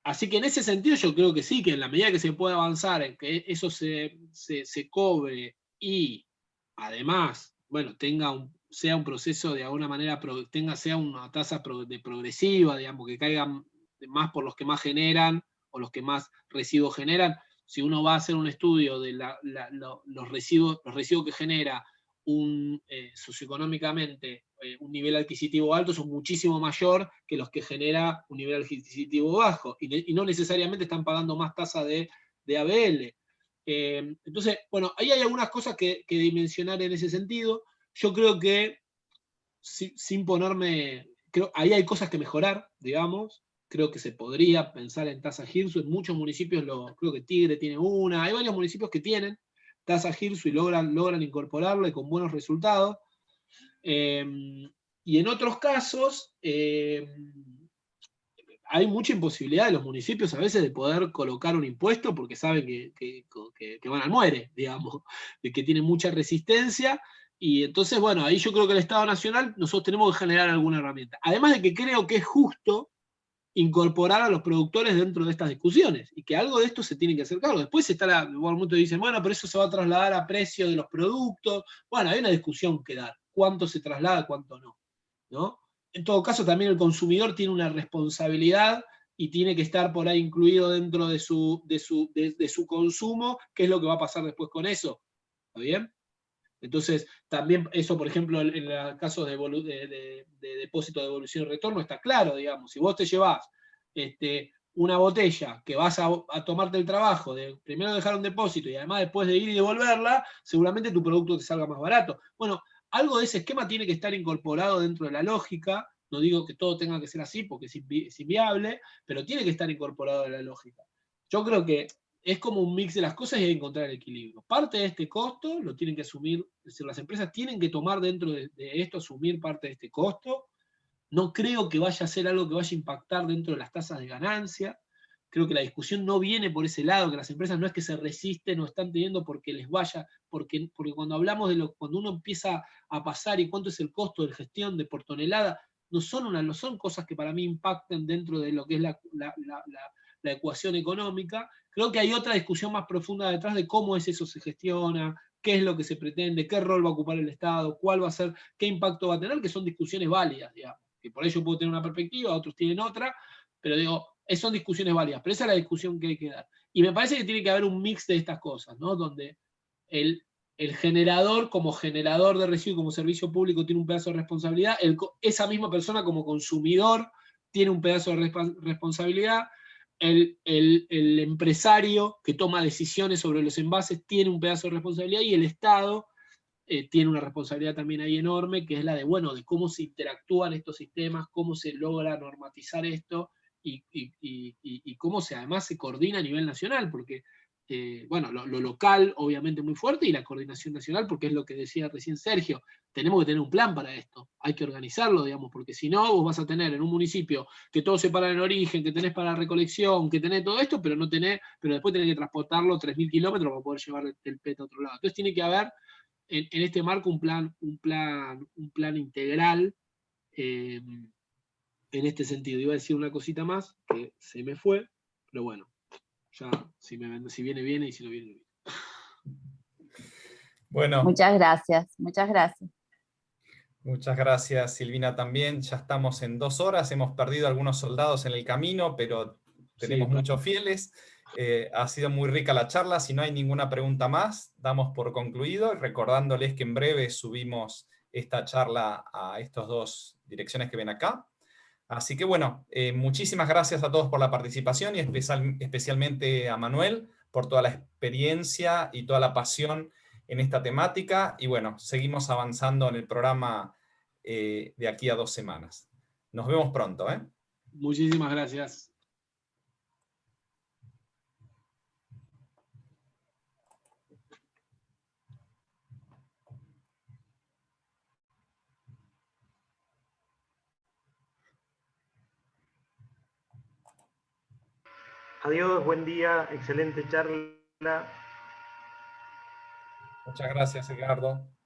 Así que en ese sentido yo creo que sí, que en la medida que se pueda avanzar en que eso se cobre y además, bueno, sea un proceso de alguna manera, sea una tasa progresiva, digamos, que caigan más por los que más generan o los que más residuos generan. Si uno va a hacer un estudio de los residuos que genera socioeconómicamente un nivel adquisitivo alto, son muchísimo mayor que los que genera un nivel adquisitivo bajo, y no necesariamente están pagando más tasa de ABL. Entonces, bueno, ahí hay algunas cosas que dimensionar en ese sentido. Yo creo que, sin ponerme, ahí hay cosas que mejorar, digamos. Creo que se podría pensar en tasa GIRSU. En muchos municipios, creo que Tigre tiene una, hay varios municipios que tienen tasa GIRSU y logran incorporarla y con buenos resultados. Y en otros casos, hay mucha imposibilidad de los municipios a veces de poder colocar un impuesto porque saben que van al muere, digamos, de que tienen mucha resistencia. Y entonces, bueno, ahí yo creo que el Estado Nacional, nosotros tenemos que generar alguna herramienta. Además de que creo que es justo incorporar a los productores dentro de estas discusiones, y que algo de esto se tiene que hacer cargo. Después está muchos dicen, bueno, pero eso se va a trasladar a precio de los productos. Bueno, hay una discusión que dar, cuánto se traslada, cuánto no, ¿no? En todo caso, también el consumidor tiene una responsabilidad y tiene que estar por ahí incluido dentro de su consumo, qué es lo que va a pasar después con eso. ¿Está bien? Entonces, también eso, por ejemplo, en el caso de depósito de devolución y retorno, está claro, digamos. Si vos te llevás una botella que vas a tomarte el trabajo de primero dejar un depósito y además después de ir y devolverla, seguramente tu producto te salga más barato. Bueno, algo de ese esquema tiene que estar incorporado dentro de la lógica. No digo que todo tenga que ser así porque es inviable, pero tiene que estar incorporado en la lógica. Yo creo que es como un mix de las cosas y hay que encontrar el equilibrio. Parte de este costo lo tienen que asumir, es decir, las empresas tienen que tomar dentro de esto, asumir parte de este costo. No creo que vaya a ser algo que vaya a impactar dentro de las tasas de ganancia. Creo que la discusión no viene por ese lado, que las empresas no es que se resisten o están teniendo porque les vaya, porque cuando hablamos de cuando uno empieza a pasar y cuánto es el costo de gestión de por tonelada, no son cosas que para mí impacten dentro de lo que es la ecuación económica. Creo que hay otra discusión más profunda detrás de cómo es eso se gestiona, qué es lo que se pretende, qué rol va a ocupar el Estado, cuál va a ser, qué impacto va a tener, que son discusiones válidas, digamos. Que por ello puedo tener una perspectiva, otros tienen otra, pero digo, son discusiones válidas, pero esa es la discusión que hay que dar. Y me parece que tiene que haber un mix de estas cosas, ¿no? Donde el generador, como generador de residuos, como servicio público, tiene un pedazo de responsabilidad, esa misma persona como consumidor tiene un pedazo de responsabilidad, el empresario que toma decisiones sobre los envases tiene un pedazo de responsabilidad, y el Estado tiene una responsabilidad también ahí enorme, que es la de, bueno, de cómo se interactúan estos sistemas, cómo se logra normatizar esto, y cómo además se coordina a nivel nacional, porque, bueno, lo local obviamente muy fuerte, y la coordinación nacional, porque es lo que decía recién Sergio, tenemos que tener un plan para esto, hay que organizarlo, digamos, porque si no, vos vas a tener en un municipio que todo se para en origen, que tenés para recolección, que tenés todo esto, pero después tenés que transportarlo 3.000 kilómetros para poder llevar el PET a otro lado. Entonces tiene que haber en este marco un plan integral en este sentido. Iba a decir una cosita más que se me fue, pero bueno, ya si viene, viene, y si no viene, viene. Bueno. Muchas gracias, muchas gracias. Muchas gracias, Silvina, también. Ya estamos en 2 horas, hemos perdido algunos soldados en el camino, pero tenemos muchos fieles. Ha sido muy rica la charla. Si no hay ninguna pregunta más, damos por concluido, recordándoles que en breve subimos esta charla a estas 2 direcciones que ven acá. Así que bueno, muchísimas gracias a todos por la participación, y especialmente a Manuel por toda la experiencia y toda la pasión en esta temática. Y bueno, seguimos avanzando en el programa de aquí a 2 semanas. Nos vemos pronto, ¿eh? Muchísimas gracias. Adiós, buen día, excelente charla. Muchas gracias, Edgardo.